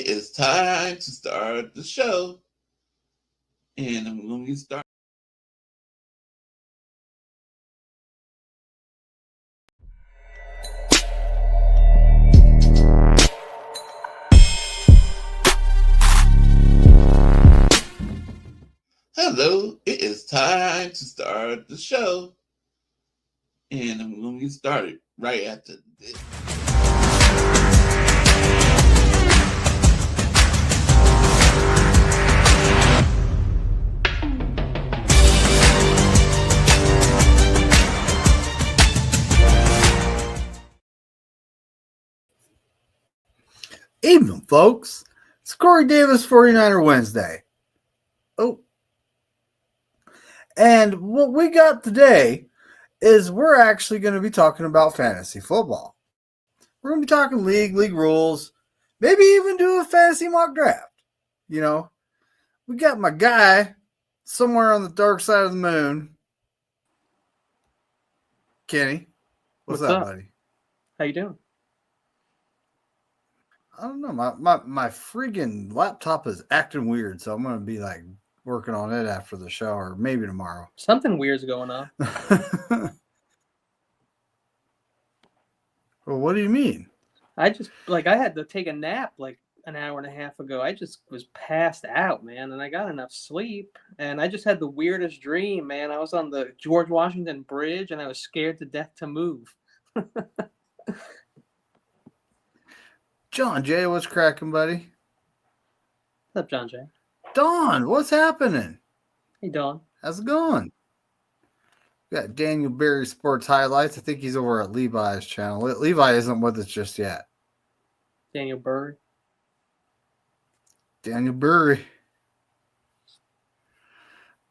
it is time to start the show. And I'm going to get started. Hello, it is time to start the show. And I'm going to get started right after this. Evening, folks. It's Korey Davis 49er Wednesday. Oh. And what we got today is we're actually going to be talking about fantasy football. We're going to be talking league rules, maybe even do a fantasy mock draft. You know, we got my guy somewhere on the dark side of the moon. Kenny, what's up, buddy? How you doing? I don't know. My friggin' laptop is acting weird, so I'm going to be like working on it after the show or maybe tomorrow. Something weird's going on. Well, what do you mean? I had to take a nap like an hour and a half ago. I just was passed out, man, and I got enough sleep. And I just had the weirdest dream, man. I was on the George Washington Bridge, and I was scared to death to move. John Jay, what's cracking, buddy? What's up, John Jay? Don, what's happening? Hey, Don. How's it going? We got Daniel Berry Sports Highlights. I think he's over at Levi's channel. Levi isn't with us just yet. Daniel Berry. Daniel Berry.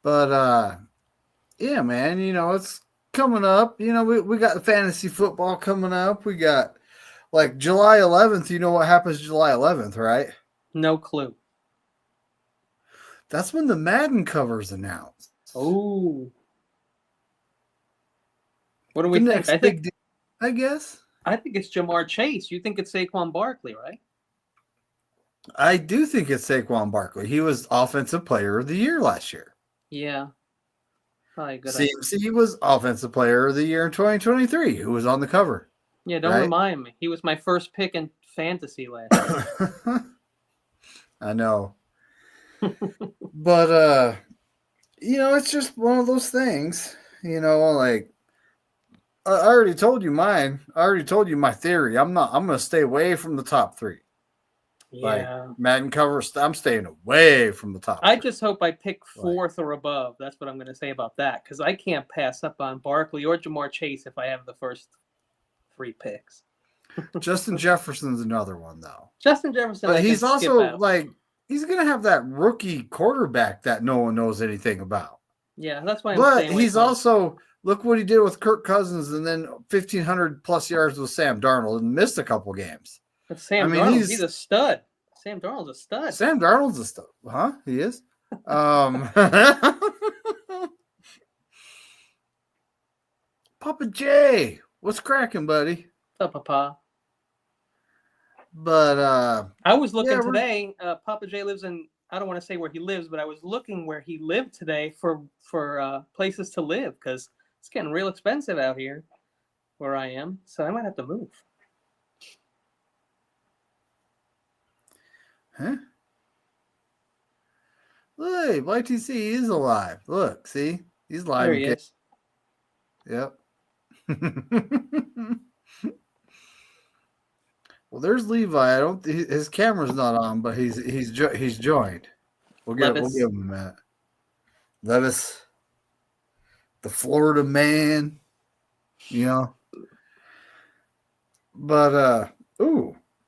But, yeah, man, you know, it's coming up. You know, we got fantasy football coming up. We got, like, July 11th. You know what happens July 11th, right? No clue. That's when the Madden cover's announced. Oh. What do we think? I guess. I think it's Jamar Chase. You think it's Saquon Barkley, right? I do think it's Saquon Barkley. He was Offensive Player of the Year last year. Yeah. Probably good. He was Offensive Player of the Year in 2023, who was on the cover. Yeah, don't remind me. He was my first pick in fantasy last year. I know. But, you know, it's just one of those things, you know, like, I already told you mine. I already told you my theory. I'm going to stay away from the top three. Yeah. Like Madden covers, I'm staying away from the top I three. just hope I pick fourth or above. That's what I'm going to say about that, because I can't pass up on Barkley or Jamar Chase if I have the first three picks. Justin Jefferson's another one, though. Justin Jefferson, but he's also like, he's going to have that rookie quarterback that no one knows anything about. Yeah, that's why I'm But saying he's also, look what he did with Kirk Cousins and then 1,500 plus yards with Sam Darnold and missed a couple games. But Darnold, he's a stud. Sam Darnold's a stud. Sam Darnold's a stud. Huh? He is? Papa J, what's cracking, buddy? What's up, Papa? But I was looking today. Papa J lives in, I don't want to say where he lives, but I was looking where he lived today for places to live, because it's getting real expensive out here where I am. So I might have to move. Huh? Look, YTC is alive. Look, see? He's live. There he is. Yep. Well, there's Levi. His camera's not on, but he's joined. We'll give him that. Levis, the Florida man, you know. But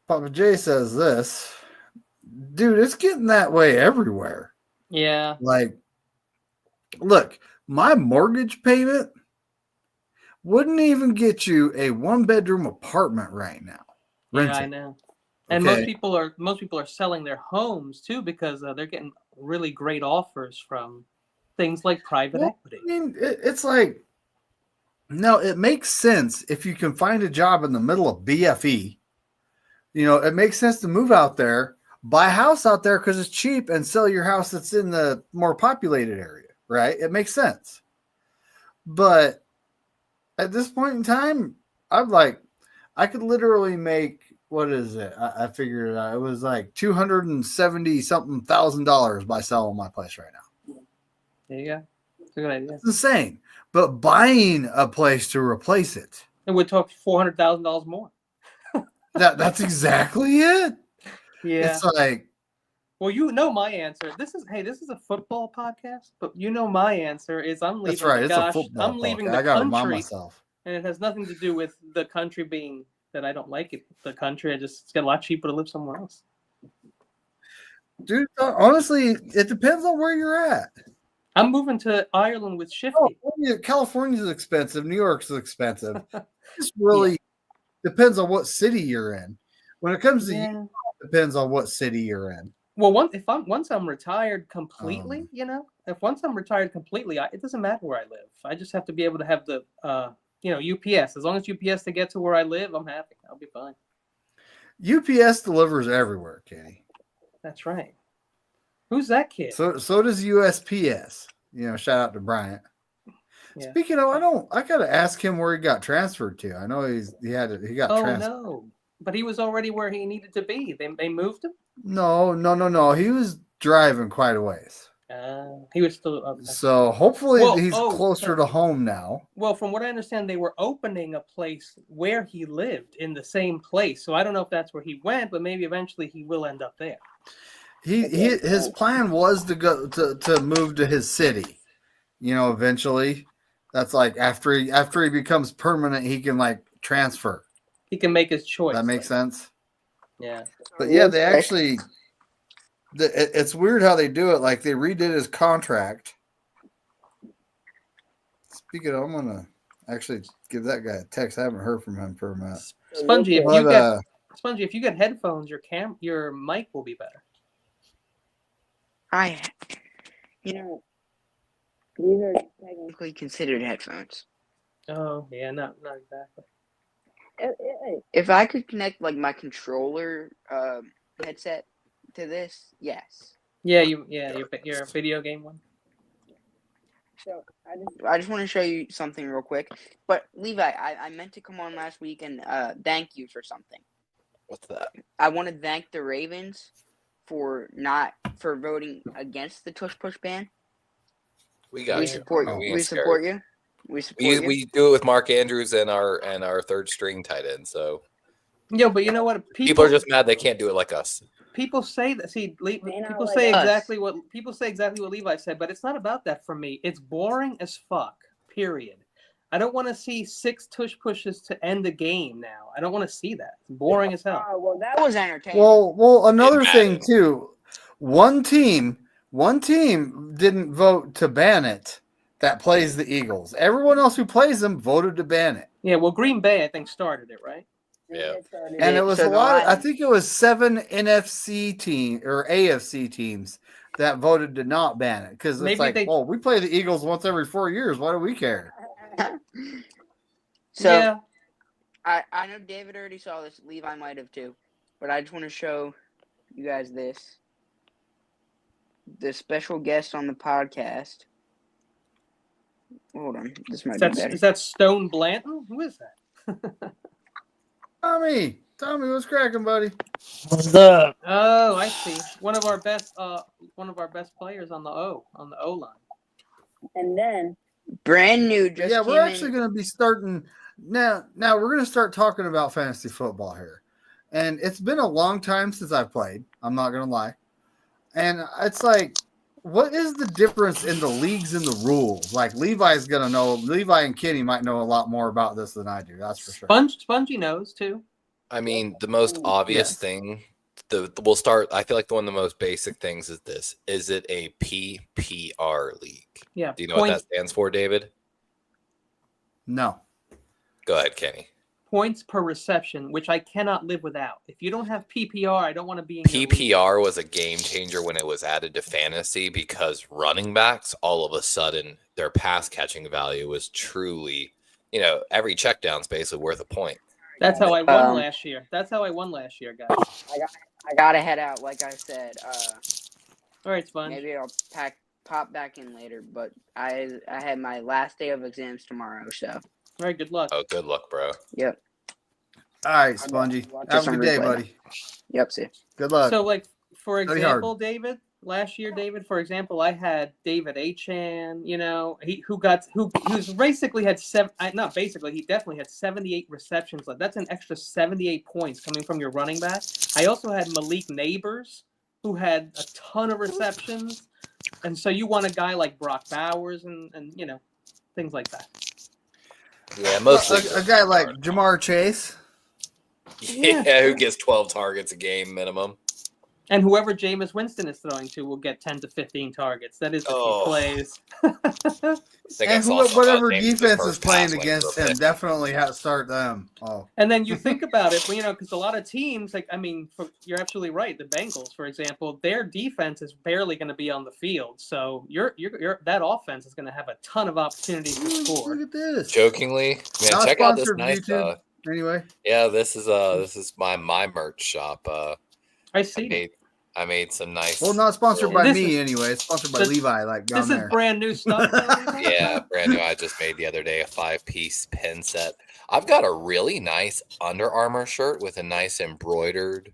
Papa J says this. Dude, it's getting that way everywhere. Yeah. Like, look, my mortgage payment wouldn't even get you a 1-bedroom apartment right now. Yeah, I know. And most people are selling their homes too, because they're getting really great offers from things like private equity. I mean, it's like, no, it makes sense if you can find a job in the middle of BFE. You know, it makes sense to move out there, buy a house out there because it's cheap and sell your house that's in the more populated area, right? It makes sense. But at this point in time, I could literally make, what is it? I figured it out. It was like $270,000 by selling my place right now. There you go. It's a good idea. It's insane. But buying a place to replace it. It would talk $400,000 more. That's exactly it. Yeah. It's like, well, you know my answer. This is a football podcast, but you know my answer is I'm leaving. That's right. The it's a football I'm leaving podcast. the I gotta remind country, myself. and it has nothing to do with the country being that I don't like it. The country, it's got a lot cheaper to live somewhere else. Dude, honestly, it depends on where you're at. I'm moving to Ireland with Shifty. California's expensive. New York's expensive. It's really depends on what city you're in. When it comes to you, it depends on what city you're in. Well, once I'm retired completely, once I'm retired completely, it doesn't matter where I live. I just have to be able to have the UPS. As long as UPS to get to where I live, I'm happy. I'll be fine. UPS delivers everywhere, Kenny. That's right. Who's that kid? So does USPS. Shout out to Bryant. Yeah. Speaking of, I gotta ask him where he got transferred to. I know he got transferred. Oh no. But he was already where he needed to be. They moved him? No. He was driving quite a ways. He was still okay. So hopefully he's closer to home now. Well, from what I understand, they were opening a place where he lived in the same place. So I don't know if that's where he went, but maybe eventually he will end up there. His plan was to go to move to his city. Eventually. That's like after he becomes permanent, he can transfer. He can make his choice. That makes sense. Yeah. But yeah, they actually. It's weird how they do it. Like they redid his contract. Speaking of, I'm gonna actually give that guy a text. I haven't heard from him for a minute. Spongy, if you get headphones, your mic will be better. These are technically considered headphones. Oh yeah, not exactly. If I could connect my controller headset to this, yes. Yeah, your video game one. So I just want to show you something real quick. But Levi, I meant to come on last week and thank you for something. What's that? I want to thank the Ravens for voting against the tush push ban. We support you. We support you. We do it with Mark Andrews and our third string tight end. So yeah, but you know what? People are just mad they can't do it like us. People say that. See, people say exactly what Levi said, but it's not about that for me. It's boring as fuck. Period. I don't want to see 6 tush pushes to end the game now. I don't want to see that. It's boring as hell. Well, that was entertaining. Well, another thing too. One team didn't vote to ban it that plays the Eagles. Everyone else who plays them voted to ban it. Yeah, well, Green Bay, I think, started it, right? Yeah. And it was a lot. I think it was 7 NFC team or AFC teams that voted to not ban it because it's we play the Eagles once every 4 years. Why do we care? So yeah. I know David already saw this. Levi might have too, but I just want to show you guys this. The special guest on the podcast. Hold on, this might be better. Is that Stone Blanton? Who is that? Tommy, what's cracking, buddy? What's up? Oh, I see. One of our best players on the O line. And then brand new. We're actually going to be starting now. Now we're going to start talking about fantasy football here, and it's been a long time since I've played. I'm not going to lie, and it's like, what is the difference in the leagues and the rules? Like Levi's going to know. Levi and Kenny might know a lot more about this than I do. That's for sure. Spongy knows too. I mean, the most obvious thing. We'll start. I feel like one of the most basic things is this: is it a PPR league? Yeah. Do you know what that stands for, David? No. Go ahead, Kenny. Points per reception, which I cannot live without. If you don't have PPR, I don't want to be in PPR was a game changer when it was added to fantasy because running backs, all of a sudden, their pass catching value was truly, every check down is basically worth a point. That's how I won last year. Guys. I gotta head out, like I said. All right, Sponge. Maybe I'll pop back in later, but I had my last day of exams tomorrow, so. All right, good luck. Oh, good luck, bro. Yep. All right, Spongy. Watch Have this a on good day, replay. buddy. Yep, see. Good luck. So, like, for Study example, hard. David, last year, David, for example, I had David Achan, you know, who's basically had he definitely had 78 receptions. Like, that's an extra 78 points coming from your running back. I also had Malik Neighbors, who had a ton of receptions. And so you want a guy like Brock Bowers and you know, things like that. Yeah, mostly a guy like Jamar Chase. Yeah, who gets 12 targets a game minimum. And whoever Jameis Winston is throwing to will get 10 to 15 targets. That is if he plays. And whatever defense is playing against him, definitely have to start them. Oh. And then you think about it, you know, because a lot of teams, like, I mean, you're absolutely right. The Bengals, for example, their defense is barely going to be on the field. So that offense is going to have a ton of opportunities to score. Look at this. Jokingly, man, Not check out this sponsored nice. YouTube, anyway. Yeah, this is my merch shop. I see. I made some nice. Well, not sponsored by This me is- anyway. It's sponsored by this- Levi, like down This there. is brand new stuff. Yeah, brand new. I just made the other day a 5-piece pin set. I've got a really nice Under Armour shirt with a nice embroidered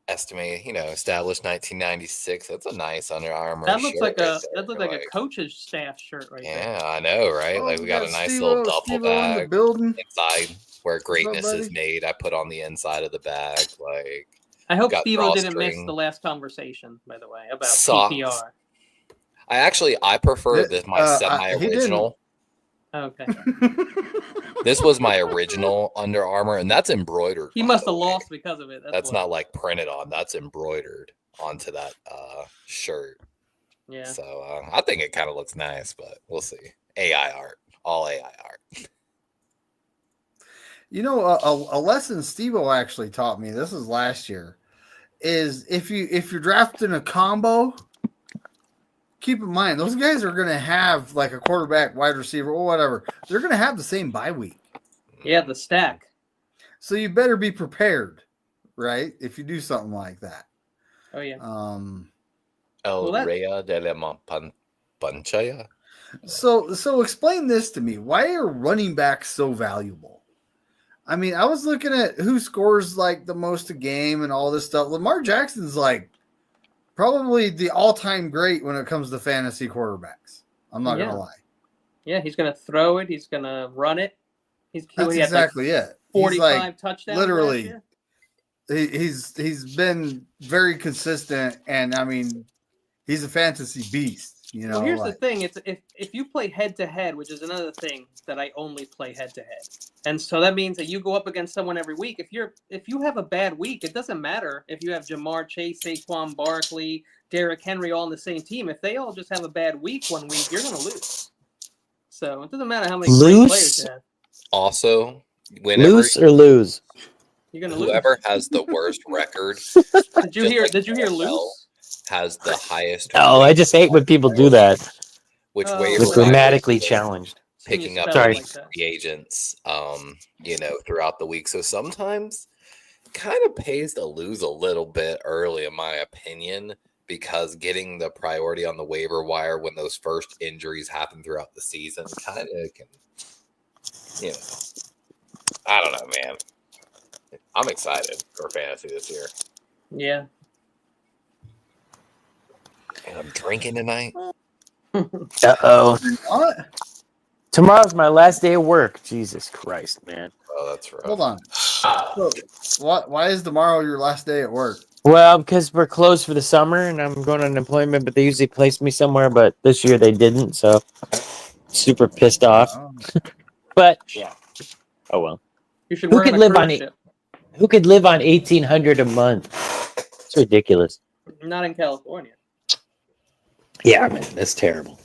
established 1996. That's a nice Under Armour. That looks shirt like right that looks there. like a coach's staff shirt right there. Yeah, I know, right? Oh, Like we got a nice Steve-O, little duffel Steve-O in the bag building. inside where greatness is buddy? made. I put on the inside of the bag, like. I hope Got Steve-O didn't miss drawstring. the last conversation, by the way, about Socks. PPR. I prefer this my he semi-original. Okay. This was my original Under Armour, and that's embroidered. He by must the have way. lost because of it. That's why. not like printed on. That's embroidered onto that shirt. Yeah. So I think it kind of looks nice, but we'll see. AI art, all AI art. You know, a lesson Steve-O actually taught me. This is last year. Is if you're drafting a combo, keep in mind those guys are going to have like a quarterback, wide receiver, or whatever. They're going to have the same bye week. Yeah, the stack. So you better be prepared, right? If you do something like that. Oh yeah. El Well, Rey de la Panchaya. So explain this to me. Why are running backs so valuable? I mean, I was looking at who scores like the most a game and all this stuff. Lamar Jackson's like probably the all-time great when it comes to fantasy quarterbacks. I'm not gonna lie. Yeah, he's gonna throw it. He's gonna run it. He That's had exactly like it. 45 touchdowns. literally. Last year. He's been very consistent, and I mean, he's a fantasy beast. You know, Well, here's the thing: it's if you play head to head, which is another thing that I only play head to head, and so that means that you go up against someone every week. If you have a bad week, it doesn't matter if you have Jamar Chase, Saquon Barkley, Derrick Henry all on the same team. If they all just have a bad week one week, you're going to lose. So it doesn't matter how many great players you have. Also, whenever Loose or lose? You're going to lose. whoever has the worst record Did you hear? Did you hear? NFL Loose. has the highest. Oh, I just hate when people do that. Which Oh, waiver They're Right. grammatically wires challenged. picking up Sorry. Like that. free agents, throughout the week. So sometimes kind of pays to lose a little bit early, in my opinion, because getting the priority on the waiver wire when those first injuries happen throughout the season kind of can, I don't know, man. I'm excited for fantasy this year. Yeah. And I'm drinking tonight. Uh-oh. what? Tomorrow's my last day of work. Jesus Christ, man. Oh, that's right. Hold on. So, why is tomorrow your last day at work? Well, because we're closed for the summer and I'm going on employment, but they usually place me somewhere, but this year they didn't, so super pissed off. Oh. But yeah. Oh well. You should Who work could on a live cruise on it? ship. Who could live on $1,800 a month? It's ridiculous. Not in California. Yeah, man, that's terrible.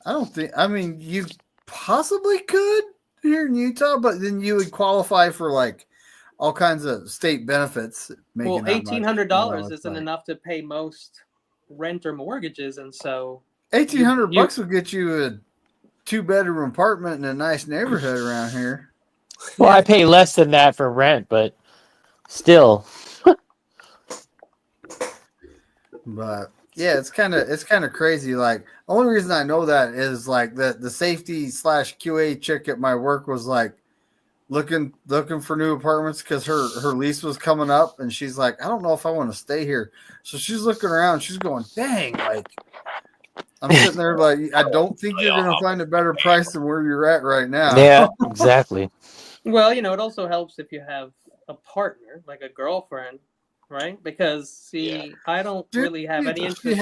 I don't think. I mean, you possibly could here in Utah, but then you would qualify for like all kinds of state benefits. Well, $1,800 it's isn't like- enough to pay most rent or mortgages, and so $1,800 You- bucks will get you a 2-bedroom apartment in a nice neighborhood around here. Well, I pay less than that for rent, but still. But yeah, it's kind of crazy. Like, only reason I know that is like the safety / QA chick at my work was like looking for new apartments because her lease was coming up, and she's like, I don't know if I want to stay here. So she's looking around, she's going, dang, like I'm sitting there like, I don't think you're gonna find a better price than where you're at right now. Yeah, exactly. Well, you know, it also helps if you have a partner, like a girlfriend, right? Because see, I don't really have any interest in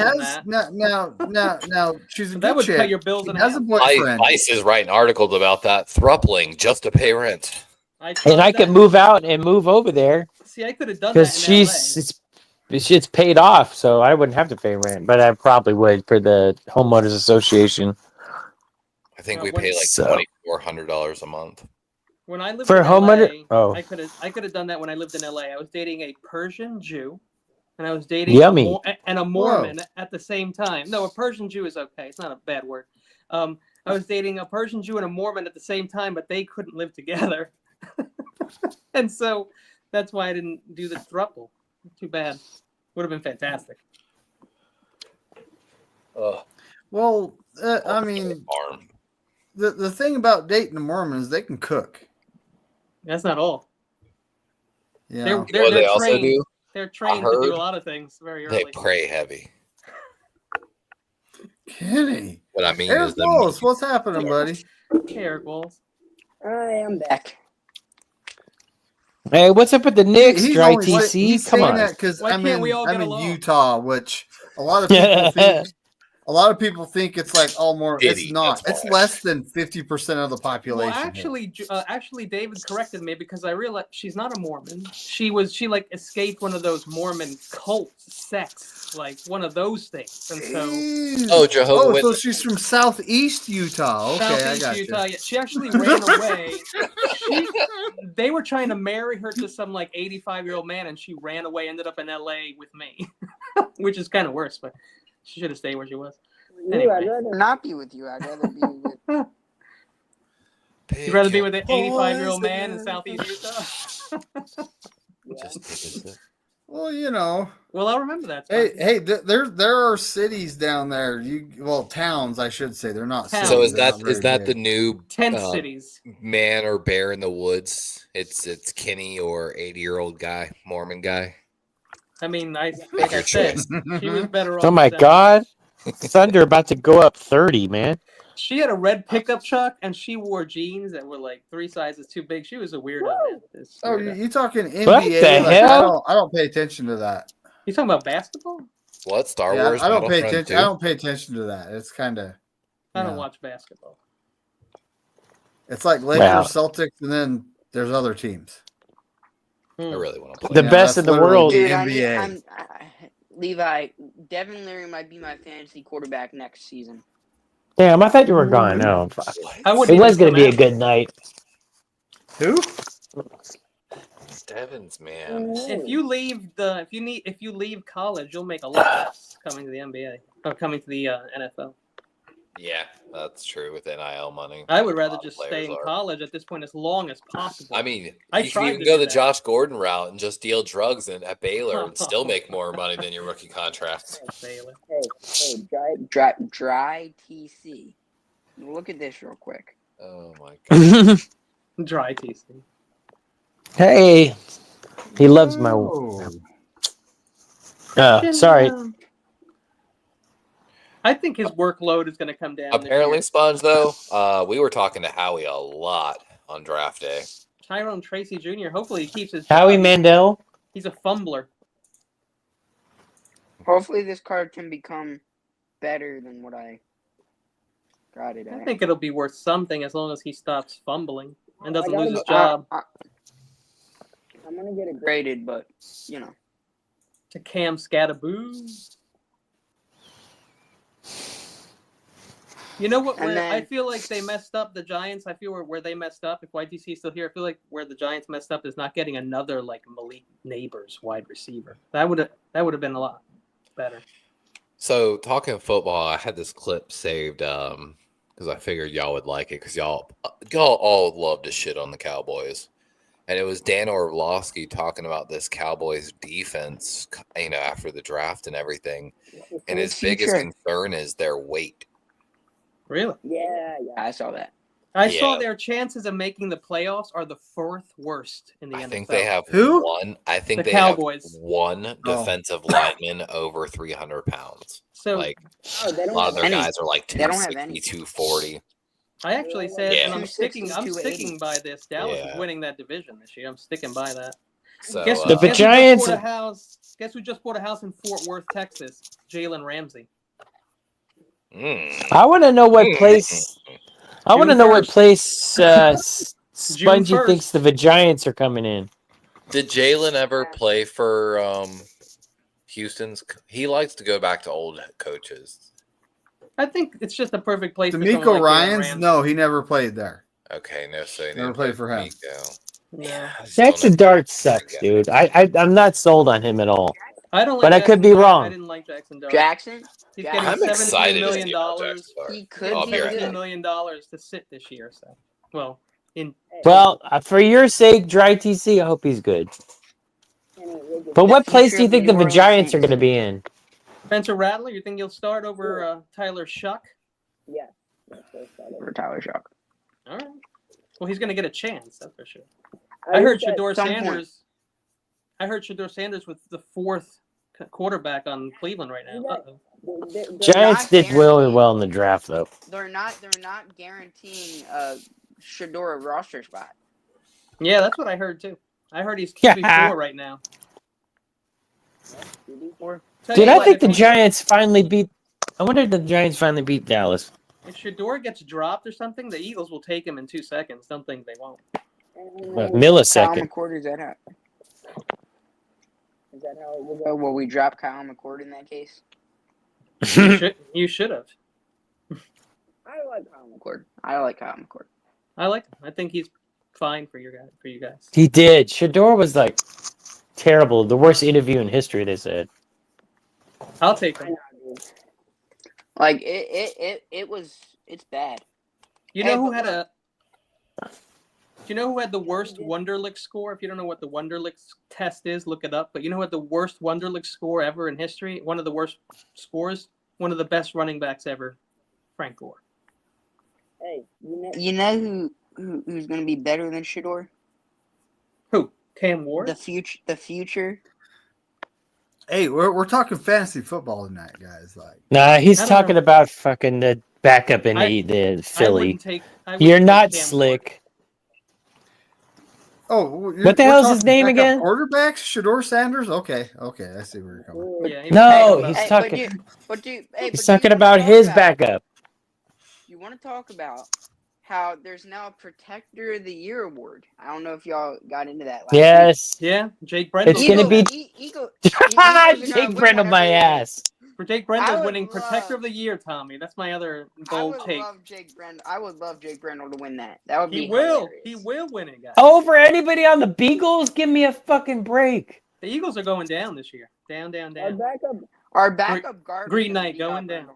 that. Now she's a But good that would chick. cut your bills She in has half. a boyfriend. Vice is writing articles about that thrupling just to pay rent. And I could move out and move over there See, I could have done that in because it's paid off, so I wouldn't have to pay rent. But I probably would for the homeowners association. I think Yeah, we when- pay like So- $2,400 a month. When I lived For in a homeowner? LA, Oh. I could have done that when I lived in LA. I was dating a Persian Jew, and I was dating Yummy. a Mormon at the same time. No, a Persian Jew is okay. It's not a bad word. I was dating a Persian Jew and a Mormon at the same time, but they couldn't live together, and so that's why I didn't do the throuple. Too bad. Would have been fantastic. Well, I mean, Farm. the thing about dating a Mormon is they can cook. That's not all. Yeah. What they also trained. do? They're trained to do a lot of things very They early. pray heavy. Kenny. What I mean Eric is them. Wallace, what's happening, buddy? Hey, Eric Walls. I am back. Hey, what's up with the Knicks? He's Dry only- TC? he's Come saying on. that because Why can't we all I'm get in along? Utah, which a lot of people think. A lot of people think it's like all more. Diddy, It's not. that's It's why. less than 50% of the population. Well, here. actually, David corrected me because I realized she's not a Mormon. She like escaped one of those Mormon cult sects, like one of those things. And so Ew. Oh, Jehovah's so Witness. she's from Southeast Utah. Okay, I Southeast got Utah, you. yeah, she actually ran away. They were trying to marry her to some like 85-year-old man, and she ran away. Ended up in LA with me, which is kind of worse, but she should have stayed where she was. Anyway. I'd rather not be with you. I'd rather be with. You'd rather be with an 85-year-old man in Southeast Utah? Just take a sip. Well, you know. Well, I'll remember that. Hey, there are cities down there. Towns, I should say. They're not. Towns. So cities, is they're that not very the big. new Tent cities. man or bear in the woods? It's Kenny or 80-year-old guy, Mormon guy. I mean, like Make I your said, choice. she was better off. Oh my than- God. Thunder about to go up 30, man. She had a red pickup truck, and she wore jeans that were like 3 sizes too big. She was a weirdo, man. This Oh, weirdo. you talking NBA? What the Like, hell? I don't pay attention to that. You talking about basketball? What Star Yeah, Wars? I don't pay Battlefront attention. 2? I don't pay attention to that. It's kind of. I don't Yeah. watch basketball. It's like Lakers, Wow. Celtics, and then there's other teams. I really want to play. The Yeah, best that's in the literally world. the Dude, NBA. Levi, Devin Leary might be my fantasy quarterback next season. Damn, I thought you were gone. No, fuck. I It wouldn't was even going to be a come good night. Who? Devins, man. If you leave college, you'll make a lot less coming to the NBA or coming to the NFL. Yeah, that's true with NIL money. I would A rather lot of just players stay in are. college at this point as long as possible. I mean, I you can tried even to go do the that. Josh Gordon route and just deal drugs at Baylor and still make more money than your rookie contract. Baylor. Hey, dry TC. Look at this real quick. Oh my god. Dry TC. Hey, he loves my. Oh. Sorry. I think his workload is going to come down. Apparently, this Sponge, though, we were talking to Howie a lot on draft day. year. Tyrone Tracy Jr. Hopefully he keeps his Howie job. Mandel. He's a fumbler. Hopefully, this card can become better than what I got it I at. think it'll be worth something as long as he stops fumbling and doesn't I lose his gotta- job I'm gonna get it graded, but you know. to Cam Scattaboo. You know what? And Where I then- feel like they messed up, the Giants. I feel where they messed up. If YTC is still here, I feel like where the Giants messed up is not getting another like Malik Neighbors wide receiver. That would have been a lot better. So, talking football, I had this clip saved because I figured y'all would like it because y'all all love to shit on the Cowboys. And it was Dan Orlovsky talking about this Cowboys defense, after the draft and everything. And his biggest concern is their weight. Really? Yeah, I saw that. I saw their chances of making the playoffs are the 4th worst in the NFL. I think they have Who? one. I think The they Cowboys. have one defensive lineman over 300 pounds. So a lot of their guys are like 260, 240. I actually said, and I'm 260, sticking by this. Dallas is Yeah. winning that division this year. I'm sticking by that. So Guess The Giants- Guess who just bought a house in Fort Worth, Texas? Jalen Ramsey. I want to know what place. I want to June know what 1st. place Spongy 1st. thinks the Giants are coming in. Did Jalen ever play for Houston's? He likes to go back to old coaches. I think it's just a perfect place. for D'Amico someone like Jalen Ryans? Ramsey. No, he never played there. Okay, no, so he Never didn't played play for him. D'Amico. Yeah. Jackson Dart sucks, dude. I'm not sold on him at all. I don't like But I could Jackson be Dart. wrong. I didn't like Jackson Dart. Jackson? He's Jackson. getting I'm excited $17 to million. see about Jackson Dart. He could I'll be be right good. back. $17 million to sit this year. So, well, Well, for your sake, Dry TC, I hope he's good. But what place do you think the New Orleans Giants are Saints. going to be in? Spencer Rattler, you think he'll start over Tyler Shuck? Yeah. For Tyler Shock. All right. Well, he's going to get a chance, that's for sure. I heard Shador some point. Sanders. I heard Shador Sanders with the 4th quarterback on Cleveland right now. Uh-oh. Giants not did really guaranteed. well in the draft, though. They're not guaranteeing Shador a roster spot. Yeah, that's what I heard too. I heard he's Yeah. QB4 right now. Dude, I think the Giants finally beat. I wonder if the Giants finally beat Dallas. If Shador gets dropped or something, the Eagles will take him in 2 seconds. Don't think they won't. A millisecond. Kyle McCord, is that how it will go? Will we drop Kyle McCord in that case? You should have. I like Kyle McCord. I like Kyle McCord. I like him. I think he's fine for you guys. He did. Shador was like terrible. The worst interview in history, they said. I'll take him. Like it's bad. You know who had a? Do you know who had the worst Wonderlic score? If you don't know what the Wonderlic test is, look it up. But you know what the worst Wonderlic score ever in history? One of the worst scores. One of the best running backs ever, Frank Gore. Hey, You know who's going to be better than Shador? Who? Cam Ward? The future. Hey, we're talking fantasy football tonight, guys. Like, Nah, he's I don't talking know. about fucking the backup in the I Philly. wouldn't take You're not Cam slick. what the hell's his name again? Quarterbacks, Shador Sanders. Okay, I see where you're coming. Ward. Yeah, he was No, talking he's about- talking. He's He's talking about his backup. You want to talk about how there's now a Protector of the Year award. I don't know if y'all got into that last week. Yes. Yeah, Jake Brendel. It's gonna be- Jake Brendel, my ass. For Jake I Brendel's would winning love- Protector of the Year, Tommy. That's my other I bold would take. love Jake Brendel. I would love Jake Brendel to win that. That would be He will. hilarious. He will win it, guys. Over anybody on the Beagles? Give me a fucking break. The Eagles are going down this year. Down. Our backup guard. Green Knight going down.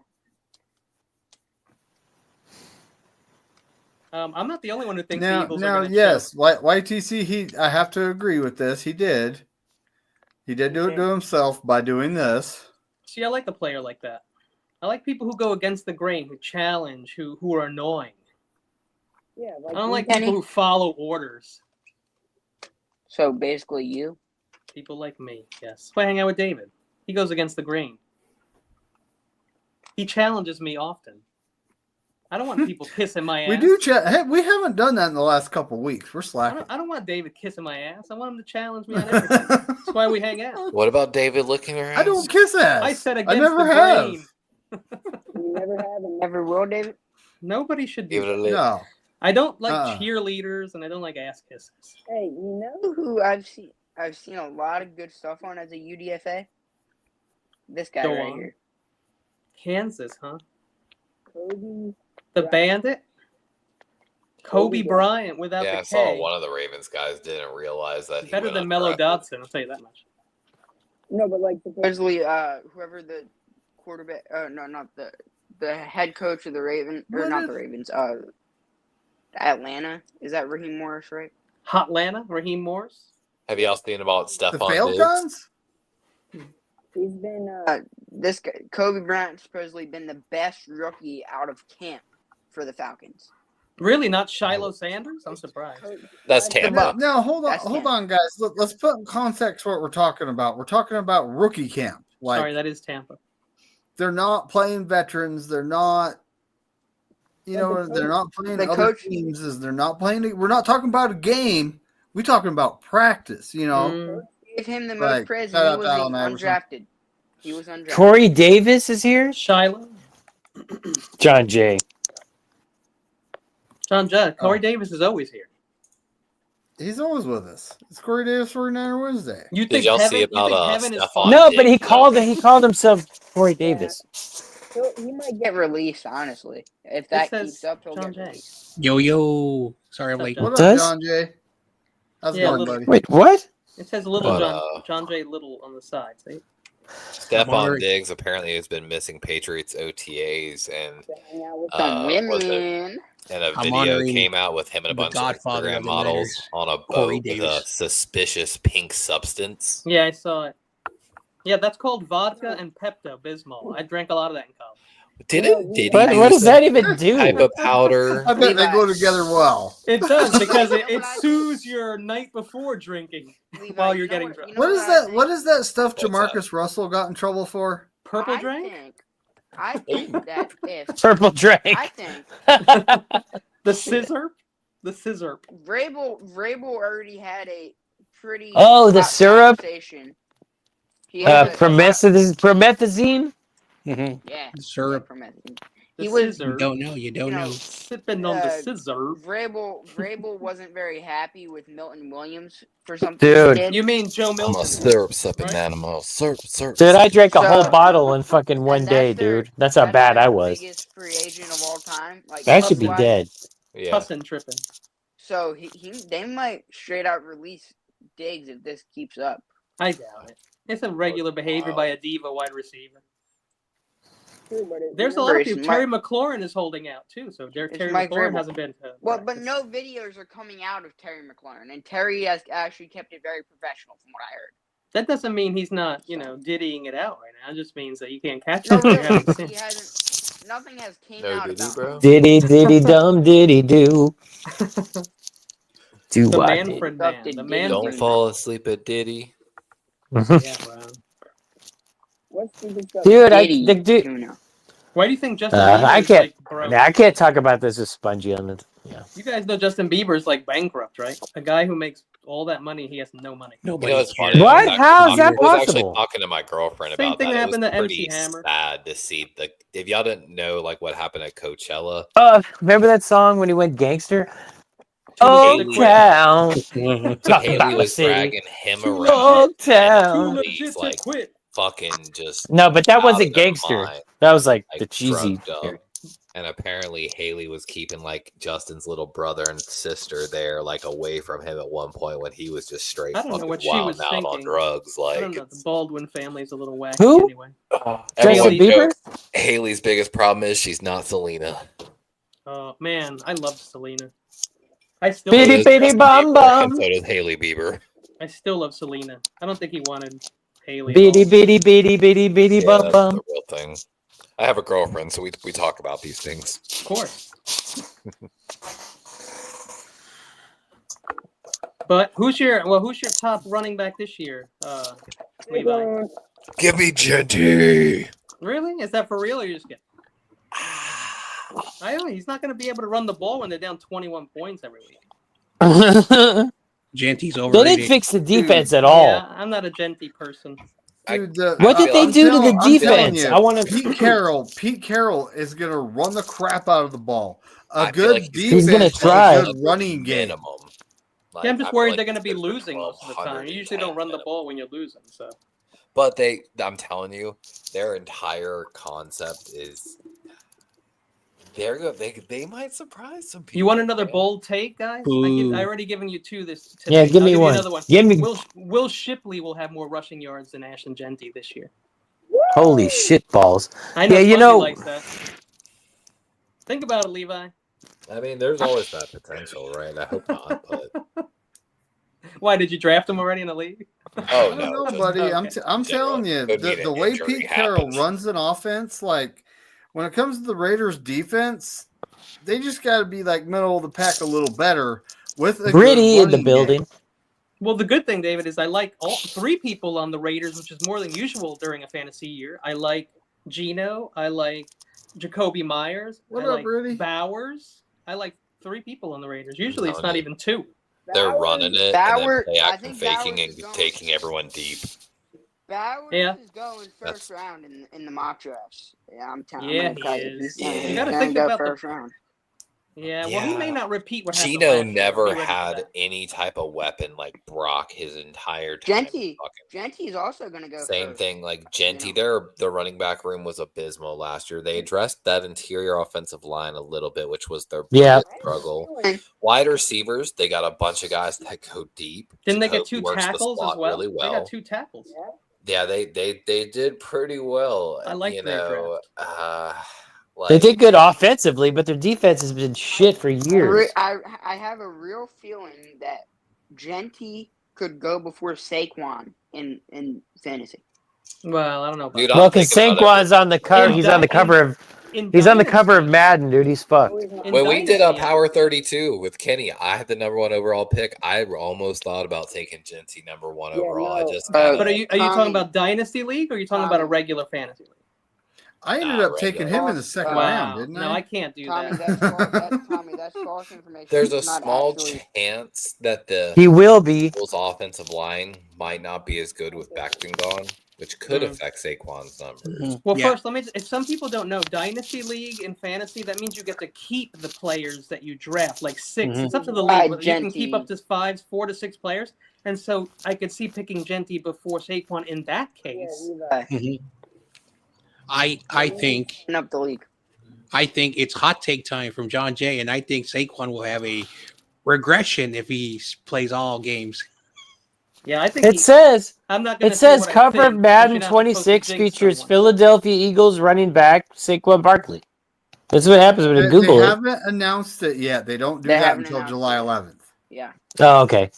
I'm not the only one who thinks the Eagles are Now, going to yes, YTC. I have to agree with this. He did do it to himself by doing this. See, I like a player like that. I like people who go against the grain, who challenge, who are annoying. yeah, I don't like people who follow orders. So basically, you. People like me, yes. That's why I hang out with David. He goes against the grain. He challenges me often. I don't want people kissing my ass. We do. Hey, we haven't done that in the last couple of weeks. We're slacking. I don't want David kissing my ass. I want him to challenge me on everything. That's why we hang out. What about David licking her ass? I don't kiss ass. I said I against never the have. grain. You never have and Never will, David. Nobody should Give it do a that. lick. No. I don't like Uh-uh. cheerleaders and I don't like ass kisses. hey, you know Who I've seen a lot of good stuff on as a UDFA. This guy Go right on. here. Kansas, huh? Kobe. The Right. Bandit? Kobe Kobe Bryant without Yeah, I the saw K. one of the Ravens guys didn't realize that he Better went than Mello undrafted. Dodson, I'll tell you that much. No, but like Supposedly, whoever the quarterback, no, not the head coach of the Ravens, or What not is- the Ravens, Atlanta. Is that Raheem Morris, right? Hotlanta, Raheem Morris. Have y'all seen about The Stephon failed Diggs? guns? He's been This guy, Kobe Bryant supposedly been the best rookie out of camp for the Falcons. Really, not Shiloh Sanders? I'm surprised. That's But Tampa. Now hold on, That's hold Tampa. on, guys. Let's put in context what we're talking about. We're talking about rookie camp. Like Sorry, that is Tampa. they're not playing veterans. They're not. You But know, the they're coach- not playing the other coach- teams. They're not playing. We're not talking about a game. We're talking about practice. You know, Mm. Gave him the Like, most praise, shout and out he was to Allen Iverson. undrafted. He was undrafted. Corey Davis is here. Shiloh. John Jay. John Judd. Corey Oh. Davis is always here. he's always with us. It's Corey Davis 49er Wednesday. You Did think y'all Heaven, see you about think Heaven is Stephon fun? No, but he Diggs, called himself Corey Davis. He might get released, honestly. If It that says keeps up, he'll John get Jay. released. Yo. Sorry I'm What's late. up, What It up, does? John Jay? How's it Yeah, going, little- buddy? Wait, what? It says little But, John J. Little on the side. See? Stephon wondering- Diggs apparently has been missing Patriots OTAs, and hang out with Some was it- women. and a I'm video honoring came out with him and a the bunch godfather of of Instagram the models Niners, on a Corey boat with a Davis. suspicious pink substance. Yeah, I saw it. Yeah, that's called vodka and Pepto Bismol. I drank a lot of that in college. Didn't Diddy What do does some that even do? type of powder? I bet they Levi. go together well. It does because You know it what I soothes your night before drinking Levi, while you you're know getting what- drunk. you know What is I that? think? What is that stuff What's Jamarcus Russell got in trouble for? Purple drink? I think that if Purple drink. I think The scissor? The scissor. Vrabel already had a pretty Oh, the hot syrup? conversation. He had a- Promethazine? Mhm. yeah, Syrup. promethazine. The He was- scissor. You don't know. You don't You know, know. Sipping on the scissor. Vrabel wasn't very happy with Milton Williams for something Dude. he did. You mean Joe I'm a Milton? syrup sipping Right? animal. Syrup. Dude, I drank a whole So- bottle in fucking one and day, that's their- dude. That's how that's bad their I was. Biggest free agent of all time. Like I should be club-wise. dead. Yeah. Tussin tripping. So they might straight out release Diggs if this keeps up. I doubt it. It's a regular behavior Wow. by a diva wide receiver. True, but There's a lot Remember, of people. it's Terry McLaurin is holding out too, so Terry Mike McLaurin Vrabel. hasn't been. Well, but practice. no videos are coming out of Terry McLaurin, and Terry has actually kept it very professional, from what I heard. That doesn't mean he's not, diddying it out right now. It just means that you can't catch No, him. You really, haven't seen he him. hasn't. Nothing has came No out diddy, about bro. him. Diddy, diddy, dum, diddy, do. Do The what? Manfred man. Abducted The Diddy. man. Don't fall asleep at Diddy. Yeah, bro. what's stupid stuff? Dude, Diddy, Tuna. Why do you think Justin I Bieber's can't- like broke? I can't talk about this with Spongy on it. Yeah. You guys know Justin Bieber's like bankrupt, right? A guy who makes all that money, he has no money. Nobody You know, it's cares. funny. What? How is that I was actually possible? talking to my girlfriend Same about thing that. happened It to was MC pretty Hammer. sad to see if y'all didn't know like what happened at Coachella. Remember that song when he went gangster? Too Oh, legit to quit. town. Mhm. Talk Haley about the was city. dragging him Too around. Oh, Too town. legit He's to like quit. fucking just No, but that out wasn't of their gangster. mind, That was like like the cheesy. drugged up. And apparently Haley was keeping like Justin's little brother and sister there, like away from him at one point when he was just straight I don't know fucking what she wilding was out on thinking. drugs. I Like don't know. The Baldwin family's a little wacky Who? anyway. everyone Justin Bieber? jokes Haley's biggest problem is she's not Selena. Oh man, I love Selena. I still Bitty, love, bitty, Justin bum, Bieber, bum. and so does Haley Bieber. I still love Selena. I don't think he wanted Haley. at Bitty, all. bitty, bitty, bitty, bitty, Yeah, bum, that's bum. the real thing. I have a girlfriend, so we talk about these things. Of course. But who's your top running back this year, Levi? Give me Jetty. Really? Is that for real or you just kidding? I don't know. He's not going to be able to run the ball when they're down 21 points every week. Genty's They overrated. didn't fix the defense at all. Yeah, I'm not a genty person. Dude, What did they do to the I'm telling defense? you, I want to. Pete Carroll is gonna run the crap out of the ball. I A feel good like defense, he's gonna and try. a good running game. Minimum. Like, Yeah, I'm just I feel worried like they're going to be it's gonna losing most of the time. You usually 110 don't run the minimum. ball when you're losing. So But I'm telling you, their entire concept is they might surprise some people. you want another man. bold take, guys? Ooh. I already given you two this. Today. Yeah, give I'll me you one. Another one. Give me. Will Shipley will have more rushing yards than Ashton Genty this year. Holy shit balls! I know. Yeah, you Fuzzy know- likes that. Think about it, Levi. I mean, there's always that potential, right? I hope not, but Why did you draft him already in the league? Oh I no, don't know, just buddy. I'm okay. I'm general. telling you, Could mean the an way injury Pete Carroll happens. runs an offense, like when it comes to the Raiders' defense, they just got to be like middle of the pack a little better with a Gritty good in the running building. game. Well, the good thing, David, is I like all three people on the Raiders, which is more than usual during a fantasy year. I like Gino. I like Jacoby Myers. What I up, like Rudy? Bowers. I like three people on the Raiders. Usually it's telling not you. even two. They're running it and then Bowers- play I action think faking Bowers and is going- taking everyone deep. Bowers Yeah. is going That's- first round in the mock drafts. Yeah, I'm telling Yeah, you. he He's is. gonna, You he's gotta gonna think go about the- first round. Yeah, well, he may Yeah. not repeat what happened Gino last year. never Be ready for had that. any type of weapon like Brock his entire time. Genty. Fucking Genty's also gonna go same first. thing. Like Genty, You know. their running back room was abysmal last year. They addressed that interior offensive line a little bit, which was their Yeah. biggest struggle. Wide receivers, they got a bunch of guys that go deep. Didn't they get Jacoby two works the tackles as slot well? really They well. got two tackles. Yeah, they did pretty well. I like you their know, They like did good offensively, but their defense has been shit for years. I have a real feeling that Genty could go before Saquon in fantasy. Well, I don't know about Dude, that. Well, I'm because thinking about it. Saquon's on the cover. In He's on the Dy- cover of. In He's on the cover of Dynasty- Madden, dude. He's fucked. in When we did a Dynasty, Power 32 with Kenny, I had the number one overall pick. I almost thought about taking Genty number one overall. I just no. But are you talking Tommy- about Dynasty League or are you talking about a Tommy. regular fantasy league? I ended Nah, up taking regular. him in the second Wow. round, didn't No, I? I can't do Tommy, that. Tommy, that's false information. There's a It's not small actually- chance that the He will be. Eagles' offensive line might not be as good with Becton gone, which could Mhm. affect Saquon's numbers. Mhm. Well, Yeah. first, if some people don't know, Dynasty League in fantasy, that means you get to keep the players that you draft, like 6. Mhm. It's up to the Right, league. But you can keep Genty. up to 4 to 6 players. And so I could see picking Genty before Saquon in that case. Mhm. I think Open up the league. it's hot take time from John Jay, and I think Saquon will have a regression if he plays all games. Yeah, I think It says. I'm not going It to says cover of Madden 26 features Philadelphia Eagles running back Saquon Barkley. That's what happens when you They Google it. haven't announced it yet. They don't do They that haven't until announced July it. 11th. Yeah. Oh, okay.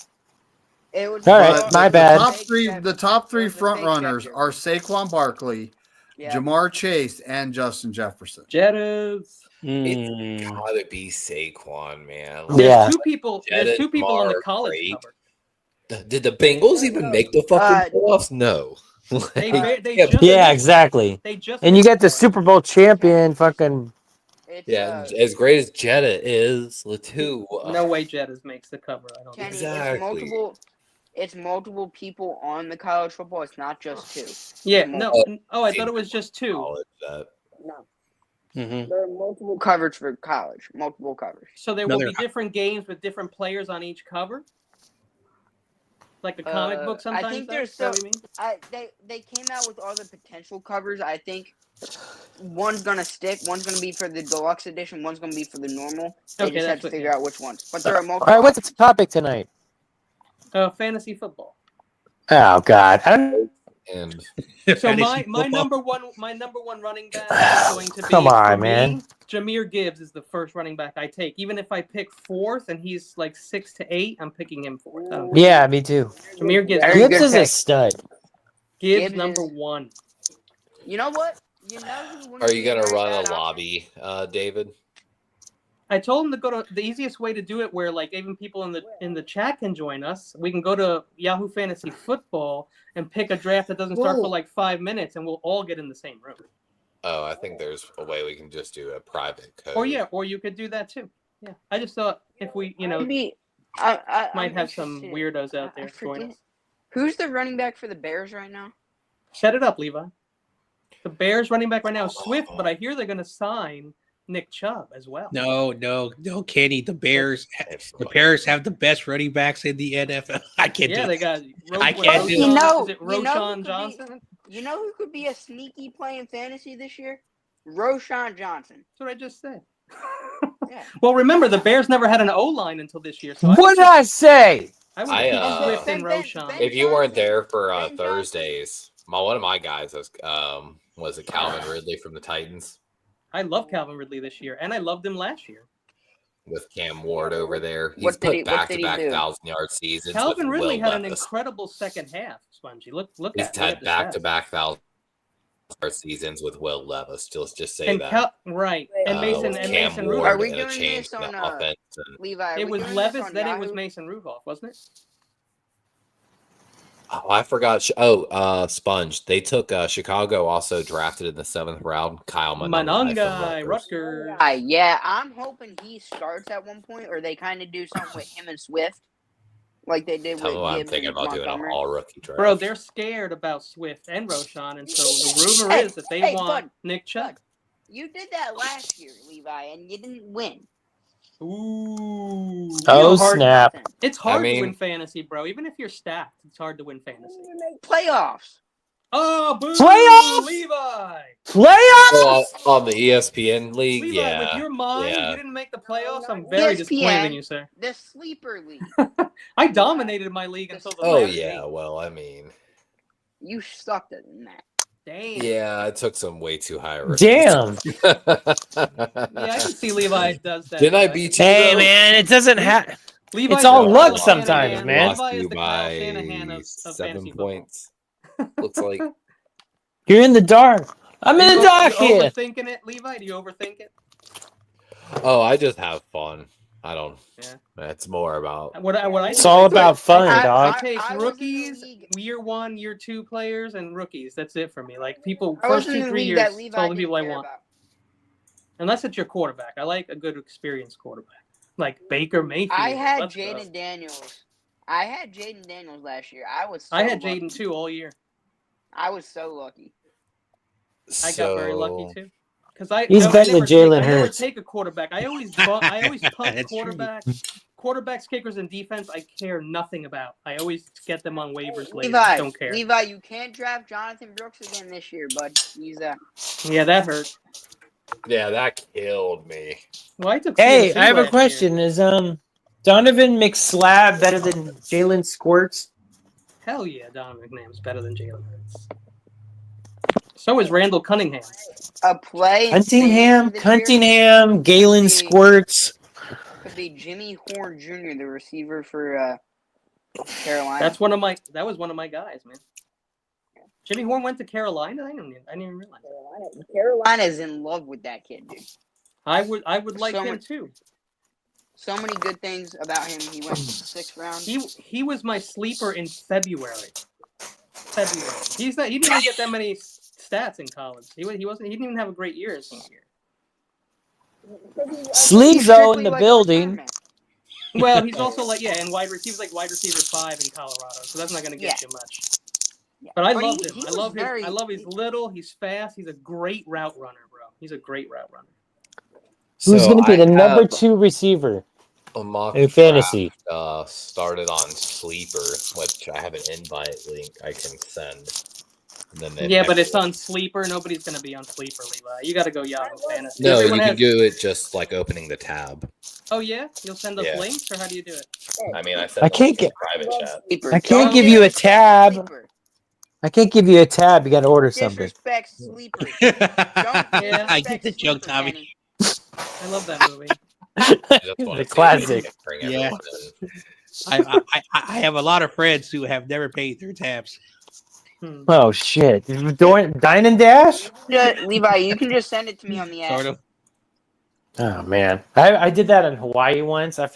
It was All right, my bad. The top three It was a front fake runners checker. are Saquon Barkley, Yeah. Jamar Chase, and Justin Jefferson. Jettas. Mm. Gotta be Saquon, man. There's Yeah. two people. There's Jettas, two people on the Lamar, college great. cover. Did the Bengals even make the fucking playoffs? No. They Yeah, just Yeah, missed. exactly. They just And you missed get the it. Super Bowl champion fucking. It's, yeah, as great as Jetta is, Latu. No way Jettas makes the cover. I don't. Kenny, think. Exactly. It's multiple people on the college football. It's not just two. Yeah. No. Oh, Oh, I thought it was just two. College, that. No, Mhm. there are multiple. Coverage for college. Multiple covers. So there will Another- be different games with different players on each cover, like a comic book. I Sometimes. think though? there's Is that so- what you mean? They came out with all the potential covers. I think one's gonna stick. One's gonna be for the deluxe edition. One's gonna be for the normal. They Okay, just have that's to what- figure out which ones. But there are All multiple. right, what's the topic tonight? Fantasy football. Oh God, I don't. And So Fantasy my football. number one running back is going to be Come on, for man. me, Jahmyr Gibbs is the first running back I take. Even if I pick fourth and he's like 6 to 8, I'm picking him fourth. I don't care. Yeah, me too. Jahmyr Gibbs. Very Gibbs good is a pick. stud. Gibbs Gibbs number is- 1. You know what? You know who wouldn't are be you gonna very run bad a option? lobby, David? I told him to go to the easiest way to do it, where like even people in the chat can join us. We can go to Yahoo Fantasy Football and pick a draft that doesn't start for Whoa. like 5 minutes, and we'll all get in the same room. Oh, I think there's a way we can just do a private code. Or you could do that too. Yeah, I just thought if we Maybe might I'm have some interested. weirdos out I there join forget. us. Who's the running back for the Bears right now? Set it up, Levi. The Bears running back right now is Swift, but I hear they're going to sign Nick Chubb as well. No, Kenny. The Bears have the best running backs in the NFL. I can't Yeah, do they it. got I can't do it. Is it who Roshan could Johnson? You know who could be a sneaky play in fantasy this year? Roshan Johnson. That's what I just said. Yeah. Well, remember the Bears never had an O line until this year, so What did I say? I would I, keep uh, Swift and Ben- Roshan. Ben- If you weren't there for Ben Johnson. Thursdays, one of my guys was it Calvin Ridley from the Titans. I love Calvin Ridley this year, and I loved him last year. with Cam Ward over there. He's What did put he back-to-back do? 1,000-yard seasons Calvin with Ridley Will had an Levis. incredible second half, Spongy. Look He's at had the stats. back-to-back 1,000-yard seasons with Will Levis. Just say And that. right. And Mason with and Cam Mason Ward Rudolph. Are we and a doing change this in on, the offense. And, Levi, are It we was doing Levis, this on then it was Yahoo? Mason Rudolph, wasn't it? oh, I forgot. Sponge. They took Chicago. Also drafted in the 7th round. Kyle Monangai from Monangai, Rutgers. Rutgers. Yeah, I'm hoping he starts at one point, or they kind of do something with him and Swift, like they did Tell me with why I'm Gibbs thinking and about doing an Montgomery. all-rookie draft. Bro, they're scared about Swift and Roshan, and so the rumor Hey, is that they hey, want bud, Nick Chubb. Bud, you did that last year, Levi, and you didn't win. Ooh. Oh, hard, snap. It's hard mean- to win fantasy, bro. Even if you're stacked, it's hard to win fantasy. Playoffs. Oh, boo! Playoffs? Levi! Playoffs? On the ESPN league, Levi, yeah. with your mind, yeah. you didn't make the playoffs. I'm very ESPN. disappointed in you, sir. The sleeper league. I dominated my league until the Oh last yeah, game. well, I mean, You sucked at that. Damn. yeah, I took some way too high risks. Damn. Yeah, I can see Levi does that. Didn't I though. beat you? Hey, though? man, it doesn't have. Levi's It's all the luck Kyle sometimes, Shanahan. man. Lost Levi is you the Kyle by Shanahan of 7 fantasy football. points. Looks like. You're in the dark. I'm in the dark you here. overthinking it, Levi? Do you overthink it? Oh, I just have fun. I don't. Yeah. It's more about. What I It's do all is about fun, I dog. take I was in the rookies, league- year 1, year 2 players, and rookies. That's it for me. Like people, I was first in 2, the 3 league years, that it's Levi all the people I didn't care want. about. Unless it's your quarterback. I like a good experienced quarterback, like Baker Mayfield. I had Let's go. Jaden Daniels. I had Jaden Daniels last year. I was. So I had lucky. Jaden too all year. I was so lucky. I got very lucky too. Because He's better than Jalen I never Hurts. take a quarterback. I always punt That's true. quarterbacks, kickers, and defense. I care nothing about. I always get them on waivers later. Levi, Don't care. Levi, you can't draft Jonathan Brooks again this year, bud. He's Yeah, that hurt. Yeah, that killed me. Well, I took Hey, CMC I have a last question. year. Is Donovan McSlab better than Jalen Squirts? Hell yeah, Donovan McNabb's better than Jalen Hurts. So is Randall Cunningham. a play. Cunningham, Galen Squirts. Could be Jimmy Horn Jr., the receiver for Carolina. That was one of my guys, man. Jimmy Horn went to Carolina. I didn't even realize that. Carolina's in love with that kid, dude. I would like So him much- too. So many good things about him. He went to the 6th round. He was my sleeper in February. He didn't even get that many stats in college. He didn't even have a great year as senior year. Sleezo in the building. Well, he's also and wide receiver, like wide receiver 5 in Colorado, so that's not going to get you much. Yeah. But I But loved he him. I was love very- him. I love he's little, he's fast, he's a great route runner, bro. He's a great route runner. Who's going to be I the number have 2 receiver a mock in fantasy? draft, started on Sleeper, which I have an invite link I can send. And then But it's on Sleeper. Nobody's going to be on Sleeper, Levi. You got to go Yahoo Fantasy. No, Everyone you can has- do it just like opening the tab. Oh, yeah? You'll send us Yeah. links, or how do you do it? I mean, I said I can't get- private chat. I can't give you a tab. I can't give you a tab. You got to order something. Disrespect Sleeper. I get the joke, Tommy. I love that movie. I just wanna The see if we classic. can bring Yeah. everyone in. I have a lot of friends who have never paid their tabs. Oh shit! Dine and Dash. Yeah, Levi, you can just send it to me on the app. Sort of. Oh man, I did that in Hawaii once. I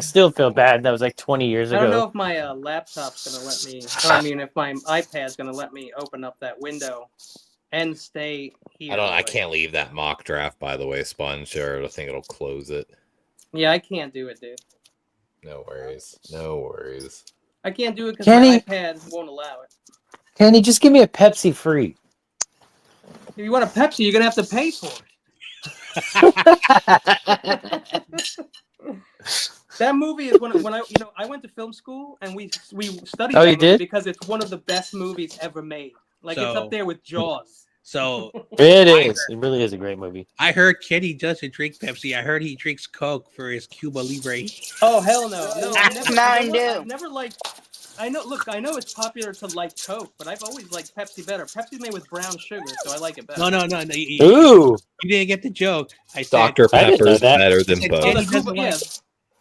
still feel bad. That was like 20 years I don't know ago. if my laptop's going to let me, if my iPad's going to let me open up that window and stay here. I can't leave that mock draft, by the way, Sponge, or I think it'll close it. Yeah, I can't do it, dude. No worries. No worries. I can't do it because Kenny? my iPad won't allow it. Kenny, just give me a Pepsi free. If you want a Pepsi, you're going to have to pay for it. That movie is when I went to film school and we studied Oh, that you movie did? because it's one of the best movies ever made. Like it's So- up there with Jaws. So It is. It really is a great movie. I heard Kenny doesn't drink Pepsi. I heard he drinks Coke for his Cuba Libre. Oh hell no! No, Mountain Dew. I've never liked I know. Look, I know it's popular to like Coke, but I've always liked Pepsi better. Pepsi's made with brown sugar, so I like it better. No. Ooh, You didn't get the joke. I said Dr. I didn't know Pepper's that. better I than said Oh, both. the Kenny Cuba, doesn't yeah, like.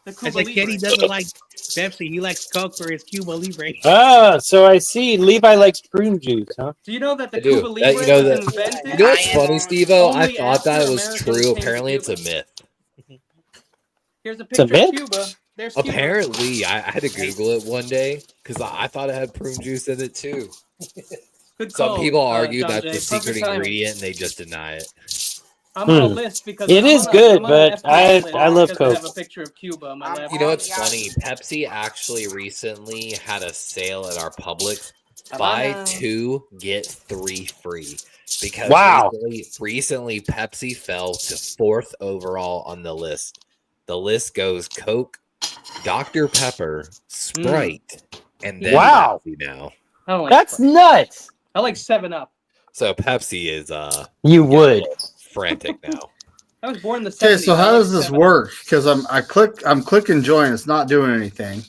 the I Cuba said Kenny Libre. doesn't like Pepsi. He likes Coke for his Cuba Libre. Ah, so I see. Levi likes prune juice, huh? Do you know that the I do. Cuba That- Libre you know was that- invented? You know what's I am funny, on- Steve-O? I only thought that after was Americans true. came to Apparently, it's a Cuba. myth. Here's a It's a picture of myth? Cuba. There's Cuba. Apparently, I had to Google it one day because I thought it had prune juice in it too. Good Some call. people argue John that's Jay. the secret Perfect timing. ingredient and they just deny it. I'm on a Hmm. list because It is good, I'm on an but FBI list I love because Coke. I have a picture of Cuba on my I'm laptop. You know on what's Yahoo. funny? Pepsi actually recently had a sale at our Publix. Havana. Buy 2, get 3 free. Because Wow. recently Pepsi fell to 4th overall on the list. The list goes Coke, Dr. Pepper, Sprite, and then Wow. Pepsi now. I don't like That's Sprite. nuts. I like 7-Up. So Pepsi is You would. frantic now. I was born in the 70s. Okay, so I how like does this 7-Up. work? Because I'm clicking join. It's not doing anything.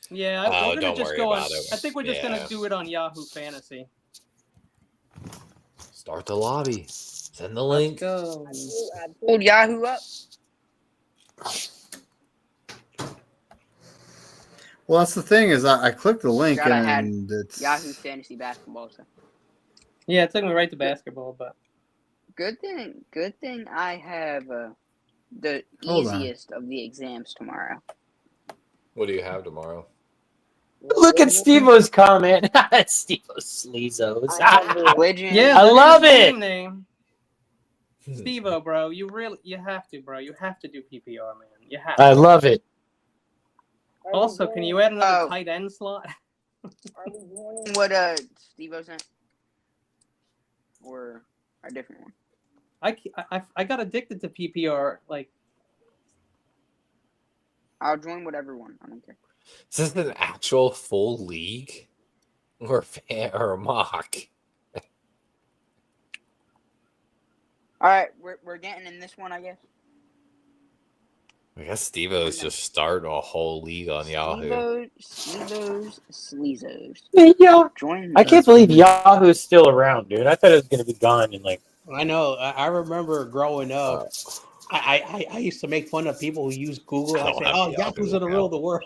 Yeah, Oh, we're gonna don't just worry go on. about it. I think we're just Yeah. gonna do it on Yahoo Fantasy. Start the lobby. Send the Let's link. go. I pulled Yahoo up. Well, that's the thing is I clicked the link Forgot I had and it's Yahoo Fantasy Basketball. So Yeah, it took me right to basketball, but good thing I have the Hold on. easiest of the exams tomorrow. What do you have tomorrow? Look at Steve-O's comment. Steve-O's sleazos. I have religion. yeah, I that is love his it. team name. Steve-O, bro, you have to, bro. You have to do PPR, man. You have. I To. love it. Also, can you add another Oh. tight end slot? Are we joining? What Steve-O sent? Or a different one? I got addicted to PPR. Like, I'll join whatever one. I don't care. Is this an actual full league? Or a mock? All right, we're getting in this one, I guess. I guess Steve-O's just starting a whole league on Yahoo. Steve-O's Sleezos. Yeah. Join. I can't believe Yahoo's still around, dude. I thought it was going to be gone in like. I know. I remember growing up. I used to make fun of people who use Google. I don't say, have "Oh, Yahoo Yahoo's gonna account. rule the world."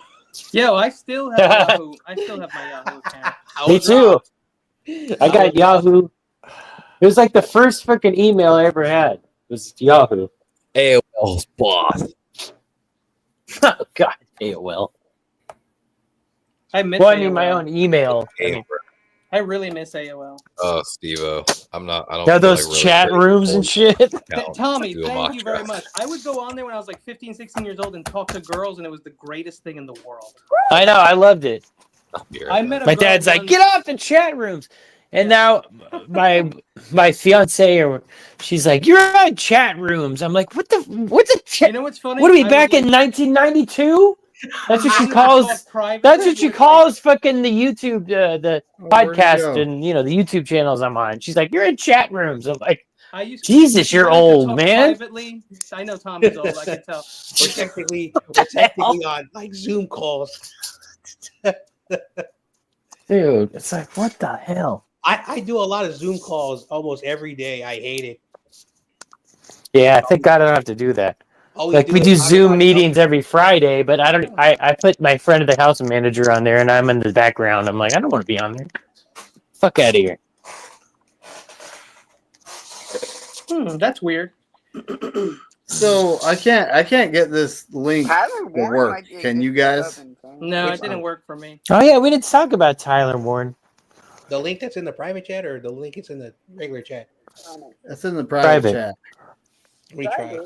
yo, I still have Yahoo. I still have my Yahoo account. Me too. I got Yahoo. It was like the first freaking email I ever had. It was Yahoo. AOL's boss. Oh God, AOL. I miss. Well, I AOL. mean, my own email. I mean, I really miss AOL. Oh, Steve-O. I don't yeah, feel those like really chat ready rooms for and shit. account Tommy, to do a thank mock you very draft. much. I would go on there when I was like 15, 16 years old and talk to girls, and it was the greatest thing in the world. I know. I loved it. I'll be right I back. met a My girl dad's like, once- get off the chat rooms. And now my fiance, or she's like, you're on chat rooms. I'm like, what's a chat? You know what's funny? What are we I back was in like- 1992? That's what she I calls. talk private. That's what she Like, calls fucking the YouTube, the where'd you podcast, go? and the YouTube channels I'm on. She's like, you're in chat rooms. I'm like, I used Jesus, she you're wanted to old, talk man. Privately. I know Tommy's old. I can tell. We're technically on like Zoom calls. Dude, it's like, what the hell? I do a lot of Zoom calls almost every day. I hate it. Yeah, thank God I don't have to do that. All Like we do is talk Zoom about meetings every Friday, but I don't. I put my friend of the house manager on there, and I'm in the background. I'm like, I don't want to be on there. Fuck out of here. That's weird. So I can't get this link Tyler to Warren work. might be a Can good you guys? fit up No, in it didn't work for me. Oh yeah, we didn't talk about Tyler Warren. the link that's in the private chat or the link that's in the regular chat. It's in the private Private. chat. Let me try.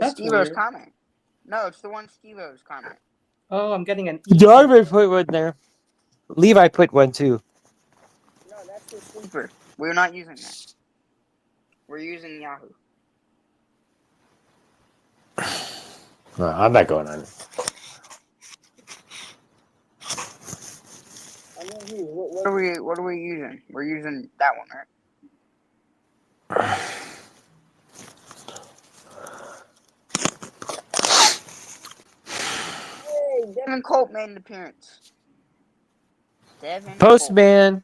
That's Steve-O's weird. comment. No, it's the one Steve-O's comment. Oh, I'm getting an. Darby put one there. Levi put one too. No, that's the sleeper. We're not using that. We're using Yahoo. No, I'm not going on. What are we using? We're using that one, right? Hey, Hey, Devin Colt made an appearance. Devin Colt. Postman.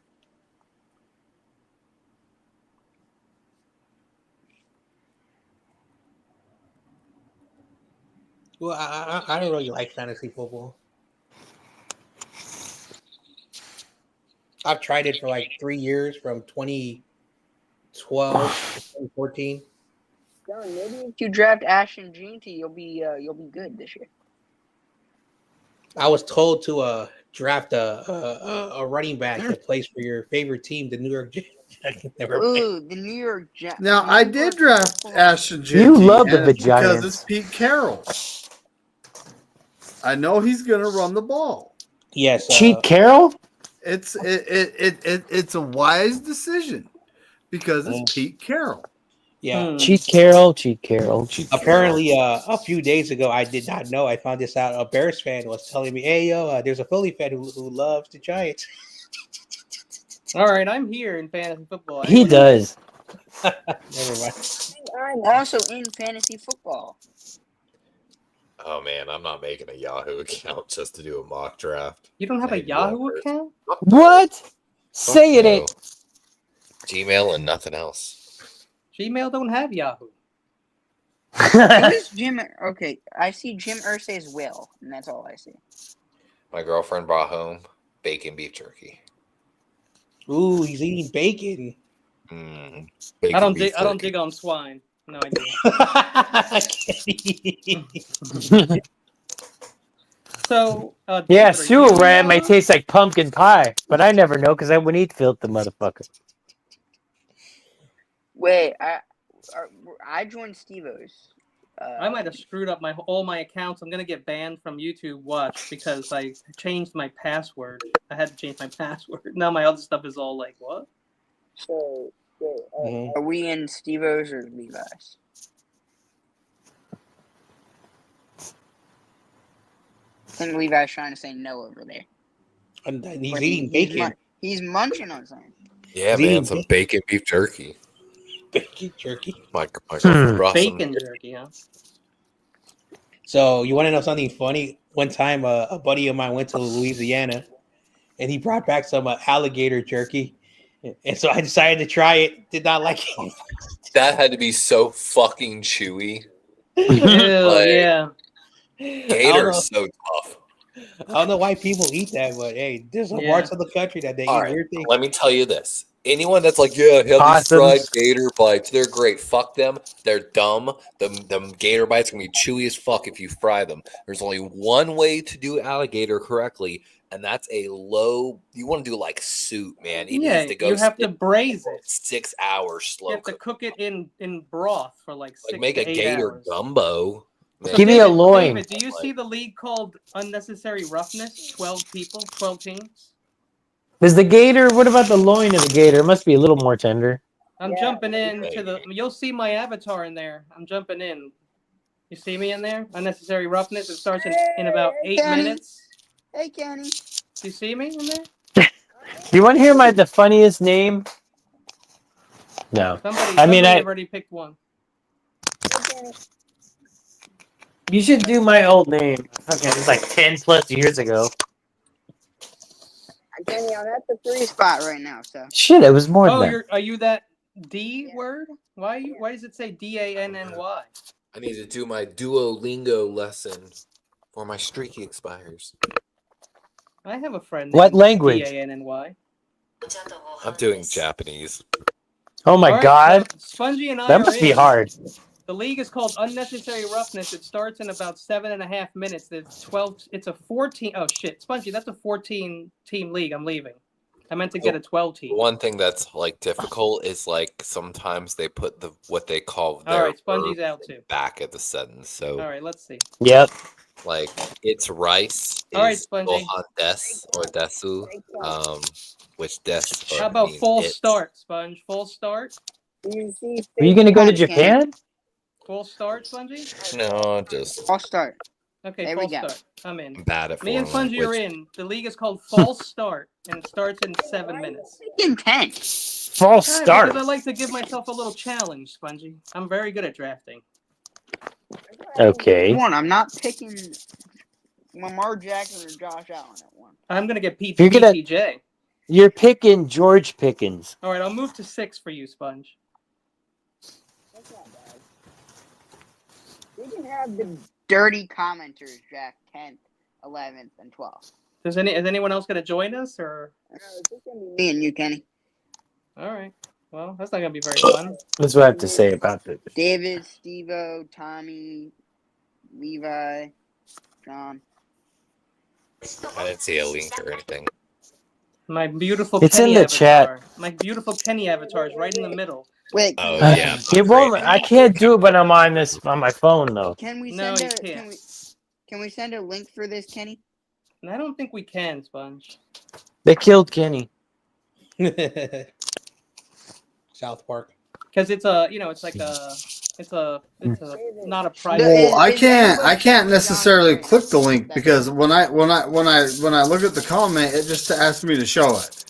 Well, I don't really like fantasy football. I've tried it for like 3 years, from 2012 to 2014. John, maybe if you draft Ashton Jeanty, you'll be good this year. I was told to draft a running back that plays for your favorite team, the New York Jets. Ooh, the New York Jets. Now, I did draft Ashton Jeanty. You love the and it's because it's Giants. Pete Carroll. I know he's going to run the ball. Yes. Cheat Carroll? It's a wise decision because it's Pete Carroll. Yeah. Cheat Carroll. Apparently, a few days ago, I did not know. I found this out. A Bears fan was telling me, "Hey, there's a Philly fan who loves the Giants." All right, I'm here in fantasy football. He does. Never mind. I'm also in fantasy football. Oh man, I'm not making a Yahoo account just to do a mock draft. You don't have a Maybe Yahoo others. account? What? Say it No. ain't. Gmail and nothing else. Gmail don't have Yahoo. Who's Jim? Okay, I see Jim Irsay's will, and that's all I see. My girlfriend brought home bacon beef jerky. Ooh, he's eating bacon. Bacon I don't beef dig jerky. on swine. No idea. So Yeah, David, are sewer you rat may Yahoo? taste like pumpkin pie, but I never know because I wouldn't eat filth the motherfucker. Wait, I joined Steve-O's. I might have screwed up all my accounts. I'm gonna get banned from YouTube Watch because I changed my password. I had to change my password. Now my other stuff is all like what? So, are we in Steve-O's or Levi's? I think Levi's trying to say no over there. And he's But eating bacon. He's munching on something. Yeah, He's man, eating some bacon beef jerky. Bacon jerky. My girlfriend brought some. Bacon jerky, huh? So you want to know something funny? One time, a buddy of mine went to Louisiana, and he brought back some alligator jerky, and so I decided to try it. Did not like it. That had to be so fucking chewy. Ew, Like, yeah. Gator's so tough. I don't know why people eat that, but hey, there's some Yeah. parts of the country that they All eat right, weird things. let me tell you this. Anyone that's like, yeah, have these Possums. fried gator bites. They're great. Fuck them. They're dumb. Them gator bites can be chewy as fuck if you fry them. There's only one way to do alligator correctly, and that's a low. You want to do like soup, man. It Yeah, needs to go. you have to braise it. 6 hours slow. You have to cook it in broth for like 6 make to a 8 gator hours. gumbo. Man. Give me a loin. David, do you see the league called Unnecessary Roughness? 12 people, 12 teams. Is the gator? What about the loin of the gator? It must be a little more tender. I'm jumping in to the. You'll see my avatar in there. I'm jumping in. You see me in there? Unnecessary Roughness. It starts in about 8 Kenny. minutes. Hey, Kenny. Do you see me in there? Do you want to hear the funniest name? No. Somebody already picked one. You should do my old name. Okay, it's like 10 plus years ago. Kenny, I'm at the 3 spot right now. So Shit, it was more Oh, than that. are you that D word? Why does it say DANNY? I need to do my Duolingo lesson before my streaky expires. I have a friend. What named language? DANNY. I'm doing Japanese. Oh my All right, god. so Spongy and I That are must be in. hard. The league is called Unnecessary Roughness. It starts in about 7.5 minutes. It's 12. It's a 14. Oh shit, Spongy, that's a 14-team league. I'm leaving. I meant to get a 12-team. One thing that's like difficult is like sometimes they put what they call All their right, Spongy's verb out too. back at the sentence. So All right, let's see. Yep. like it's rice All right, is Spongy. gohan des or desu, which des. How about means full it's. start, Sponge? Full start. Are you gonna go to Japan? Full start, Spongy. No, just I'll start. Okay, There we full go. start. I'm in. I'm bad at Me and foreign Spongy are language. in. The league is called False Start, and it starts in 7 minutes. Intense. False All right, start. because I like to give myself a little challenge, Spongy. I'm very good at drafting. Okay. One, I'm not picking Lamar Jackson or Josh Allen at one. I'm gonna get You're gonna- PTJ. You're picking George Pickens. All right, I'll move to 6 for you, Sponge. That's not bad. We can have the Dirty commenters draft 10th, 11th, and 12th. Is anyone else gonna join us or? it's just gonna be Me and you, Kenny. All right. Well, that's not gonna be very fun. That's what I have to say about it. David, Steve-O, Tommy, Levi, John. I didn't see a link or anything. My beautiful It's Kenny in the avatar. My beautiful Kenny avatar is right in the middle. Wait, Oh, can we- yeah. It won't. I can't do it when I'm on my phone though. Can we No, send you a can't. can we send a link for this, Kenny? And I don't think we can, Sponge. They killed Kenny. South Park. Because it's a, it's like it's not a private. Well, I Is can't anybody necessarily on click the link that- because when I look at the comment, it just asks me to show it.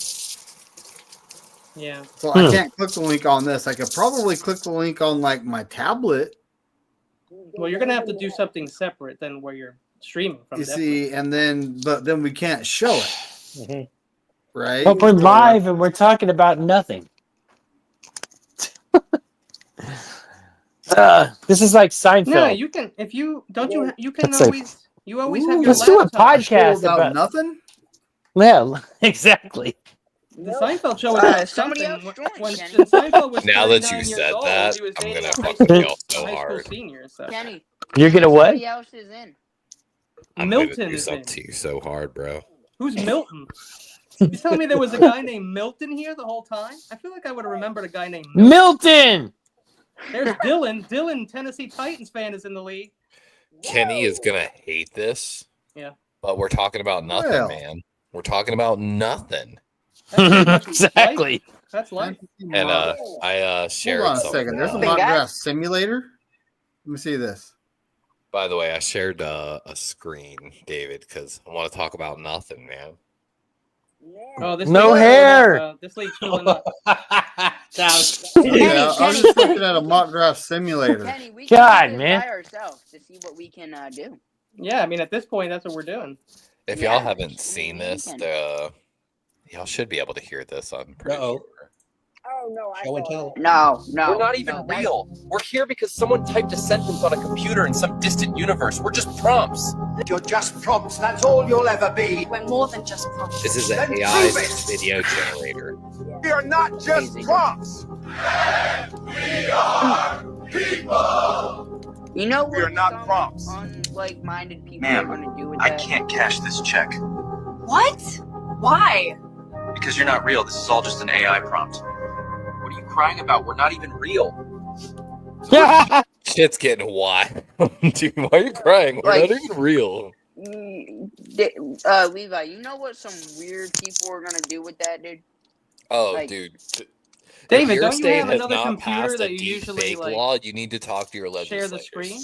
Yeah. So I can't click the link on this. I could probably click the link on like my tablet. Well, you're gonna have to do something separate than where you're streaming from. You definitely. see, and then we can't show it, Mhm. right? But we're So, live and we're talking about nothing. This is like Seinfeld. No, you can. If you don't, you can It's like- always. You always have your Let's do a laptop. podcast about about nothing. Yeah, exactly. The Seinfeld show was about somebody something. else joined, When Kenny. Seinfeld was Now that 39 you years said old, that, he was I'm dating gonna a high fucking school, yell so high school hard. senior. So Kenny. You're gonna what? Somebody else is in. I'm Milton gonna do is something in. to you so hard, bro. Who's Milton? You telling me there was a guy named Milton here the whole time? I feel like I would have remembered a guy named Milton. Milton. There's Dylan. Dylan, Tennessee Titans fan, is in the league. Kenny is gonna hate this. Yeah. But we're talking about nothing, Well. man. We're talking about nothing. That's pretty much Exactly. life. That's life. And I shared Hold on a something. second. There's a Hey, mock guys. draft simulator. Let me see this. By the way, I shared a screen, David, because I want to talk about nothing, man. Oh, this No league's hair. filling up, this league's filling up. Yeah, I'm just looking at a mock draft simulator. Kenny, we can God, do this man. by ourselves to see what we can do. Yeah, I mean, at this point, that's what we're doing. If Yeah, y'all haven't seen we this, can. y'all should be able to hear this. I'm pretty Uh-oh. sure. Oh no, I Show and saw tell. that. No. We're not even no, that's- real. We're here because someone typed a sentence on a computer in some distant universe. We're just prompts. You're just prompts, that's all you'll ever be. We're more than just prompts. This is an Then AI prove it. video generator. You're not just Amazing. prompts. You know what We are not some prompts. unlike-minded people Ma'am, are going to do with I that? can't cash this check What? Why? because you're not real. This is all just an AI prompt. What are you crying about? We're not even real. Shit's getting wild. Dude, why are you crying? We're Like- not even real. Levi, you know what some weird people are going to do with that, dude? Oh, Like- dude. David, if your don't you state have has another not computer passed that a you deep usually, fake like, law, you need to talk to your share legislators. the screen?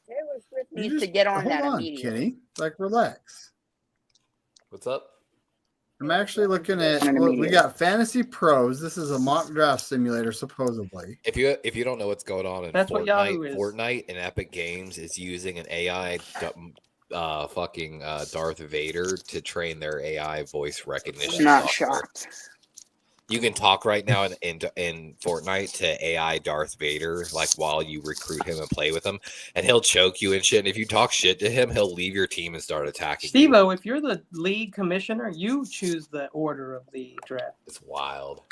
Taylor Swift Needs You to just- get on hold that on, immediately. Kenny. Like, relax. What's up? I'm actually looking at. On Look, we immediately. got Fantasy Pros. This is a mock draft simulator, supposedly. If you don't know what's going on in That's what Yahoo is. Fortnite and Epic Games is using an AI fucking Darth Vader to train their AI voice recognition. Not software. shocked. You can talk right now in Fortnite to AI Darth Vader, like while you recruit him and play with him, and he'll choke you and shit. And if you talk shit to him, he'll leave your team and start attacking you. Steve-O, if you're the league commissioner, you choose the order of the draft. It's wild.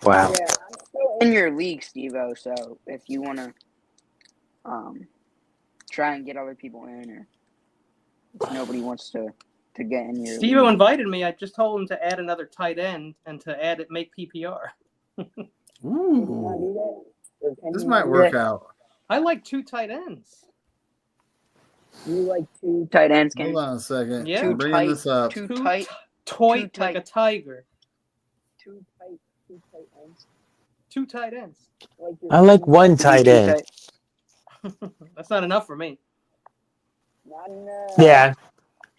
Wow. Yeah, I'm still In your league, Steve-O, so if you want to try and get other people in, or if nobody wants to get in your Steve-O league. invited me. I just told him to add another tight end and to add it, make PPR. Ooh, this might work out. I like 2 tight ends. You like two Tight ends can Hold on a second. Yeah. I'm bringing this up. too Two tight. Toy Too like a tight. tiger. two tight ends. 2 tight ends. Like your I like one Too tight end. That's not enough for me. Not enough. Yeah.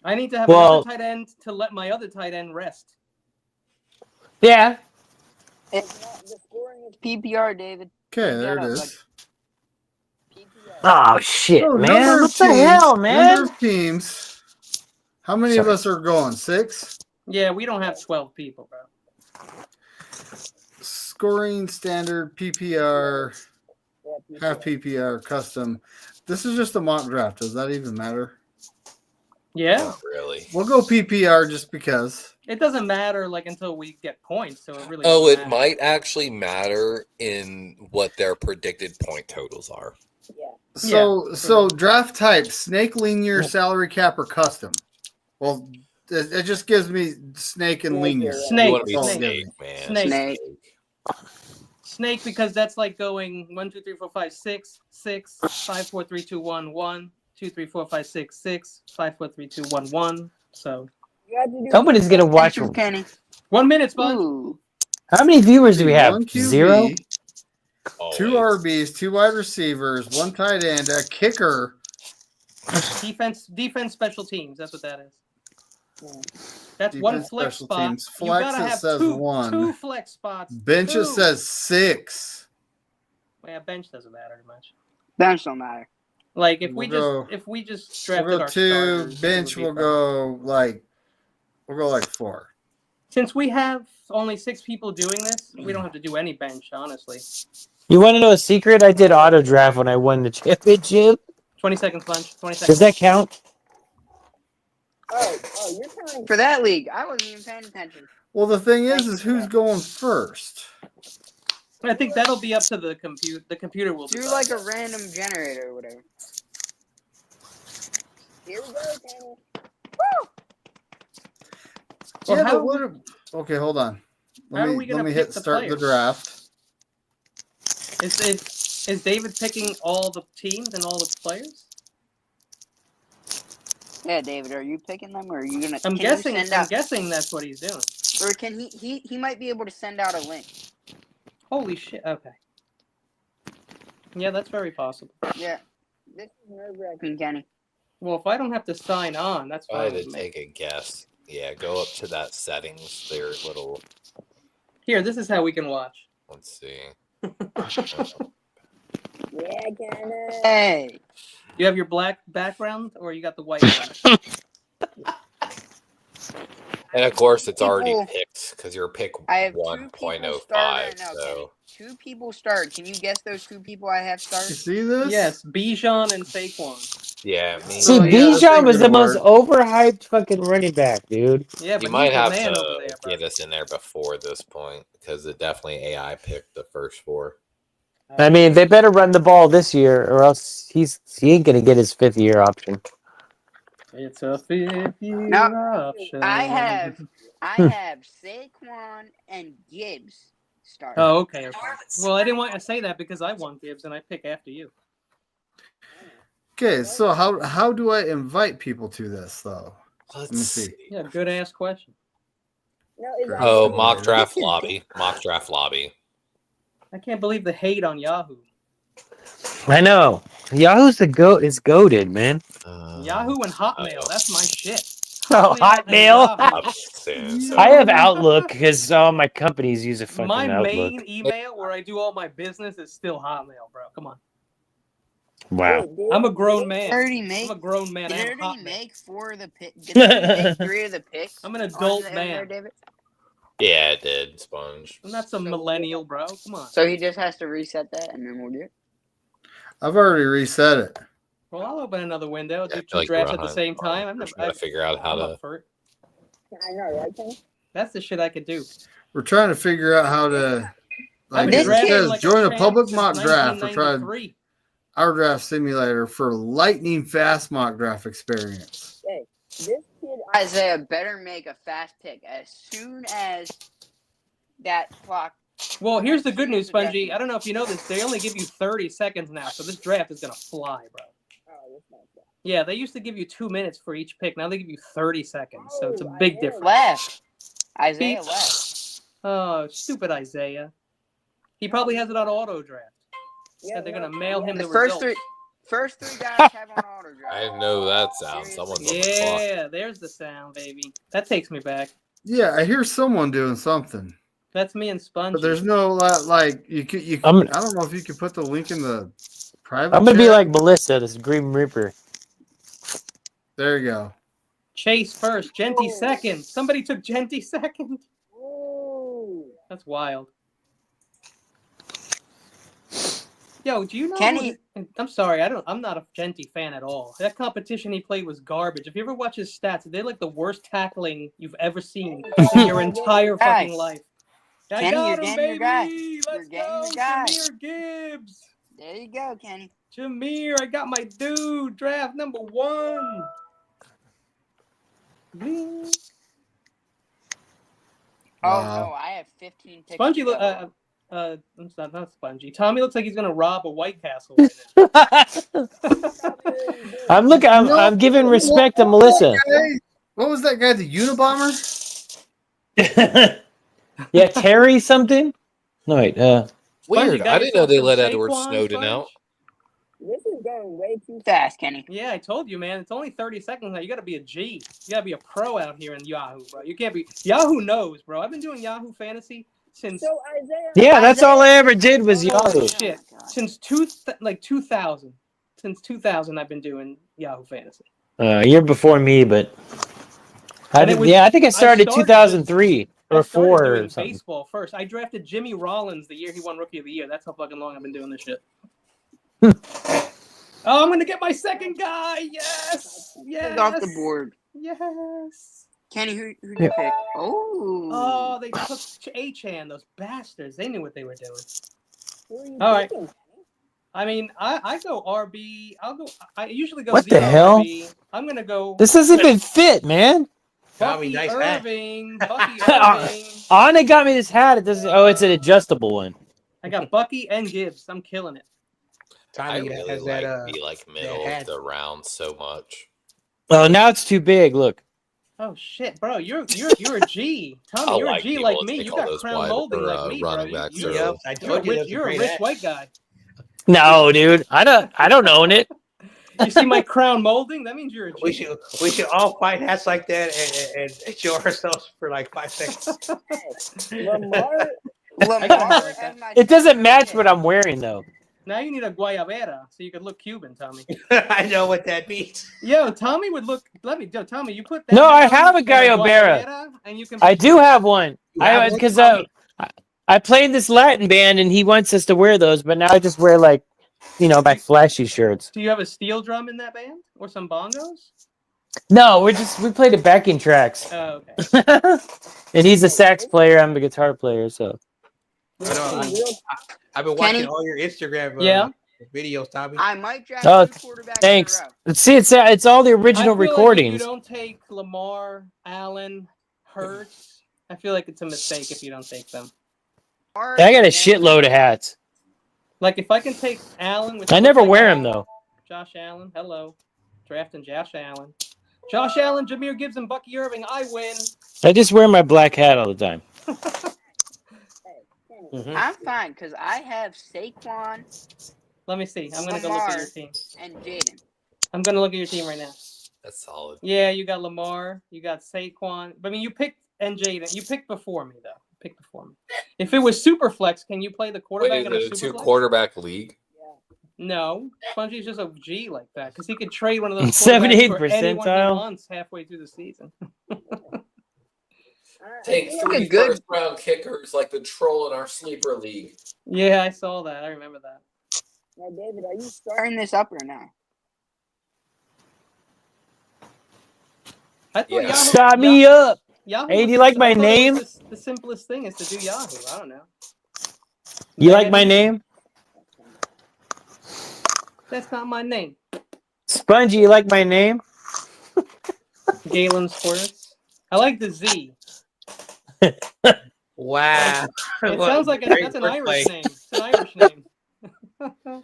I need to have Well- another tight end to let my other tight end rest. Yeah. It's not, the scoring is PPR, David. Okay, there it Yeah, is. PPR. Oh shit, So, man! What the hell, man? Number of teams. How many of us are going? 6? Yeah, we don't have 12 people, bro. Scoring standard PPR, half PPR, custom. This is just a mock draft. Does that even matter? Yeah. Not really. We'll go PPR just because. It doesn't matter like until we get points, so it really. Oh, doesn't it matter. might actually matter in what their predicted point totals are. So draft type: snake, linear, salary cap, or custom. Well, it just gives me snake and linear. Snake. You want to be That's all it snake, gives me. man. Snake. Snake, because that's like going 1, 2, 3, 4, 5, 6, 6, 5, 4, 3, 2, 1, 1, 2, 3, 4, 5, 6, 6, 5, 4, 3, 2, 1, 1. So Somebody's gonna watch. 1 minute, Sponge. How many viewers do we have? 1 QB, 0. 2 RBs, 2 wide receivers, 1 tight end, a kicker. Defense, special teams. That's what that is. That's Defense, one flex special spot. teams. You Flex, gotta it have says two, 1. 2 flex spots. Bench, 2. it says 6. Yeah, bench doesn't matter too much. Bench don't matter. Like if We'll we just drafted We'll go our 2. starters, Bench, it would be we'll fine. go like 4. Since we have only 6 people doing this, we don't have to do any bench, honestly. You want to know a secret? I did auto draft when I won the championship. 20 seconds, Sponge. 20 seconds. Does that count? Oh, you're telling For that league, I wasn't even paying attention. Well, the thing is who's going first? I think that'll be up to the compute. The computer will Do decide like a that. random generator or whatever. Here we go, Kenny. Well, Yeah, how- but what? Okay, hold on. how are we gonna let me pick hit the start the players? draft. Is David picking all the teams and all the players? Yeah, David, are you picking them, or are you gonna? I'm can you guessing. send I'm out, guessing that's what he's doing. or can he might be able to send out a link. Holy shit! Okay. Yeah, that's very possible. Yeah, this is nerve-wracking, Kenny. Well, if I don't have to sign on, that's If I fine. had to with me. take a guess, yeah, go up to that settings. Their little. Here, this is how we can watch. Let's see. Yeah, Kenny. Hey, You have your black background, or you got the white one? And of course, it's already People- picked because you're pick I have 2 people 1.05. start right now, So Kenny. 2 people start. Can you guess those 2 people I have You start? see this? Yes, Bijan and Saquon. yeah, me. See, Oh, yeah, that's Bijan was the gonna most work. overhyped fucking running back, dude. Yeah, but You might he's the have man to over there, bro. get us in there before this point because it definitely AI picked the first 4. I mean, they better run the ball this year, or else he ain't gonna get his 5th-year option. It's a 5th-year Now, option. I have Saquon and Gibbs start. Oh, okay. Well, I didn't want to say that because I want Gibbs and I pick after you. Okay, so how do I invite people to this though? Let me see. Yeah, good ass question. No, is that Oh, mock draft lobby. Mock draft lobby. I can't believe the hate on Yahoo. I know. Yahoo's is goaded, man. Yahoo and Hotmail. That's my shit. Oh, Hotmail. Yahoo. So I have Outlook because all my companies use a fucking My Outlook. main email where I do all my business is still Hotmail, bro. Come on. Wow. I'm a grown man. Already I'm make. a grown man. I Did have it already Hotmail. make 4 of the picks? Did it already make 3 of the picks? I'm an on adult there, man. David? yeah, it did. Sponge. I'm not some millennial, bro. Come on. So he just has to reset that, and then we'll do it. I've already reset it. Well, I'll open another window. Yeah, I Do feel 2 like drafts we're at the on- same time. I'm We're trying to figure out how I'm to. up for it. I know, right, Kenny? That's the shit I could do. We're trying to figure out how to I've like been it drafting says like a join a champ public since mock draft. We're trying 1993. our draft simulator for lightning fast mock draft experience. Hey, this kid, Isaiah better make a fast pick as soon as that clock. Well, here's the good news, Spongy. I don't know if you know this. They only give you 30 seconds now, so this draft is going to fly, bro. oh, that's not bad. Yeah, they used to give you 2 minutes for each pick. Now they give you 30 seconds, so it's a Oh, big Isaiah difference. Left. Isaiah He- left. Oh, stupid Isaiah. He probably has it on auto draft. Yeah, They're no, going to mail him The the first results. three guys have on auto draft. I know that sound. Someone's on the clock. Yeah, there's the sound, baby. That takes me back. Yeah, I hear someone doing something, That's me and Spongy. but there's no like you could. I'm- I don't know if you could put the link in the Private I'm gonna be chat. like Melissa, this Grim Reaper. There you go. Chase first, Genty second. Somebody took Genty second. Ooh. That's wild. Yo, do you know? Kenny- I'm sorry, I'm not a Genty fan at all. That competition he played was garbage. If you ever watch his stats, they're like the worst tackling you've ever seen in your entire fucking life. I Kenny, got you're him, getting your guy. baby. You're Let's getting go, your guy. Jameer Gibbs. There you go, Kenny. Jameer, I got my dude. Draft number 1. Bling. Oh Wow. no, I have 15 picks. Spongy, to go. not Spongy. Tommy looks like he's gonna rob a White Castle right now. I'm looking. I'm giving respect to Melissa. What was that guy? The Unabomber? Yeah, Terry something. No wait. Spongy, Weird. got I didn't know yourself they some let Edward Saquon, Snowden Sponge? out. This is going way too Fast, Kenny. Yeah, I told you, man. It's only 30 seconds now. You got to be a G. You got to be a pro out here in Yahoo, bro. You can't be. Yahoo knows, bro. I've been doing Yahoo Fantasy since. So Isaiah. Yeah, that's all I ever did was Holy Yahoo. shit. Oh my God. Since 2000. Since 2000, I've been doing Yahoo Fantasy. A year before me, but And it was- I think I started started 2003 I or started 4 doing or something. baseball first. I drafted Jimmy Rollins the year he won Rookie of the Year. That's how fucking long I've been doing this shit. Oh, I'm gonna get my second guy. Yes, yes. He's off the board. Yes. Kenny, who you pick? Oh. Oh, they took Achan, those bastards. They knew what they were doing. Who are you All right. picking? I mean, I go RB. I usually go What the zero hell? RB. I'm gonna go This doesn't even fit, man. Tommy, Bucky nice hat. Irving. Bucky Irving. Anna got me this hat. It doesn't. Oh, it's an adjustable one. I got Bucky and Gibbs. I'm killing it. I Tommy really has like that. the middle hat. of the round so much. Oh, now it's too big. Look. Oh shit, bro, you're a G. Tommy, I you're like a G people like that me. take You all got those crown wide molding or, like me, bro. running backs You're, are- Yep, I told you that's a you're a great rich hat. white guy. No, dude. I don't own it. You see my crown molding? That means you're a G. We should all find hats like that and show ourselves for like 5 seconds. Lamar. I got it like that. and my It doesn't second match pick. what I'm wearing though. Now you need a guayabera so you could look Cuban, Tommy. I know what that means. Yo, Tommy would look. Tommy, you put that. No, I down have a and guayabera. and you can. I do have one. You have one, Because Tommy? I played this Latin band and he wants us to wear those, but now I just wear like, my flashy shirts. Do you have a steel drum in that band or some bongos? No, we play the backing tracks. Oh, okay. And he's a sax player. I'm a guitar player, so. I know, Real I've been Kenny? watching all your Instagram Yeah. videos, Tommy. I might draft Oh, 2 quarterbacks Thanks. in a row. See, it's all the original I feel recordings. Like if you don't take Lamar, Allen, Hurts, I feel like it's a mistake if you don't take them. I got a shitload of hats. Like if I can take Allen, which I looks never like wear them though. Josh Allen, hello, drafting Josh Allen. Josh Allen, Jameer Gibbs, and Bucky Irving. I win. I just wear my black hat all the time. Mhm. I'm fine because I have Saquon Let me see. I'm gonna go look at your Lamar. team. and Jaden. I'm gonna look at your team right now. That's solid. Yeah, you got Lamar, you got Saquon. But I mean, you picked and Jaden. You picked before me though. Picked before me. If it was super flex, can you play the Wait, quarterback is in a it a super 2 flex? quarterback league? No, Spongy's just a G like that because he could trade one of those 78 quarterbacks for anyone he percentile. wants halfway through the season. Take feel like 3 a good- first-round kickers like the troll in our sleeper league. Yeah, I saw that. I remember that. Now, David, are you Starting this up or no? I thought Yeah. Yahoo, Stop me up. Yahoo Hey, was do you like I my thought it name? was the simplest thing is to do Yahoo. I don't know. You like my name? That's not my name. Spongy, you like my name? Galen Sports. I like the Z. Wow. It What sounds like great that's an wordplay. Irish name. It's an Irish name.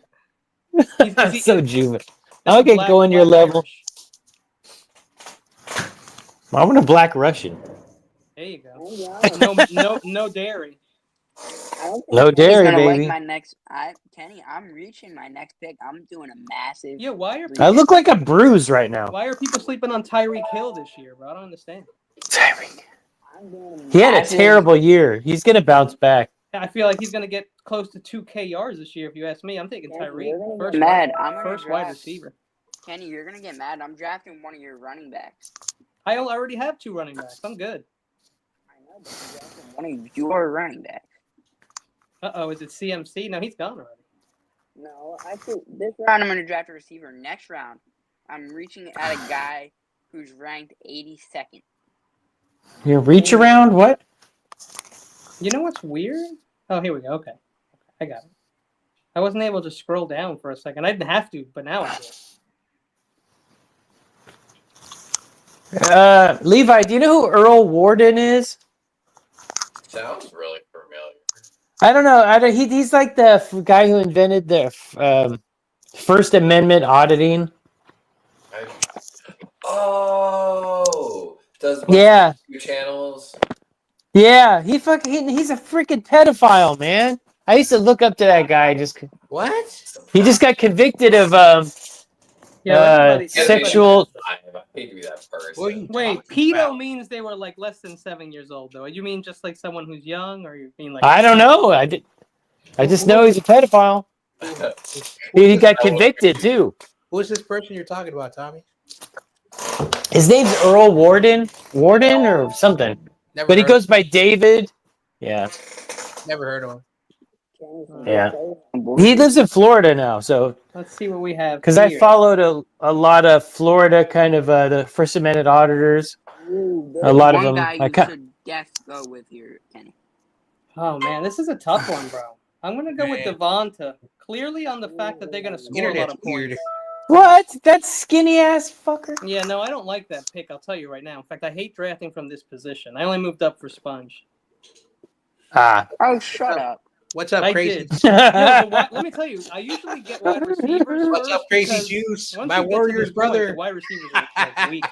That's he- so juvenile. that's a Okay, black- go on your black level. Irish. I want a black Russian. There you go. young? No dairy. I don't think No Kenny's dairy, Gonna baby. like my next. Kenny, I'm reaching my next pick. I'm doing a massive. Yeah, why are I look like a bruise right now. why are people sleeping on Tyreek Hill this year, bro? I don't understand. I'm doing He had a Massive. terrible year. He's gonna bounce back. I feel like he's gonna get close to 2K yards this year, if you ask me. I'm taking Kenny, Tyreek you're gonna first. get Mad. I'm gonna First wide draft receiver. Kenny. You're gonna get mad. I'm drafting one of your running backs. I already have 2 running backs. I'm good. I know, but I'm drafting One of your running backs. Is it CMC? No, he's gone already. No, I think this Round, I'm gonna draft a receiver. Next round, I'm reaching at a guy who's ranked 82nd. You reach around? What? You know what's weird? Oh, here we go. Okay. I got it. I wasn't able to scroll down for a second. I didn't have to, but now I do. Levi, do you know who Earl Warden is? Sounds really familiar. I don't know. He's like the guy who invented the First Amendment auditing. Does Yeah. channels? Yeah, he's a freaking pedophile, man. I used to look up to that guy. What? He just got convicted of sexual. I hate to be that person. What are you Wait, talking pedo about? means they were like less than 7 years old, though. You mean just like someone who's young, or you mean like? I don't know. I just know he's a pedophile. He got convicted too. Who's this person you're talking about, Tommy? His name's Earl Warden or something. Never But he heard- goes by David. Yeah. Never heard of him. Yeah. He lives in Florida now, so Let's see what we have. because I here. followed a lot of Florida kind of the First Amendment auditors. A lot of One them. guy you should go with here, Kenny. Oh man, this is a tough one, bro. I'm gonna go with Man. Devonta. Clearly on the fact that they're gonna score a lot Internet's of points. weird. What? That skinny ass fucker. Yeah, no, I don't like that pick. I'll tell you right now. In fact, I hate drafting from this position. I only moved up for Sponge. Ah. Oh, shut up. What's up, I crazy? did. Let me tell you, I usually get wide receivers. What's up, first Crazy because Juice? once My you get to Warriors this point, brother. the wide receivers are like weak.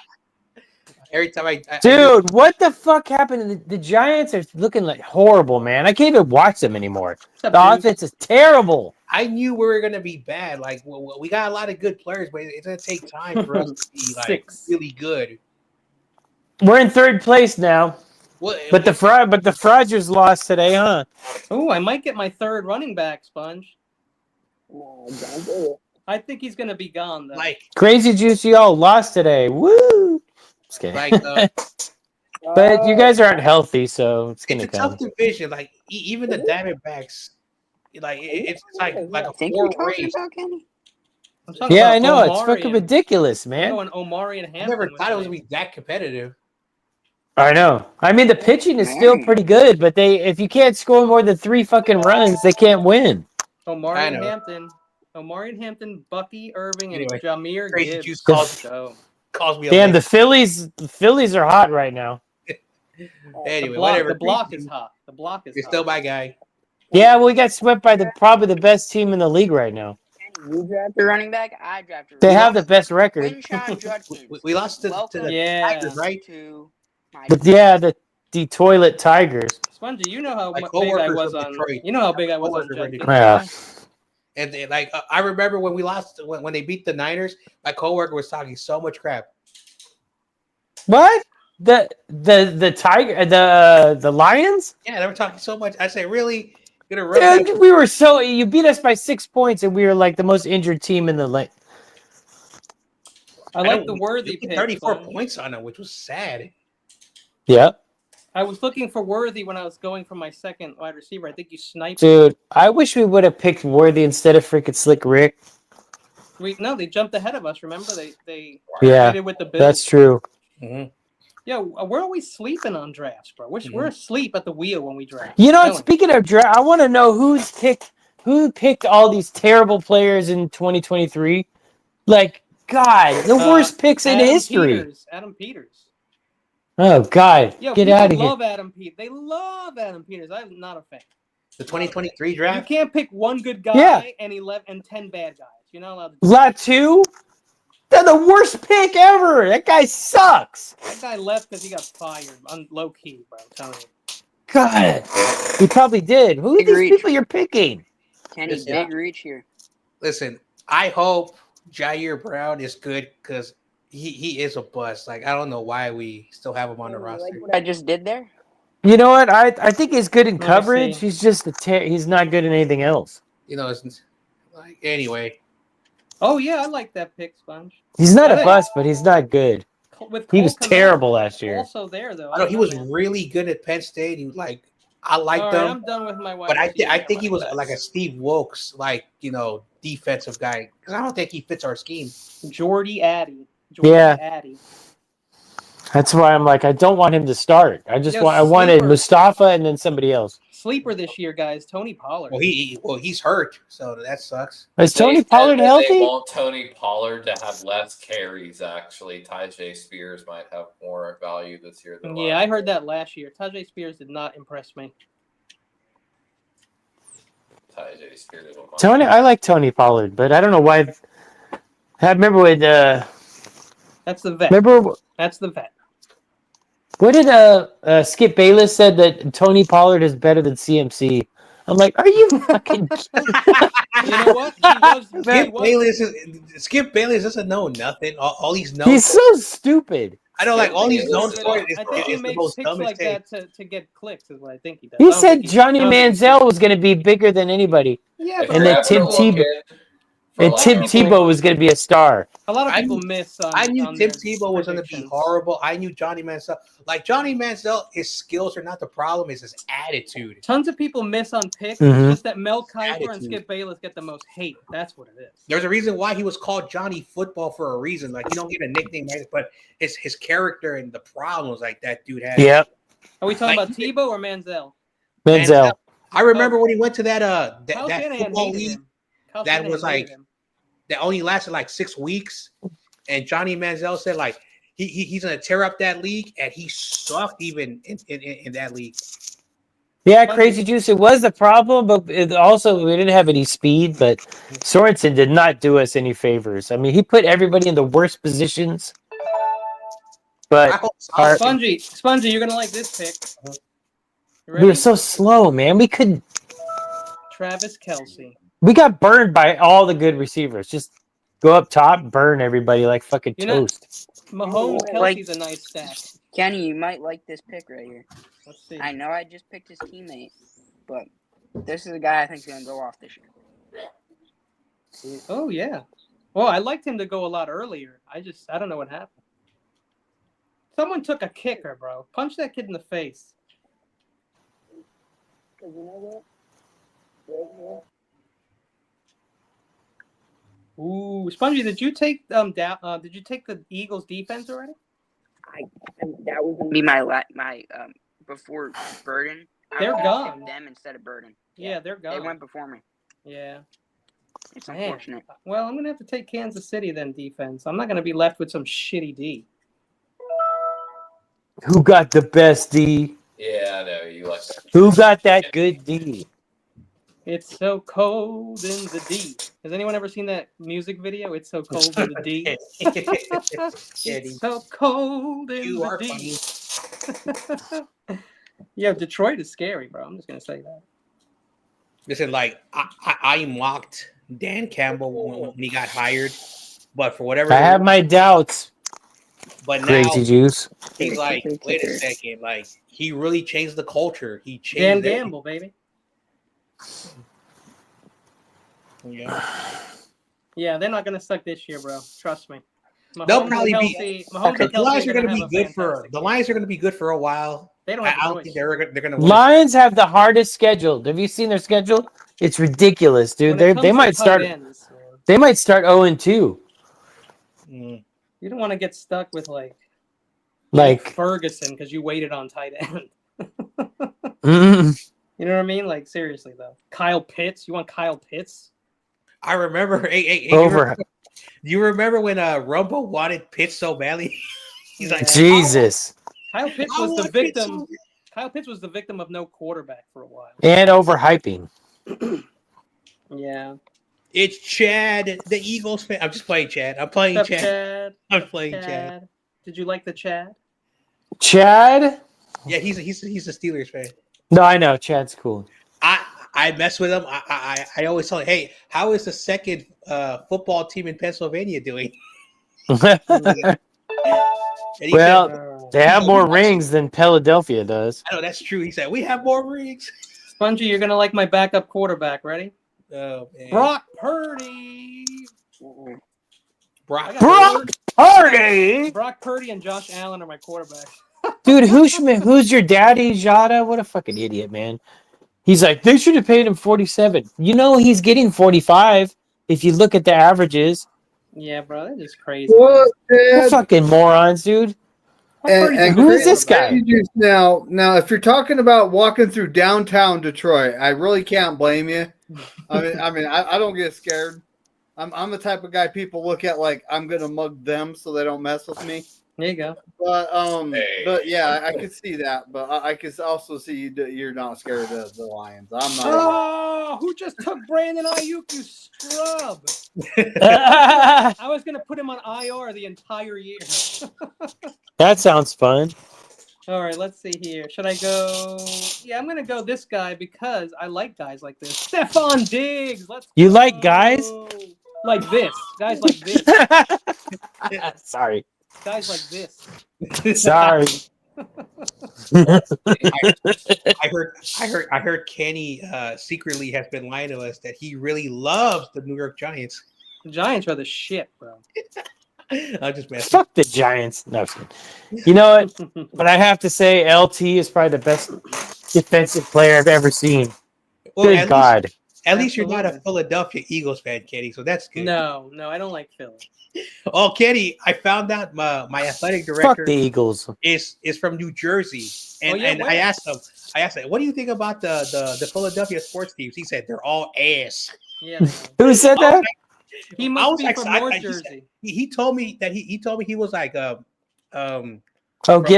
Every time I Dude, what the fuck happened? The Giants are looking like horrible, man. I can't even watch them anymore. up, The dude? offense is terrible. I knew we were gonna be bad. Like we got a lot of good players, but it's gonna take time for us to be like 6. really good. We're in third place now. But the Frogers lost today, huh? Oh, I might get my third running back, Sponge. No, don't do it. I think he's gonna be gone though. like Crazy Juicy all lost today. Woo! Just kidding. like But you guys aren't healthy, so it's it's gonna a come. tough division. Like even the Diamondbacks, like it's like a Think four you're talking race. about Kenny? I'm talking Yeah, about I know. It's Omari fucking and- ridiculous, I'm man. going Omari and I Hampton. never with thought it was me. gonna be that competitive. I know. I mean, the pitching is still pretty good, but if you can't score more than 3 fucking runs, they can't win. Omari I and know. Hampton, Bucky Irving, and Anyway, Jameer Crazy Gibbs. Juice calls me. Damn, a the Phillies are hot right now. anyway, whatever. The block is hot. The block is You're hot. still my guy. Yeah, well, we got swept by probably the best team in the league right now. You drafted The running back, I drafted. They have the best record. Winshot Judkins. We lost to the Yeah. Tigers, right? To my But yeah, the toilet Tigers. Spongy, you know how My big I coworkers was from on. Detroit. You know how big I was on Coworkers from Judkins. Yeah. And like I remember when we lost when they beat the Niners, my coworker was talking so much crap. What? The Tiger the Lions? Yeah, they were talking so much. I said, really? Gonna run Dude, you beat us by 6 points, and we were like the most injured team in the league. I like the Worthy you put pick. 34 Sponge. points on it, which was sad. Yeah. I was looking for Worthy when I was going for my second wide receiver. I think you sniped. Dude, I wish we would have picked Worthy instead of freaking Slick Rick. They jumped ahead of us. Remember they Yeah, traded with the Bills. that's true. Mm-hmm. Yeah, we're always sleeping on drafts, bro. We're asleep at the wheel when we draft. You know, Telling speaking of draft, I want to know who picked all these terrible players in 2023. Like, God, the worst picks in history. Adam Peters. Oh God, Yo, get people out of here! love Adam Peters. They love Adam Peters. I'm not a fan. The 2023 You draft. can't pick one good guy Yeah. and 10 bad guys. You're not allowed to. Latu, they're the worst pick ever. That guy sucks. That guy left because he got fired on low key, bro. I'm telling you. God, he probably did. Who are Big these reach. people you're picking? Kenny, Listen, big reach here. Listen, I hope Jair Brown is good because he is a bust. Like I don't know why we still have him on the You roster. like what I just did there? You know what? I think he's good in Let me coverage. see. He's just he's not good in anything else. You know, it's like anyway. Oh yeah, I like that pick, Sponge. He's not I a think bust, but he's not good. with He Cole was Kmet terrible last year. Also there though. I know don't he was man. really good at Penn State. He was like, I All liked right, him, I'm done with my wide but I receiver think he was running like a backs. Steve Wilkes, like defensive guy. Because I don't think he fits our scheme. Jordy Addy. Yeah. Addy. That's why I'm like, I don't want him to start. I wanted sleeper. Mustafa and then somebody else. Sleeper this year, guys. Tony Pollard. Well, he's hurt, so that sucks. Is They Tony said Pollard that healthy? They want Tony Pollard to have less carries. Actually, Tyjae Spears might have more value this year than Yeah, last I heard that last year. Tyjae Spears did not impress me. Tyjae Spears. Tony, I like Tony Pollard, but I don't know why. I remember when. That's the vet. Remember That's the vet. what did Skip Bayless said that Tony Pollard is better than CMC? I'm like, are you fucking? You know what? Skip Bayless doesn't know nothing. All he's known. He's so stupid. I know, like all he's known I for think he is the makes most picks dumbest like take. that to get clicks. Is what I think he does. He said Johnny Manziel was going to be bigger than anybody, Yeah, If but and you're that Tim ever looking Tebow for Tebow was going to be a star. A lot of people miss on. I knew on Tim their Tebow was going to be predictions. horrible. I knew Johnny Manziel. Like Johnny Manziel, his skills are not the problem. It's his attitude. Tons of people miss on picks. Mhm. It's just that Mel Kiper and Attitude. Skip Bayless get the most hate. That's what it is. There's a reason why he was called Johnny Football for a reason. Like you don't get a nickname, right? But his character and the problems like that dude had. Yep, Are we talking Like- about Tebow or Manziel? Manziel. I remember when he went to that Kyle that Shanahan football hated league him. Kyle that Shanahan was hated like him. that only lasted like 6 weeks, and Johnny Manziel said like he's gonna tear up that league, and he sucked even in that league. Yeah, Crazy Juice. It was the problem, but we didn't have any speed. But Sorensen did not do us any favors. I mean, he put everybody in the worst positions. But Spongy, you're gonna like this pick. You we were ready? so slow, man. Travis Kelce. We got burned by all the good receivers. Just go up top, burn everybody like fucking toast. Mahomes, Like- Kelsey's a nice stack. Kenny, you might like this pick right here. Let's see. I know I just picked his teammate, but this is a guy I think is going to go off this year. Oh yeah. Well, I liked him to go a lot earlier. I don't know what happened. Someone took a kicker, bro. Punch that kid in the face. Because you know what? Ooh, Spongy, did you take did you take the Eagles defense already? That was going to be my before Burden. They're I gone. picked them instead of Burden. Yeah, they're gone. They went before me. Yeah. It's Man. unfortunate. Well, I'm gonna have to take Kansas City then defense. I'm not gonna be left with some shitty D. Who got the best D? Yeah, I know you like that. Who got that good D? It's so cold in the D. Has anyone ever seen that music video? It's so cold in the D. It's so cold in You the are D. Yeah, Detroit is scary, bro. I'm just gonna say that. Listen, like I mocked Dan Campbell when he got hired, but for whatever I have my doubts. But Crazy now Juice. he's like, wait a second, like he really changed the culture. He changed Dan everything. Gamble, baby. Yeah. Yeah, they're not gonna suck this year, bro. Trust me. They'll Mahomes probably and be. Kelce- Mahomes and The Kelce Lions are going to have be a good for fantastic the year. Lions are going to be good for a while. They don't I have a don't choice. think they're going to win. Lions have the hardest schedule. Have you seen their schedule? It's ridiculous, dude. When it They comes might to tight start. ends, man, They might start 0-2. Mm. you don't want to get stuck with like Like, Ferguson because you waited on tight end. mm, You know what I mean? Like seriously though, Kyle Pitts. You want Kyle Pitts? I remember. Hey, over. you remember when Rumble wanted Pitts so badly? He's like, Jesus. Kyle Pitts I was the want Pitts victim. so- Kyle Pitts was the victim of no quarterback for a while. And overhyping. Yeah. It's Chad, the Eagles fan. I'm just playing Chad. I'm playing What's up, Chad. Chad? I'm playing Chad. Chad. Did you like the Chad? Chad? Yeah, he's a Steelers fan. No, I know. Chad's cool. I mess with him. I always tell him, hey, how is the second football team in Pennsylvania doing? And he Well, said, They have No, more rings than Philadelphia does. I know that's true. He said we have more rings. Spongy, you're gonna like my backup quarterback. Ready? Oh man, Brock Purdy. Brock Purdy. Brock Purdy and Josh Allen are my quarterbacks. Dude, who's your daddy, Jada? What a fucking idiot, man. He's like, they should have paid him 47. You know he's getting 45 if you look at the averages. Yeah, bro, that is crazy. What, They're Dad? fucking morons, dude. And Who is this guy? Crazy Juice now, if you're talking about walking through downtown Detroit, I really can't blame you. I don't get scared. I'm the type of guy people look at like I'm gonna mug them so they don't mess with me. There you go. But yeah, I could see that. But I could also see you're not scared of the Lions. I'm not. Oh, who just took Brandon Ayuk, you scrub? I was gonna put him on IR the entire year. That sounds fun. All right, let's see here. Should I go? Yeah, I'm gonna go this guy because I like guys like this. Stephon Diggs. You like guys? Like this. Guys like this. Sorry. Guys like this. Sorry. I heard Kenny secretly has been lying to us that he really loves the New York Giants. The Giants are the shit, bro. I just messed Fuck the Giants. No, I'm just kidding. You know what? But I have to say, LT is probably the best defensive player I've ever seen. Well, Good God. At least you're not a Philadelphia Eagles fan, Kenny, so that's good. No, I don't like Philly. Oh, Kenny, I found out my athletic Fuck director the Eagles. is from New Jersey. And I asked him, what do you think about the Philadelphia sports teams? He said they're all ass. Yeah. Who said that? He must be from North Jersey. He told me that he told me he was like Get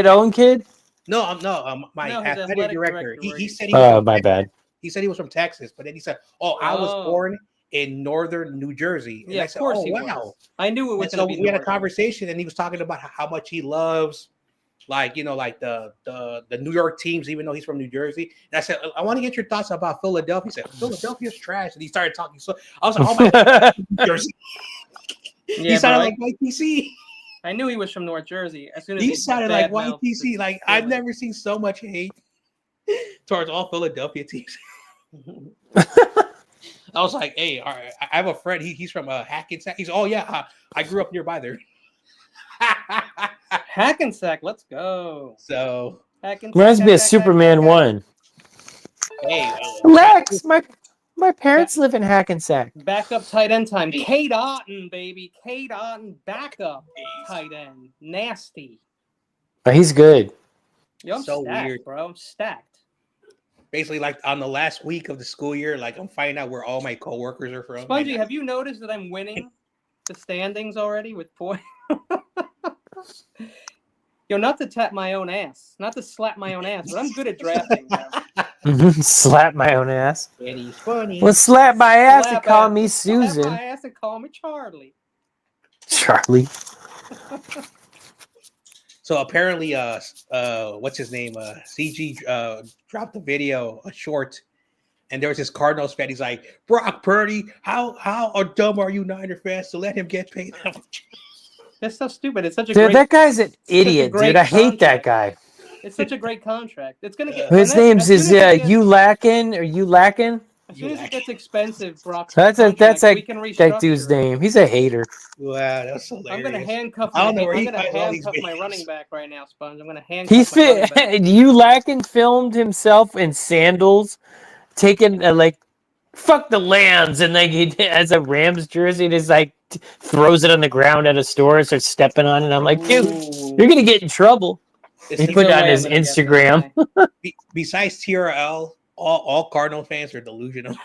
Own Kid? my athletic director. He said he Oh, my bad. He said he was from Texas, but then he said, I was born in northern New Jersey. And Yeah, I of said, course oh, he wow. was. I knew it was And so going to be we had a North. conversation, and he was talking about how much he loves, like the New York teams, even though he's from New Jersey. And I said, I want to get your thoughts about Philadelphia. He said, Philadelphia's trash, and he started talking. So I was like, oh my God, New Jersey. Yeah, he sounded bro, like YTC. I knew he was from North Jersey. As soon as He sounded like badmouthed YTC. the Like I've Philly. never seen so much hate towards all Philadelphia teams. I was like, hey, all right, I have a friend. He's from Hackensack. He's I grew up nearby there. Hackensack, let's go. So Reminds me of Superman 1. Hey, Lex, my parents live in Hackensack. Backup tight end time. Kate Otten, baby. Kate Otten, backup tight end. Nasty. But he's good. Yo, I'm So stacked, weird. bro. I'm stacked. basically, like on the last week of the school year, like I'm finding out where all my coworkers are from. Spongy, have you noticed that I'm winning the standings already with points? Yo, not to tap my own ass, not to slap my own ass, but I'm good at drafting. Slap my own ass. Eddie's funny. Well, slap my ass and Slap call ass. me Slap Susan. my ass and call me Charlie. Charlie. So apparently, what's his name? CG dropped a video, a short, and there was this Cardinals fan. He's like, Brock Purdy, how dumb are you, Niner fans, to let him get paid? That's so stupid. It's such a Dude, great. that guy's an such a idiot, great dude. I hate that contract. guy. It's such a great contract. It's gonna get. His when that- name's as soon is as it gets- you lacking or you lacking? As soon as it gets expensive, Brock. That's we can that dude's restructure. name. He's a hater. Wow, that's hilarious. I'm gonna handcuff. I don't know my, where I'm he gonna finds all these handcuff my videos. running back right now, Sponge. I'm gonna handcuff. He my running back. fit. You lacking filmed himself in sandals, taking fuck the Lambs, and like he has a Rams jersey, and just like throws it on the ground at a store and starts stepping on it. I'm like, dude, you're gonna get in trouble. It's He the- put it no on way his I'm gonna get that Instagram. Besides TRL, all Cardinal fans are delusional.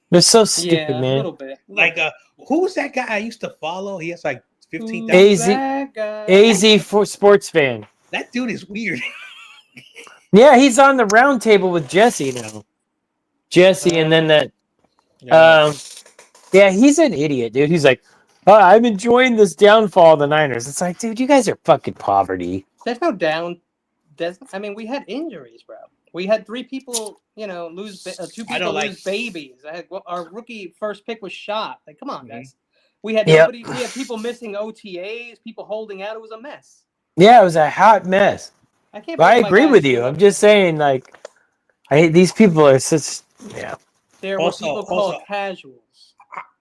They're so stupid, Yeah, a man. little bit. Like, who was that guy I used to follow? He has like 15,000. AZ That guy. AZ for sports fan. That dude is weird. Yeah, he's on the round table with Jesse now. Jesse, and then that. Yeah, he's an idiot, dude. He's like, I'm enjoying this downfall of the Niners. It's like, dude, you guys are fucking poverty. There's no down. I mean, we had injuries, bro. We had 3 people, lose. 2 people lose babies. Our rookie first pick was shot. Come on, guys. We had Yep. nobody. We had people missing OTAs. People holding out. It was a mess. Yeah, it was a hot mess. I can't. But I believe my agree guy with you. stood I'm up just there. saying, like, these people are such. Yeah. They're what Also, people call also, casuals.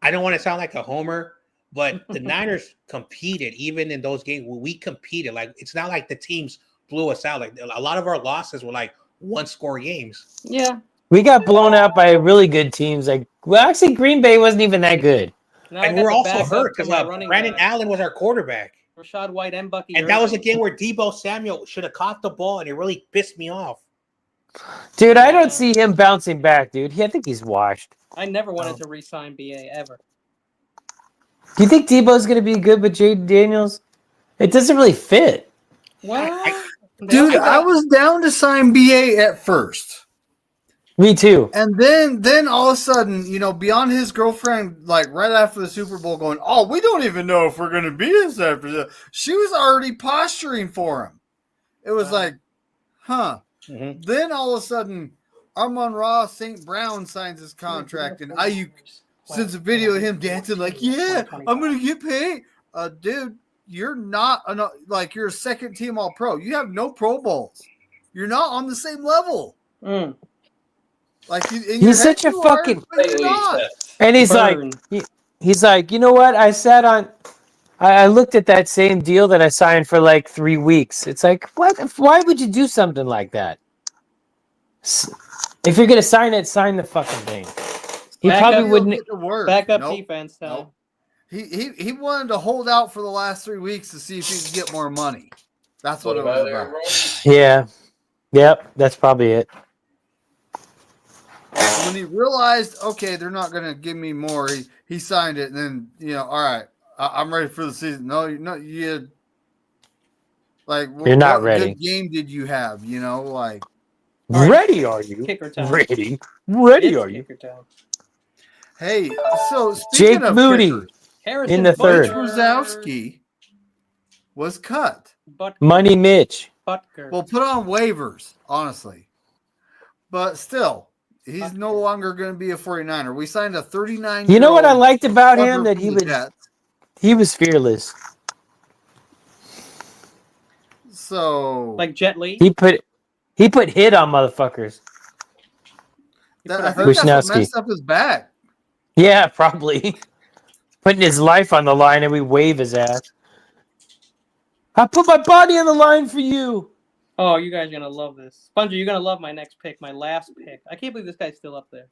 I don't want to sound like a homer, but the Niners competed even in those games where we competed. Like it's not like the teams blew us out. Like a lot of our losses were like one-score games. Yeah. We got blown out by really good teams. Like, well, actually, Green Bay wasn't even that good. Now I And got we're the also backup hurt to because my running Brandon back. Allen was our quarterback. Rashad White and Bucky. And that was a Irving. game where Debo Samuel should have caught the ball, and it really pissed me off. Dude, I Yeah. don't see him bouncing back, dude. I think he's washed. I never wanted to re-sign BA ever. Do you think Debo's going to be good with Jade Daniels? It doesn't really fit. Well, Dude, I was down to sign BA at first. Me too. And then all of a sudden, you know, beyond his girlfriend, like right after the Super Bowl going, oh, we don't even know if we're going to be this after that. She was already posturing for him. It was like, huh. Mm-hmm. Then all of a sudden, Amon-Ra St. Brown signs his contract, and Ayuk sends a video of him dancing like, yeah, I'm going to get paid. Dude, you're not, you're a second team All-Pro. You have no Pro Bowls. You're not on the same level. Mm. Like he's such a fucking. Not. And he's like, he's like, you know what? I looked at that same deal that I signed for like 3 weeks. It's like, what? Why would you do something like that? If you're gonna sign it, sign the fucking thing. He probably wouldn't. Backup defense time. Nope. He wanted to hold out for the last 3 weeks to see if he could get more money. That's what it was about. Yeah. Yep. That's probably it. When he realized, okay, they're not going to give me more, he signed it, and then, you know, all right, I'm ready for the season. No, you're not. You're not ready. What good game did you have? You know, like. Ready are you? Kicker time. Ready are you? Time. Hey, so speaking Jake of Moody kickers, in the third. Wazowski was cut. Money Mitch. Well, put on waivers, honestly. But still, he's no longer going to be a 49er. We signed a 39-year-old. You know what I liked about him? That he was fearless. So like Jet Li, he put hit on motherfuckers. I think that's what messed up his back. Yeah, probably. Putting his life on the line and we wave his ass. I put my body on the line for you. Oh, you guys are going to love this. Spongy, you're going to love my next pick, my last pick. I can't believe this guy's still up there.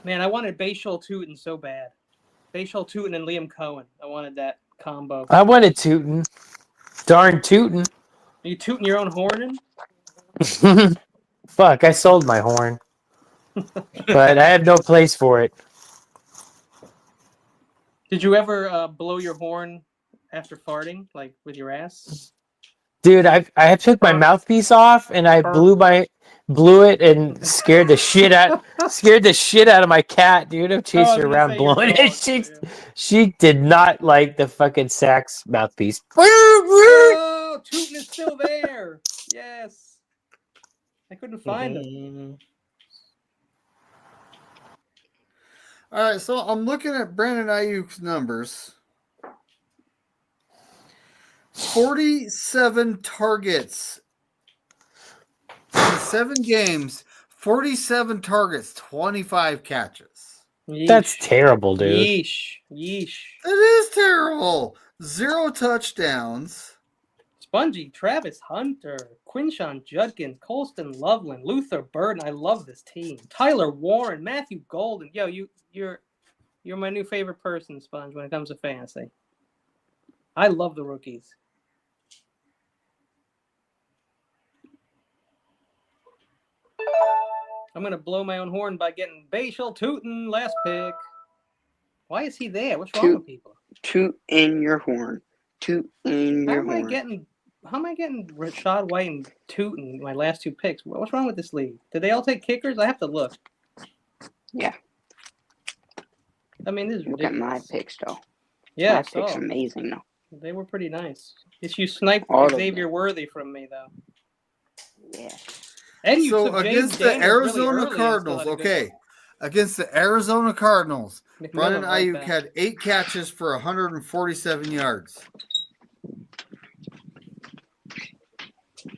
Man, I wanted Bashal Tootin so bad. Bashal Tootin and Liam Cohen. I wanted that combo. I wanted Tootin. Darn Tootin. Are you tooting your own horn? Fuck, I sold my horn. But I have no place for it. Did you ever blow your horn after farting, like with your ass? Dude, I took my mouthpiece off and I blew it and scared the shit out of my cat, dude. I'm chasing her around blowing it. She did not like the fucking sax mouthpiece. Oh, Tootin is still there. Yes. I couldn't find him. All right, so I'm looking at Brandon Ayuk's numbers. 47 targets in 7 games, 47 targets, 25 catches. Yeesh. That's terrible, dude. Yeesh. It is terrible. 0 touchdowns. Spongy, Travis Hunter, Quinshon Judkins, Colston Loveland, Luther Burden. I love this team. Tyler Warren, Matthew Golden. Yo, you're my new favorite person, Sponge, when it comes to fantasy. I love the rookies. I'm going to blow my own horn by getting Bashal Tootin last pick. Why is he there? What's wrong with people? Toot in your horn. Toot in your horn. How am I getting Rashad White and Tootin my last 2 picks? What's wrong with this league? Did they all take kickers? I have to look. Yeah. I mean, this is Look ridiculous. at my picks, though. Yeah, my picks are amazing, though. They were pretty nice. You sniped Xavier Worthy from me, though. Yeah. And you so took against James the Daniels Arizona really early Cardinals, okay. against the Arizona Cardinals. McMillan Brandon right Ayuk back. had 8 catches for 147 yards.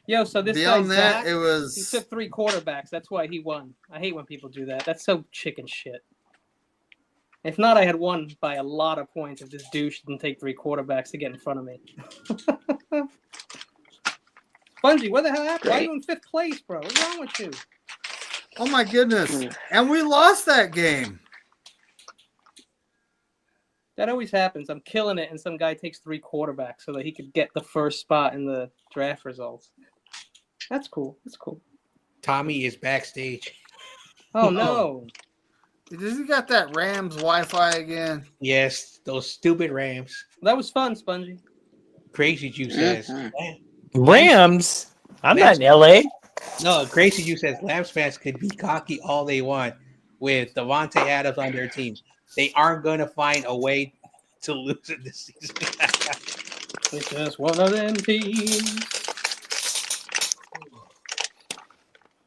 Yo, so this Beyond guy that, Zach, it he was took 3 quarterbacks. That's why he won. I hate when people do that. That's so chicken shit. If not, I had won by a lot of points if this douche didn't take 3 quarterbacks to get in front of me. Spongy, what the hell happened? Why are you in 5th place, bro? What's wrong with you? oh my goodness. And we lost that game. That always happens. I'm killing it, and some guy takes 3 quarterbacks so that he could get the first spot in the draft results. That's cool. That's cool. Tommy is backstage. Oh, no. Does he got that Rams Wi-Fi again? Yes, those stupid Rams. That was fun, Spongy. Crazy Juice says. Rams? I'm not in LA. No, Crazy Juice says Lambs fans could be cocky all they want with Devontae Adams on their team. They aren't going to find a way to lose it this season. It's just one of them teams.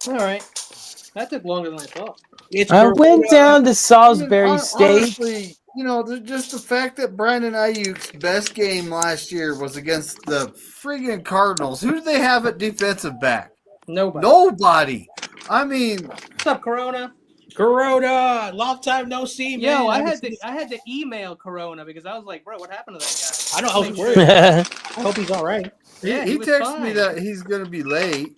All right. That took longer than I thought. I went down to Salisbury State. Honestly, just the fact that Brandon Ayuk's best game last year was against the friggin' Cardinals. Who did they have at defensive back? Nobody. I mean, what's up, Corona? Corona, long time no see, man. Yo, I had to email Corona because I was like, bro, what happened to that guy? I know. I was worried. I hope he's all right. Yeah, he was texted me fine. that he's gonna be late,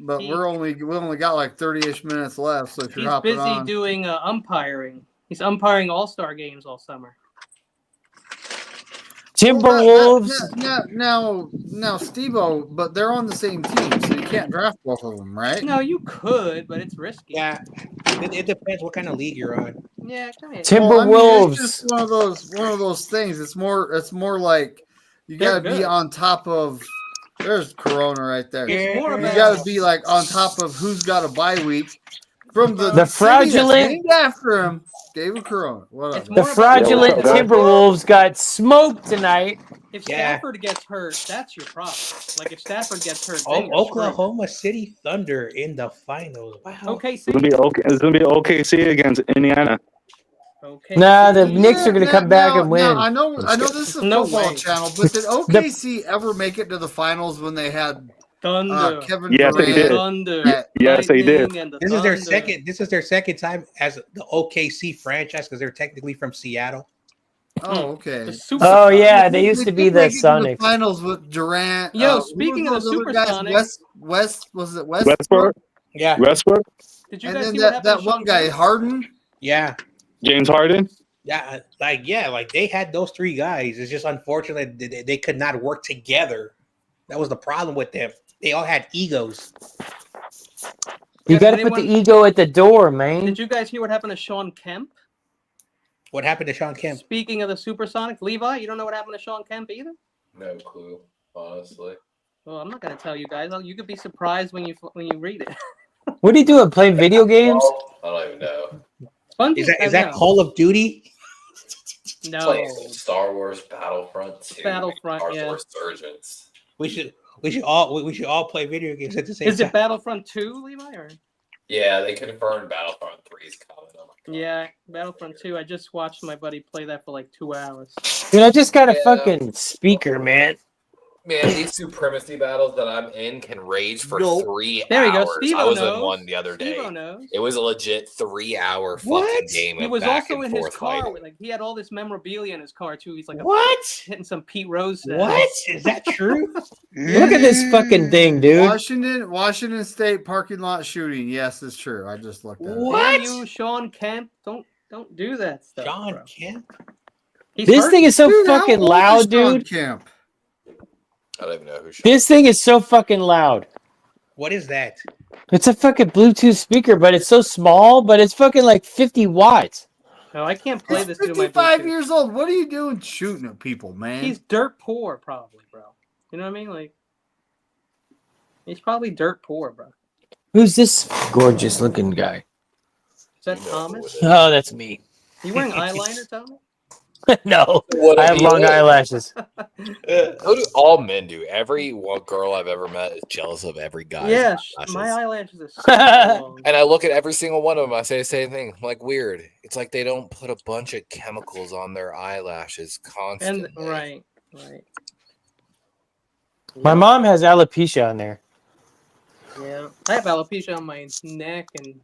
but we only got like 30-ish minutes left. So if you're He's hopping busy on, doing umpiring. He's umpiring all-star games all summer. Timberwolves. Now, Steve-O, but they're on the same team, so you can't draft both of them, right? No, you could, but it's risky. Yeah, it depends what kind of league you're on. Yeah, come here. Timberwolves. It's just one of those things. It's more like you They're got to be good. on top of. There's Corona right there. It's more You about got to be like on top of who's got a bye week. From the The city that's fraudulent- named after him, David Corona. Whatever. The fraudulent Timberwolves got smoked tonight. If Stafford gets hurt, that's your problem. Like if Stafford gets hurt, then you're Oklahoma City Thunder in the finals. Wow. screwed. Okay, It's gonna be OKC against Indiana. Okay. Nah, the Knicks are going to come back and win. Now, I know this is a No football way. channel, but did OKC ever make it to the finals when they had Thunder. Kevin Yes, they Durant? did. Thunder. Yes, they did. Lightning and the This is their Thunder. second. This is their second time as the OKC franchise because they're technically from Seattle. Oh, okay. The Super Oh, Sonics. yeah, they used to be the They did make it to Sonics. finals with Durant. Yo, who speaking were of the those other guys? Supersonics- West was it West? Westbrook. Yeah. Westbrook. Did you And guys then see what that happened to one Sean guy Kemp? Harden. Yeah. James Harden. Yeah. Like they had those 3 guys. It's just unfortunate that they could not work together. That was the problem with them. They all had egos. You Yeah, got to did put the anyone- ego at the door, man. Did you guys hear what happened to Sean Kemp? What happened to Sean Kemp? Speaking of the Supersonics, Levi, you don't know what happened to Sean Kemp either? No clue, honestly. Well, I'm not going to tell you guys. You could be surprised when you read it. What are you doing? Playing video games? I don't even know. Spongy? Is that No. Call of Duty? No. Playing some Star Wars Battlefront 2. Battlefront, Star yeah. Wars Resurgence. We should all play video games at the same Is time. it Battlefront 2, Levi? Or? Yeah, they confirmed Battlefront 3 is coming. Oh my God. Yeah, Battlefront 2. I just watched my buddy play that for like 2 hours. Dude, I just got a Yeah. fucking speaker, man. Man, these supremacy battles that I'm in can rage for Nope. 3 There you hours. go. Steve-O I was knows. in one the other day. Steve-O knows. It was a legit 3-hour fucking What? game He of was back also and in his forth car. fighting. Like he had all this memorabilia in his car too. He's like What? hitting some Pete Rose. Stats. What? Is that true? Look at this fucking thing, dude. Washington State parking lot shooting. Yes, it's true. I just looked at it. What? Damn you, Sean Kemp. Don't do that stuff. Sean bro. Kemp? He's This hurt. thing is so Dude, how fucking old is loud, Sean dude. Kemp? I don't even know who shot. This thing is so fucking loud. What is that? It's a fucking Bluetooth speaker, but it's so small, but it's fucking like 50 watts. No, I can't play He's this through my 55 Bluetooth. years old. What are you doing shooting at people, man? He's dirt poor, probably, bro. You know what I mean? Like, he's probably dirt poor, bro. Who's this gorgeous looking guy? Is that You know who Thomas? it is. Oh, that's me. You wearing eyeliner, Thomas? No, What I have long eyelashes. How do all men do? Every one girl I've ever met is jealous of every guy's Yeah, eyelashes. my eyelashes are super long. And I look at every single one of them. I say the same thing. I'm like, weird. It's like they don't put a bunch of chemicals on their eyelashes constantly. And right. My mom has alopecia on there. Yeah, I have alopecia on my neck and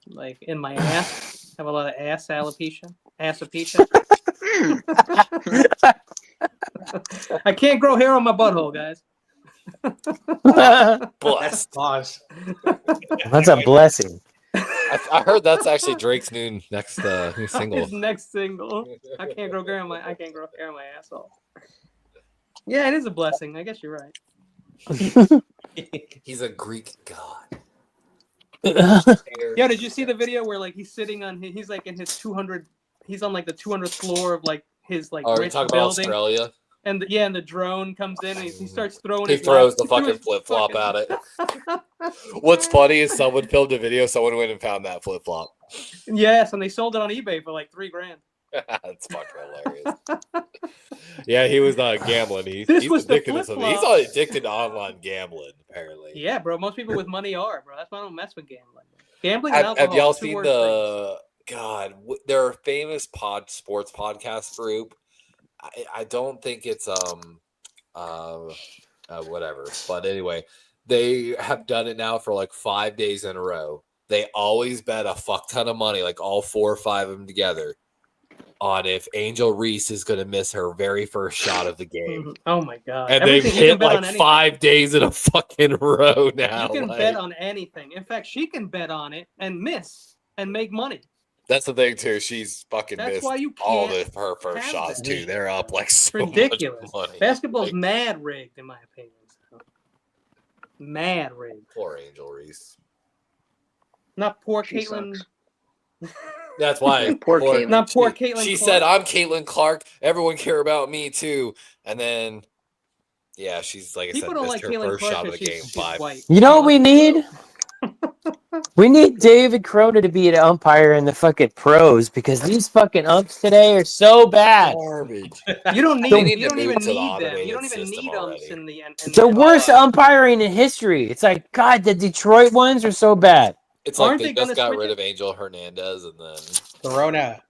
like in my ass. I have a lot of ass alopecia. Assopecia. I can't grow hair on my butthole, guys. Bless. Pause. That's a blessing. I heard that's actually Drake's new next new single. His next single. I can't grow hair on my asshole. Yeah, it is a blessing. I guess you're right. He's a Greek god. Yeah, did you see the video where like he's sitting on he's like in his 200 he's on like the 200th floor of like his like Oh, are you rich talking building. about Australia? And and the drone comes in and he starts throwing He his throws the laptop- fucking flip flop at it. What's funny is someone filmed a video, someone went and found that flip flop. Yes, and they sold it on eBay for like $3,000. That's fucking hilarious. Yeah, he was gambling. He's was the addicted to something. He's flip-flop. addicted to online gambling, apparently. Yeah, bro. Most people with money are, bro. That's why I don't mess with gambling. Gambling and Have alcohol. y'all two seen worst things. there are famous sports podcast group. I don't think it's whatever, but anyway, they have done it now for like 5 days in a row. They always bet a fuck ton of money, like all 4 or 5 of them together, on if Angel Reese is going to miss her very first shot of the game. Oh my god! And Everything- they've you can hit bet on like anything. 5 days in a fucking row now. You can like- bet on anything. In fact, she can bet on it and miss and make money. That's the thing too. She's fucking That's missed why you all can't her first have shots that. too. They're up like so Ridiculous. much money. Basketball's mad rigged, in my opinion. Mad rigged. Poor Angel Reese. Not poor She Caitlin. That's why Poor Caitlin. Not poor Caitlin She Clark. said, "I'm Caitlin Clark. Everyone care about me too." And then, yeah, she's like I People said, don't missed like her Caitlin first Clark shot of the because game. she's 5. white. You know what we need? We need David Crota to be an umpire in the fucking pros because these fucking umps today are so bad. Garbage. You don't need. They You need don't to even move to the need them. automated You don't even system need umps in the. The worst umpiring in history. It's like God. The Detroit ones are so bad. It's like Aren't they they just gonna got switch rid it? of Angel Hernandez, and then Corona.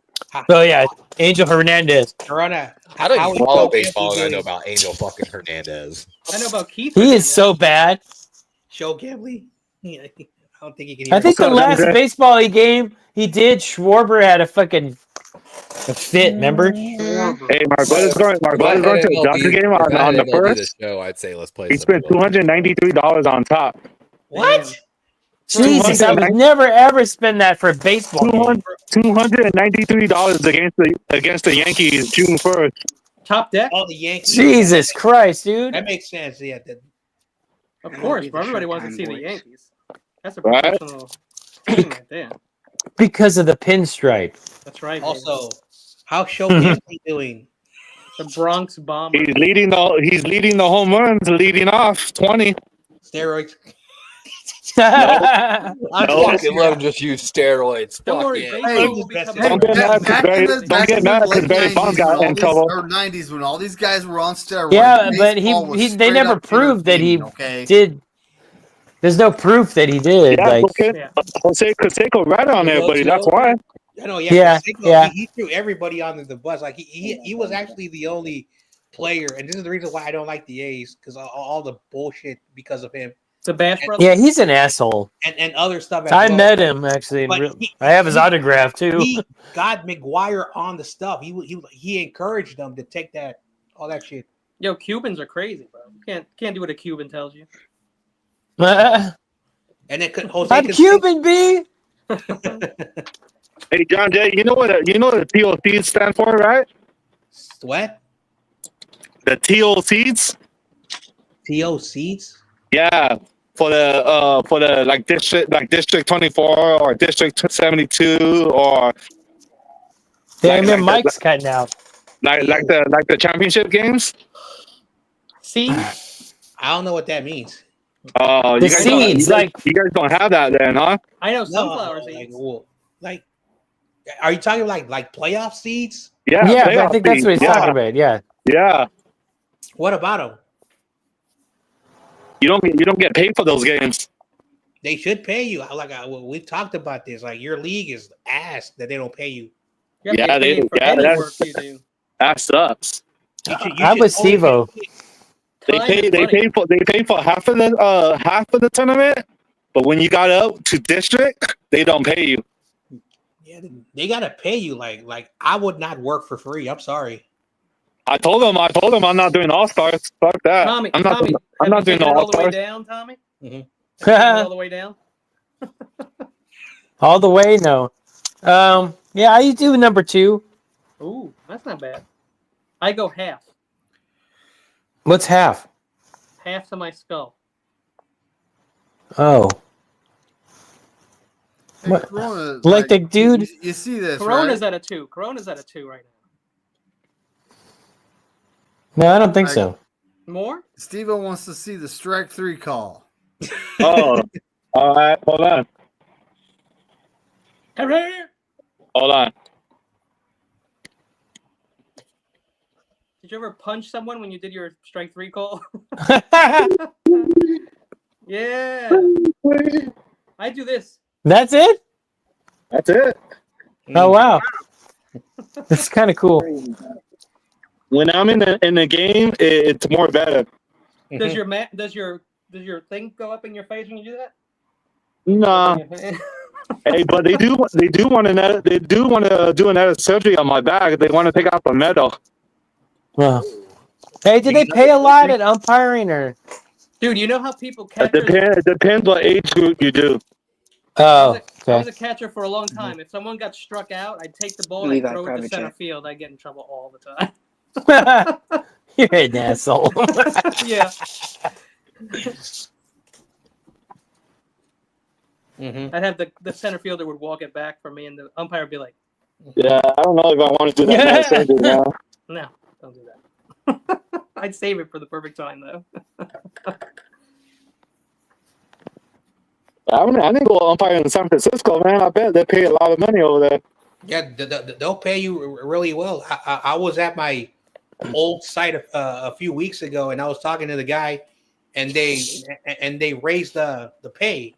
Oh yeah, Angel Hernandez. Corona. I don't How even is follow Joe baseball, and I Gamble know doing? about Angel fucking Hernandez. I know about Keith. He is so bad. Show Gambley? Yeah, I don't think he can. I think the What's up, last Andre? baseball game he did, Schwarber had a fucking fit. Remember? Hey, my brother's going to a Dodger game on the first. Show, I'd say let's play. He spent $293 on top. What? Jesus, I would never ever spend that for a baseball game. $293 against the Yankees June 1st. Top deck. Oh, the Yankees. Jesus Christ, dude. That makes sense. Yeah. Of course, bro. Everybody wants to see the Yankees. That's a Right? professional team right there. Because of the pinstripe. That's right. Also, how's Show Gambley doing? The Bronx Bomber. He's leading the home runs, leading off 20. Steroids. I fucking love him just use steroids. Don't Fuck worry, yeah. baseball will become Don't get mad because Barry Bonds got in trouble. Or 90s when all these guys were on steroids. Yeah, but Baseball was they straight never up proved that he entertaining, okay? did. There's no proof that he did. Yeah, like, Jose Canseco rat on everybody. That's why. I know. Yeah, Canseco, yeah. He threw everybody under the bus. Like he was actually the only player, and this is the reason why I don't like the A's because all the bullshit because of him. The Bash Brothers. yeah, he's an asshole. And other stuff. as I well. met him actually. But I have his autograph too. He got McGuire on the stuff. He encouraged them to take all that shit. Yo, Cubans are crazy, bro. You can't do what a Cuban tells you. And then Jose I'm Cuban, B. Hey, John Jay, you know what the TOCs stand for, right? What? The TOCs? TOCs? Yeah, for the like district 24 or district 72 or Damn, your like mic's cutting out. like the championship games. See? I don't know what that means. Oh, The seeds, you guys don't have that then, huh? I know No, sunflower like, seeds. well, like Are you talking like playoff seeds? Yeah, Yeah, I playoff think that's what he's seeds. talking about. Yeah. Yeah. What about them? You don't get paid for those games. They should pay you. We've talked about this. Like your league is ass that they don't pay you. You have to get paid for any work you do. That sucks. I'm with Stevo. They pay for half of the tournament, but when you got up to district, they don't pay you. Yeah, they gotta pay you. Like I would not work for free. I'm sorry. I told them I'm not doing all stars. Fuck that. Tommy, I'm not doing all all the way stars. down, Tommy. Mm-hmm. All the way down. All the way, no. Yeah, I do number 2. Ooh, that's not bad. I go half. What's half? Half to my skull. Oh. Hey, What? Corona, Like the dude? You see this, Corona's right? at a 2. Corona's at a 2 right No, I don't think so. now. More? Steve wants to see the strike 3 call. Oh, all right. Hold on. Hold on. Did you ever punch someone when you did your strike 3 call? Yeah. I do this. That's it? That's it. Oh, wow. That's kind of cool. When I'm in the game, it's more better. Does your thing go up in your face when you do that? Nah. Hey, but they do want to do another surgery on my back. They want to take out the metal. Wow. Hey, did they pay a lot at umpiring or? Dude, you know how people It depends what age group you do. Oh, I was okay. a catcher for a long time. If someone got struck out, I'd take the ball and I'd throw it to center field. I'd get in trouble all the time. You're an asshole. Yeah. I'd have the center fielder would walk it back for me, and the umpire would be like, Yeah, I don't know if I want to do that kind of surgery now. "No, don't do that." I'd save it for the perfect time, though. I didn't go umpire in San Francisco, man. I bet they pay a lot of money over there. Yeah, they'll pay you really well. I was at my old site a few weeks ago, and I was talking to the guy, and they raised the pay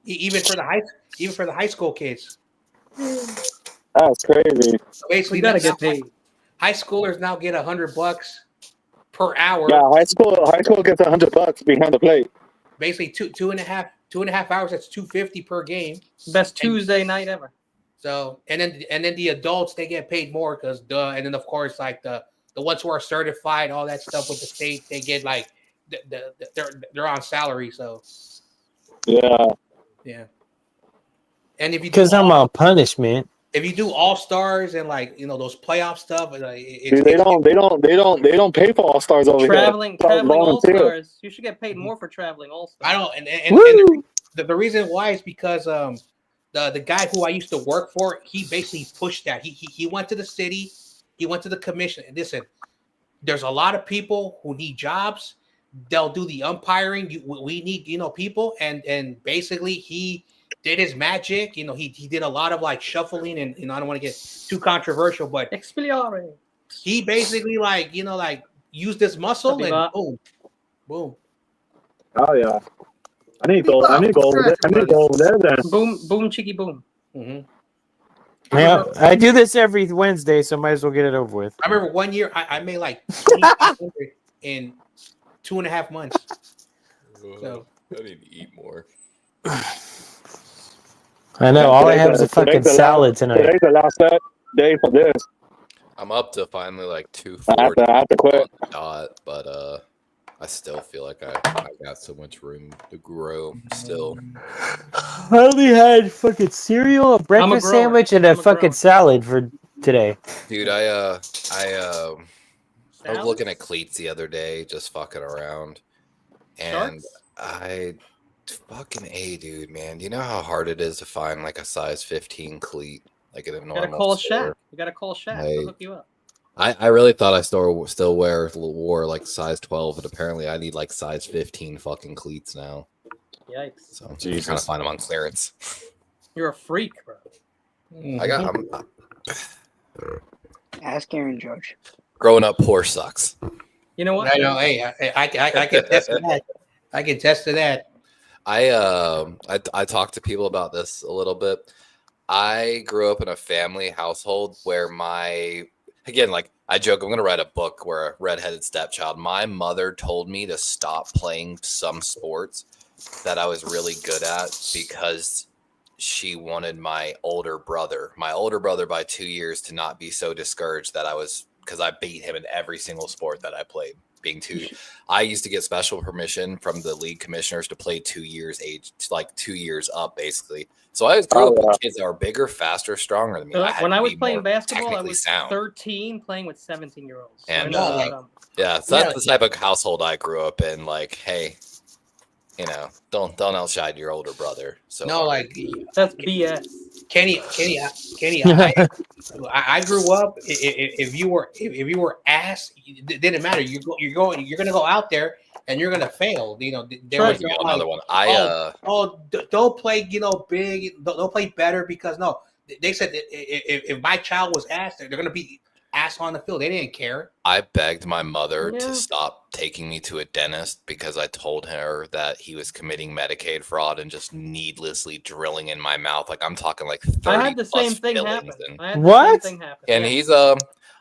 even for the high school kids. That's crazy. So basically, You gotta get paid. High schoolers now get $100 per hour. Yeah, high school gets $100 behind the plate. Basically, two and a half hours. That's $250 per game. Best Tuesday night ever. So and then the adults, they get paid more because and then of course like the ones who are certified, all that stuff with the state, they get like they're on salary. So yeah. And if you Because I'm on punishment. If you do all stars and like those playoff stuff, Dude, they don't pay for all stars over traveling here. all stars. You should get paid more for traveling all stars. I don't, and the reason why is because the guy who I used to work for, he basically pushed that. He went to the city, he went to the commission, and listen, there's a lot of people who need jobs. They'll do the umpiring. We need people, and basically he did his magic. He did a lot of like shuffling, and I don't want to get too controversial, but Expelliarmus. He basically like used this muscle and boom. Oh yeah. I need to go over there then. Boom, cheeky boom. Mm-hmm. Yeah, I do this every Wednesday, so might as well get it over with. I remember one year I made like 20 in 2.5 months. So I need to eat more. I know. All I have is a fucking salad tonight. Today's the last day for this. I'm up to finally like 240 I have to quit. dot, but I still feel like I got so much room to grow still. I only had fucking cereal, a breakfast sandwich, and a fucking salad for today. Dude, I was looking at cleats the other day, just fucking around, and fucking dude, man. Do you know how hard it is to find like a size 15 cleat, like in a normal? You gotta call store? Shaq. You gotta call Shaq to hook you up. I really thought I still wore like size 12, but apparently I need like size 15 fucking cleats now. Yikes! So I'm trying to find them on clearance. You're a freak, bro. I got. Ask Aaron Judge. Growing up poor sucks. You know what? I know. Hey, I can attest to that. I can attest to that. I talked to people about this a little bit. I grew up in a family household where like I joke, I'm going to write a book where a redheaded stepchild. My mother told me to stop playing some sports that I was really good at because she wanted my older brother by 2 years to not be so discouraged because I beat him in every single sport that I played. I used to get special permission from the league commissioners to play 2 years age, like 2 years up, basically. So I grew up with kids that were bigger, faster, stronger than me. When I was playing basketball, I technically was sound. 13 playing with 17-year-olds. So And so that's the type of household I grew up in. Like, hey, don't outshine your older brother. So No, like that's BS. Kenny. I grew up. If you were ass, it didn't matter. You're gonna go out there and you're gonna fail. There was another one. Don't play. Big. Don't play better because no. They said if my child was ass, they're gonna be ass on the field. They didn't care. I begged my mother to stop taking me to a dentist because I told her that he was committing Medicaid fraud and just needlessly drilling in my mouth. Like I'm talking like 30 I had the same plus thing fillings happen. And he's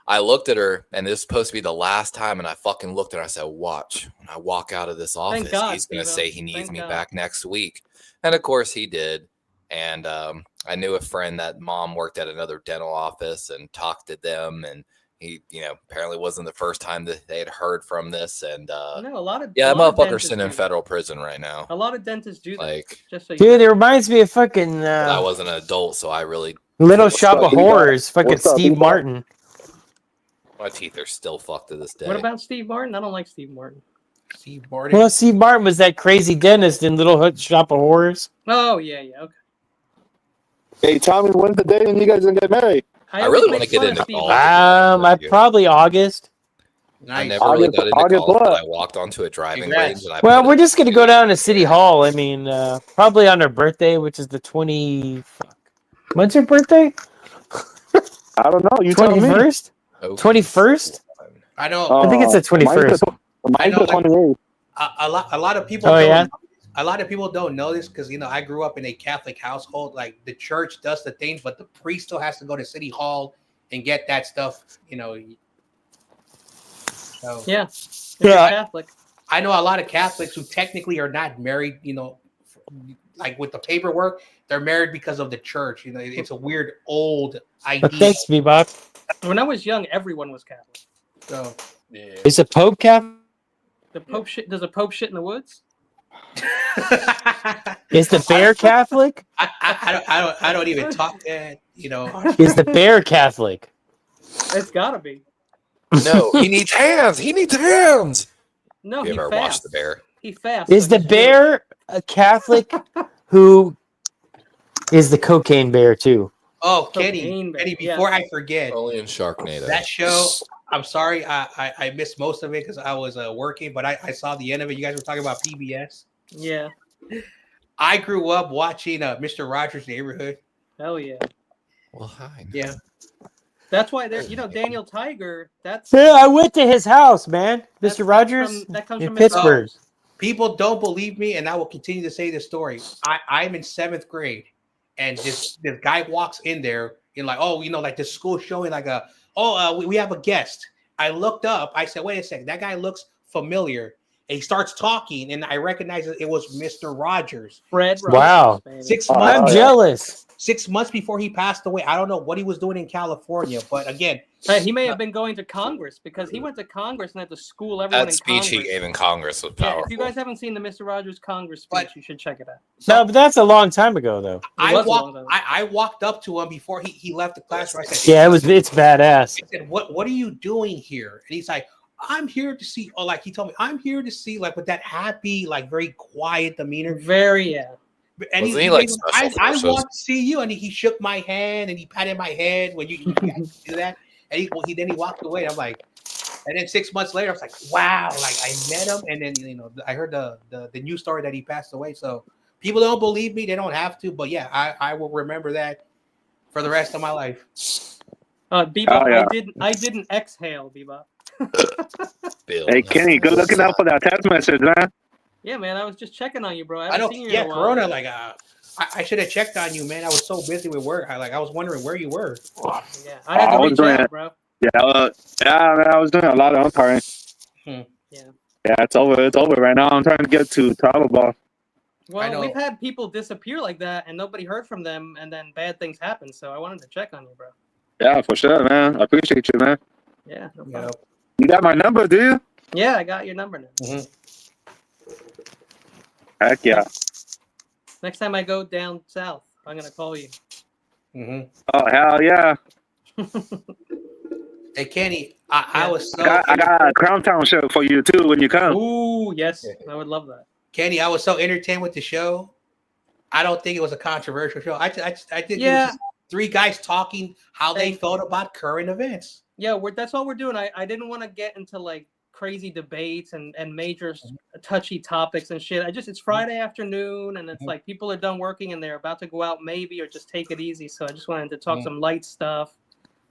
I looked at her and this is supposed to be the last time and I fucking looked at her and I said, watch, when I walk out of this office, he's gonna say he needs me back next week. And of course he did. And I knew a friend that mom worked at another dental office and talked to them, and he, apparently wasn't the first time that they had heard from this. And a lot of that motherfucker's sitting in federal prison right now. A lot of dentists do that. Like, just so Dude, it reminds me of fucking. I wasn't an adult, so I really. Little Shop of Horrors, fucking Steve Martin. My teeth are still fucked to this day. What about Steve Martin? I don't like Steve Martin. Steve Martin. Well, Steve Martin was that crazy dentist in Little Shop of Horrors. Oh yeah, okay. Hey, tell me when's the day when you guys gonna get married? I really want to get into golf. I probably August. Nice. I never really got into golf, but I walked onto a driving range. And we're just gonna go down to City Hall. I mean, probably on her birthday, which is the 20. When's her birthday? I don't know. You 21st? 21st? I know. I think it's the 21st. Mine's the 28th. A lot of people. A lot of people don't know this because I grew up in a Catholic household. Like the church does the things, but the priest still has to go to City Hall and get that stuff. So yeah. Catholic. I know a lot of Catholics who technically are not married. Like with the paperwork, they're married because of the church. It's a weird old idea. Thanks, Bebop. When I was young, everyone was Catholic. So is the Pope Catholic? The Pope shit? Does a Pope shit in the woods? Is the bear Catholic? I don't even talk that. Is the bear Catholic? It's gotta be. No, he needs hands. He needs hands. No, Have you ever watched the bear? He fasts. Is the bear a Catholic who is the cocaine bear too? Oh, Kenny, before I forget, only in Sharknado. That show, I'm sorry, I missed most of it because I was working, but I saw the end of it. You guys were talking about PBS. Yeah. I grew up watching Mr. Rogers' Neighborhood. Hell yeah. Well, hi. Yeah. That's why Daniel Tiger. Yeah, I went to his house, man. Mr. Rogers that comes in from Pittsburgh. People don't believe me, and I will continue to say this story. I'm in 7th grade, and this guy walks in there and like this school showing we have a guest. I looked up. I said, wait a second, that guy looks familiar. And he starts talking, and I recognize it was Mr. Rogers. Fred Rogers. Wow. 6 months. I'm jealous. 6 months before he passed away. I don't know what he was doing in California, but again, he may have been going to Congress because he went to Congress and had to school everyone. That in speech Congress. he gave in Congress was powerful. Yeah, if you guys haven't seen the Mr. Rogers Congress speech, you should check it out. No, but that's a long time ago, though. I walked up to him before he left the classroom. I said, yeah, it's badass. I said, what are you doing here? And he's like, I'm here to see. Oh, like he told me, I'm here to see, like with that happy, like very quiet demeanor. Very, yeah. And he like I want to see you, and he shook my hand and he patted my head when you do that. And he walked away. I'm like, and then 6 months later, I was like, wow, like I met him, and then I heard the news story that he passed away. So people don't believe me; they don't have to. But yeah, I will remember that for the rest of my life. Bebop, Oh, yeah. I didn't exhale, Bebop. Bill. Hey, Kenny, good looking out for that text message, man. Yeah, man, I was just checking on you, bro. I I haven't know. seen you in Yeah, a while. Corona. Like, I should have checked on you, man. I was so busy with work. I was wondering where you were. Yeah, I had to reach out, bro. Yeah, man, I was doing a lot of umpiring. Yeah. Yeah, it's over. It's over right now. I'm trying to get to travel ball. Well, we've had people disappear like that, and nobody heard from them, and then bad things happen. So I wanted to check on you, bro. Yeah, for sure, man. I appreciate you, man. Yeah, no problem. You got my number, do you? Yeah, I got your number now. Mm-hmm. Heck yeah. Next time I go down south, I'm gonna call you. Mm-hmm. Oh, hell yeah. Hey, Kenny, I was so. I got a Crown Town show for you, too, when you come. Ooh, yes. I would love that. Kenny, I was so entertained with the show. I don't think it was a controversial show. I think it was just three guys talking how they felt about current events. Yeah, that's all we're doing. I didn't want to get into like crazy debates and major touchy topics and shit. It's Friday afternoon, and it's like people are done working and they're about to go out maybe or just take it easy. So I just wanted to talk some light stuff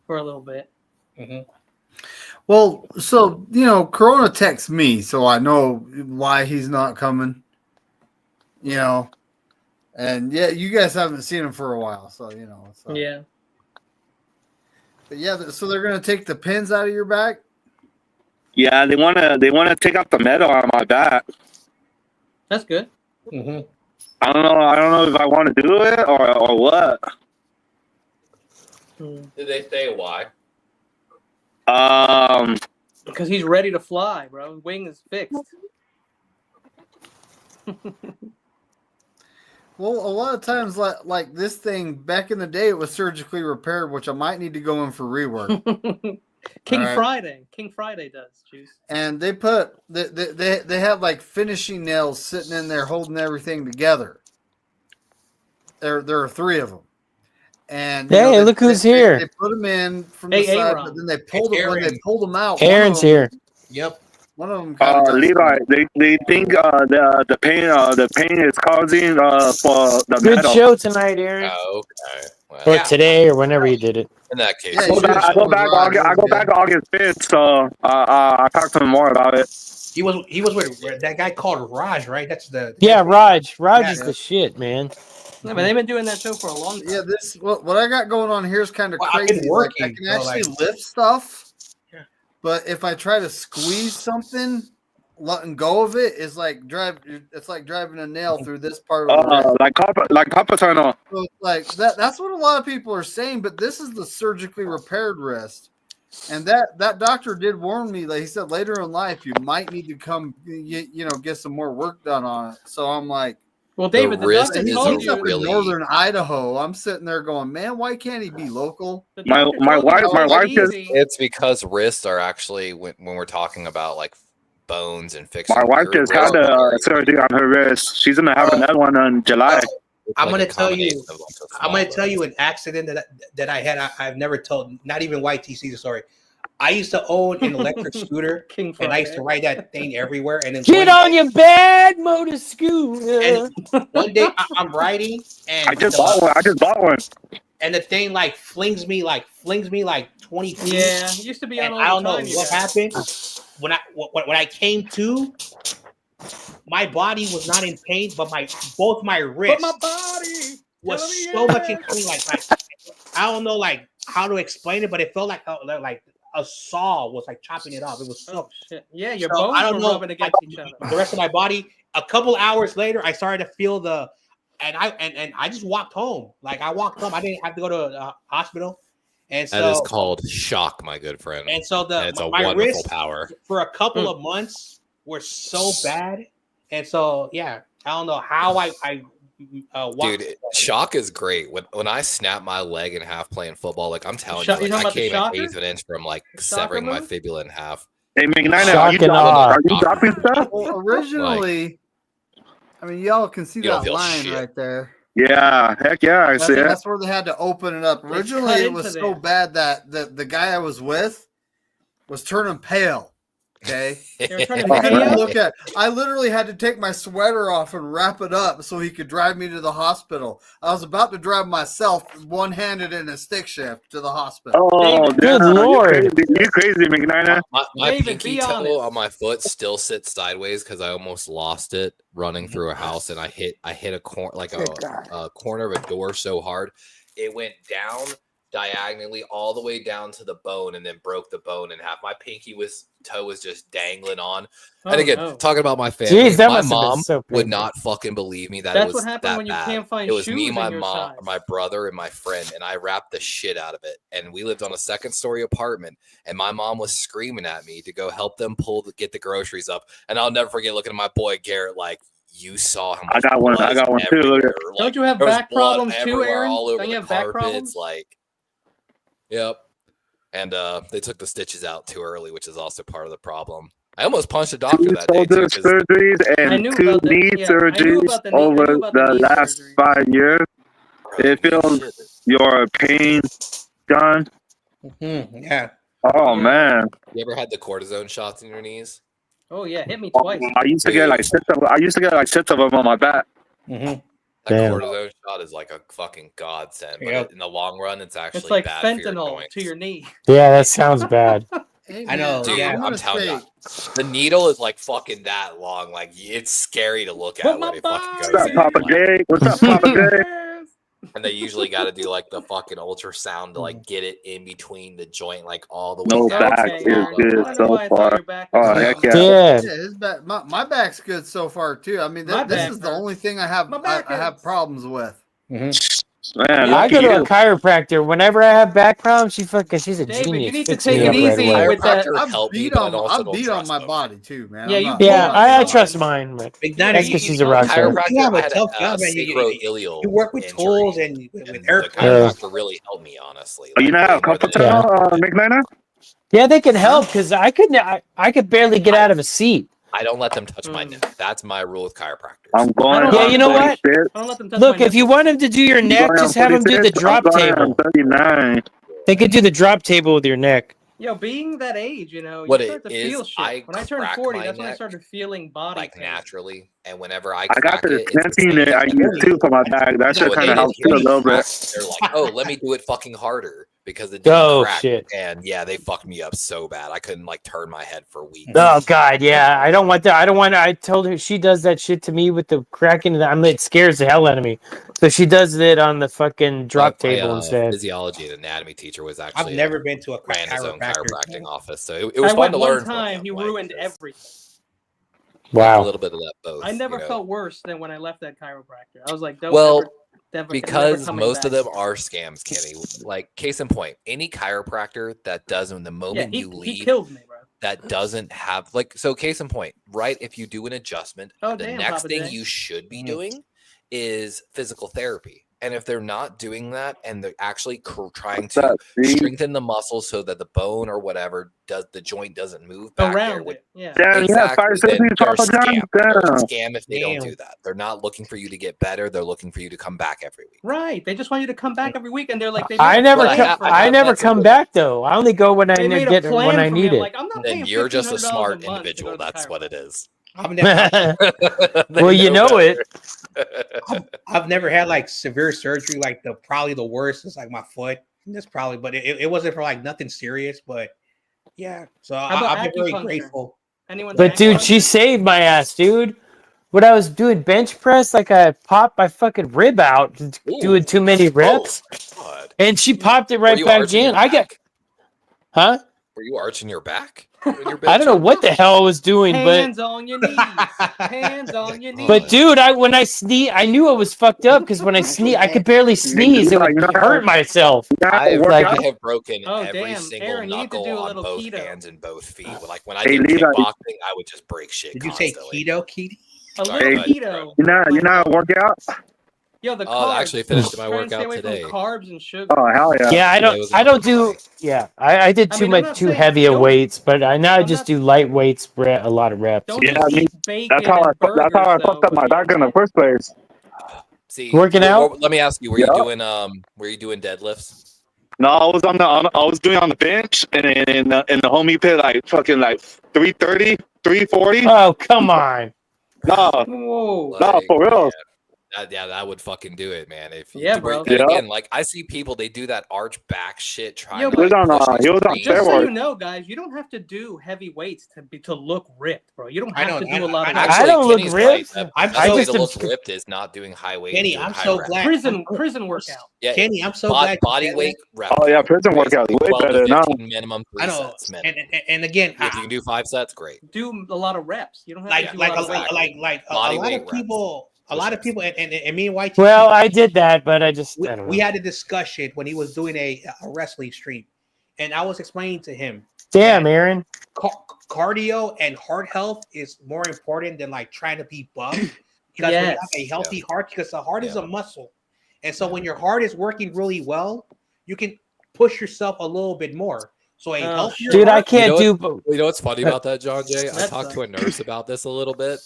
for a little bit. Mm-hmm. Well, so, Corona texts me, so I know why he's not coming, and yeah, you guys haven't seen him for a while, so, Yeah. But yeah, so they're going to take the pins out of your back? Yeah, they wanna take out the metal on my back. That's good. Mm-hmm. I don't know if I want to do it or what. Did they say why? Because he's ready to fly, bro. Wing is fixed. Well, a lot of times, like this thing back in the day, it was surgically repaired, which I might need to go in for rework. King Friday does, Juice. And they put they have like finishing nails sitting in there holding everything together. There are three of them. And hey, look who's here. They put them in from the side, Aaron. but then they pulled them when they pulled them out. Aaron's here. Yep. One of them. Levi, they think the pain is causing for the Good metal. show tonight, Aaron. Oh, okay. Or today, or whenever you did it. In that case, I go back August 5th, so I'll talk to him more about it. He was with that guy called Raj, right? That's the Raj. Raj is the shit, man. Yeah, but they've been doing that show for a long time. Yeah, what I got going on here is kind of I've been crazy. working, I can actually lift stuff, but if I try to squeeze something, letting go of it is like it's like driving a nail through this part of the wrist. like Papa Tunnel. So like that's what a lot of people are saying, but this is the surgically repaired wrist. And that doctor did warn me that he said later in life you might need to come get some more work done on it. So I'm like, well, David, the wrist doctor is told he's you up in northern Idaho. I'm sitting there going, man, why can't he be local? My wife just. It's because wrists are actually when we're talking about like bones and fixing. My wife just had a surgery on her wrist. She's gonna have another one in July. I'm gonna tell you an accident that I had. I've never told, not even YTC's story. I used to own an electric scooter, and I used to ride that thing everywhere. And then get on your bad motor scooter. And one day I'm riding, and I just bought one. And the thing like flings me like 20 feet. Yeah, it used to be on all I don't the know time, what happened when I came to. My body was not in pain, but both my wrists. But my body was so much in pain. Like I don't know like how to explain it, but it felt like a saw was like chopping it off. It was so shit. Yeah, your bones were rubbing against each other. The rest of my body. A couple hours later, I started to feel and I just walked home. Like I walked home. I didn't have to go to a hospital. And so that is called shock, my good friend. And so it's a my wonderful wrists power. For a couple of months were so bad. And so yeah, I don't know how I dude, shock is great. When I snap my leg in half playing football, like I'm telling you, like, I came an eighth of an inch from like severing my fibula in half. Hey, McNiners, are you dropping stuff? Well, originally, I mean, y'all can see that line right there. Yeah, heck yeah, I see it. That's where they had to open it up. Originally, it was so bad that the guy I was with was turning pale. Okay. They were trying He to pick me couldn't up. look at. I literally had to take my sweater off and wrap it up so he could drive me to the hospital. I was about to drive myself one-handed in a stick shift to the hospital. Oh, Good damn, Lord. you crazy, McNiner. My David, pinky be toe honest. on my foot still sits sideways because I almost lost it running through a house, and I hit a corner a corner of a door so hard it went down diagonally all the way down to the bone, and then broke the bone in half. My toe was just dangling on. And again, talking about my family, Jeez, that my must have been mom so would painful. not fucking believe me that That's it was what happened that when you bad. can't find It was me, shoes my in your mom, size. my brother, and my friend, and I wrapped the shit out of it. And we lived on a second-story apartment, and my mom was screaming at me to go help them get the groceries up. And I'll never forget looking at my boy Garrett like, you saw how much I got one too. everywhere. Don't you have there was back blood problems too, everywhere, Aaron? all over Don't you the have back carpets, problems? like, yep. And they took the stitches out too early, which is also part of the problem. I almost punched a doctor 2 that day too. shoulder 'cause surgeries I and knew 2 about the- knee yeah, I knew surgeries about the knee- I over knew about the the knee last surgery. 5 years. bro, It feels shit. your pain done. Yeah. Oh Yeah. man, You ever had the cortisone shots in your knees? Oh yeah, hit me twice. I used to get like 6 of them on my back. Mm-hmm. A Damn. cortisone shot is like a fucking godsend, but Yep. in the long run, it's actually It's like bad for your fentanyl joints. to your knee. Yeah, that sounds bad. Hey, I know, man, Dude, yeah. I'm I'm gonna telling say, you, the needle is like fucking that long. Like it's scary to look But at my when it fucking What's goes up, in. Papa Like, J? What's up, Papa J? and they usually got to do like the fucking ultrasound to like get it in between the joint, like all the way No down. back Okay, to the is Aaron. bottom. good I don't know so why I thought far. your back was Oh good. heck yeah! Yeah. yeah, his back, my back's good so far too. I mean, My this back is the hurts. only thing I have My back I have hurts. problems with. Man, I lucky go to a you. chiropractor whenever I have back problems. She's a David, you genius. need to Fixes take me it up right easy away. with that. Chiropractor I've helped me, beat but on I also I've don't beat on trust my them. body too, man. Yeah, I'm you not- beat Yeah, on I your trust body. mine. But McNiners, I guess she's a rock star. Chiropractor, you have I a had tough a job, man. sacroilial You work with injury, tools and with and the airplanes. chiropractor really helped me, honestly. Oh, you Like, know how way more than carpal Yeah. tunnel, McNiner? Yeah, they can help because I could barely get out of a seat. I don't let them touch my neck. That's my rule with chiropractors. I'm going Yeah, on you know what? 46. I don't let them touch Look, my if you nipples. want them to do your I'm neck, going on just have them do the 46. I'm drop going on table. 39. They could do the drop table with your neck. Yo, being that age, you know, you What start it to is, feel shit. I When I turned crack 40, my that's when I neck, started feeling body like pain. naturally, and whenever I I got crack the it, it's the tension same that I thing used to for my back. That So shit what kind they of did helps here too a is little bit. they're like, oh, let me do it fucking harder because it didn't Oh crack. shit. And yeah, they fucked me up so bad. I couldn't like turn my head for weeks. Oh god, yeah. I don't want that. I don't want. I told her she does that shit to me with the cracking. It scares the hell out of me. So she does it on the fucking drop table my instead. physiology and anatomy teacher was actually I've never been to a ran his own chiropractor. chiropractic office, so it was I fun went to one learn from time. him. He like, ruined 'cause everything. you have Wow. a little bit of that both. I never you know? felt worse than when I left that chiropractor. I was like, don't Well, never because coming most of back. them are scams, Kenny. Like case in point, any chiropractor that doesn't the Yeah, moment he you leave killed me, bro. that doesn't have like so case in point, right? If you do an adjustment, Oh, the damn, next Papa thing J. you should be doing is physical therapy. And if they're not doing that and they're actually trying What's to up, Steve? strengthen the muscle so that the bone or whatever the joint doesn't move back there, Around it, yeah. Damn, you have 5 exactly, then surgeries, they're a Papa John? scam. They're a Damn. scam if they don't do that. They're not looking for you to get better. They're looking for you to come back every week. Right. They just want you to come back every week, and they're like, they I made a never plan come. for me. I never come back though. I only go when I They made a get when plan I for me. need I'm it. like, I'm not Then paying you're just a $1,500 smart month to go individual. to the That's what it is. I've never, Well, you know it. I've never had like severe surgery. Like probably the worst is like my foot. That's probably, but it wasn't for like nothing serious. But yeah, so How about I've been very acupuncture? grateful. Anyone? But dude, she saved my ass, dude. When I was doing bench press, like I popped my fucking rib out doing too many reps, and she popped it Were right you back arching in. your I got, huh? Were you arching your back? When you're I don't know what the hell I was doing, Hands on your knees. Hands on your knees. but dude, when I sneeze, I knew I was fucked up because when I sneeze, I could barely sneeze. It would hurt myself. I Like, have broken Oh, every damn. single Aaron, you need to knuckle do a on little both keto. hands and both feet. Like when I Hey, did Levi. kickboxing, I would just break shit. Did you say constantly. keto? A little Hey, keto. you know how to work out? Yo, the Oh, carbs. I actually finished my Try and stay workout away today. From carbs and sugar. Oh, hell yeah. yeah, I did I too mean, I'm much, not too saying heavy of don't- weights, but now I I'm just not- do light weights, a lot of reps. Don't Yeah, just I mean, eat bacon that's how I and burgers, fucked up my back in the first place. See, Working out? Let me ask you: Were Yeah. you doing deadlifts? No, I was doing on the bench, and the homie pit like fucking like 330, 340. Oh, come on. No, Whoa. no, Like, for real. that would fucking do it, man. If you Yeah, do, bro. then Yeah. again, like I see people, they do that arch back shit, trying Yo, to but- like push these He was on screens. Just so you steroids. know, guys, you don't have to do heavy weights to look ripped, bro. You don't I have know, to do a lot of. I- Actually, I don't look Kenny's right. ripped. That I'm best so- way to I look just- ripped is not doing high weight. Kenny, doing I'm high so reps. glad. Prison workout. Yeah, Kenny, I'm so glad. you body said weight that. rep. Oh yeah, prison workout is way 12 to better now. 15 minimum, I 3 know, sets minimum. and again, If you can do 5 sets, great. Do a lot of reps. You don't have like to do like a lot of weight. a Body lot weight of reps. people, and me and YT. Well, I did that, but I don't know. we had a discussion when he was doing a wrestling stream, and I was explaining to him, Damn, Aaron. cardio and heart health is more important than like trying to be buff, because when you have a healthy heart, because the heart is a muscle, and so when your heart is working really well, you can push yourself a little bit more. So a healthier Dude, I heart, can't You do. know what's funny about that, John Jay? I That talked to a nurse about this a little bit.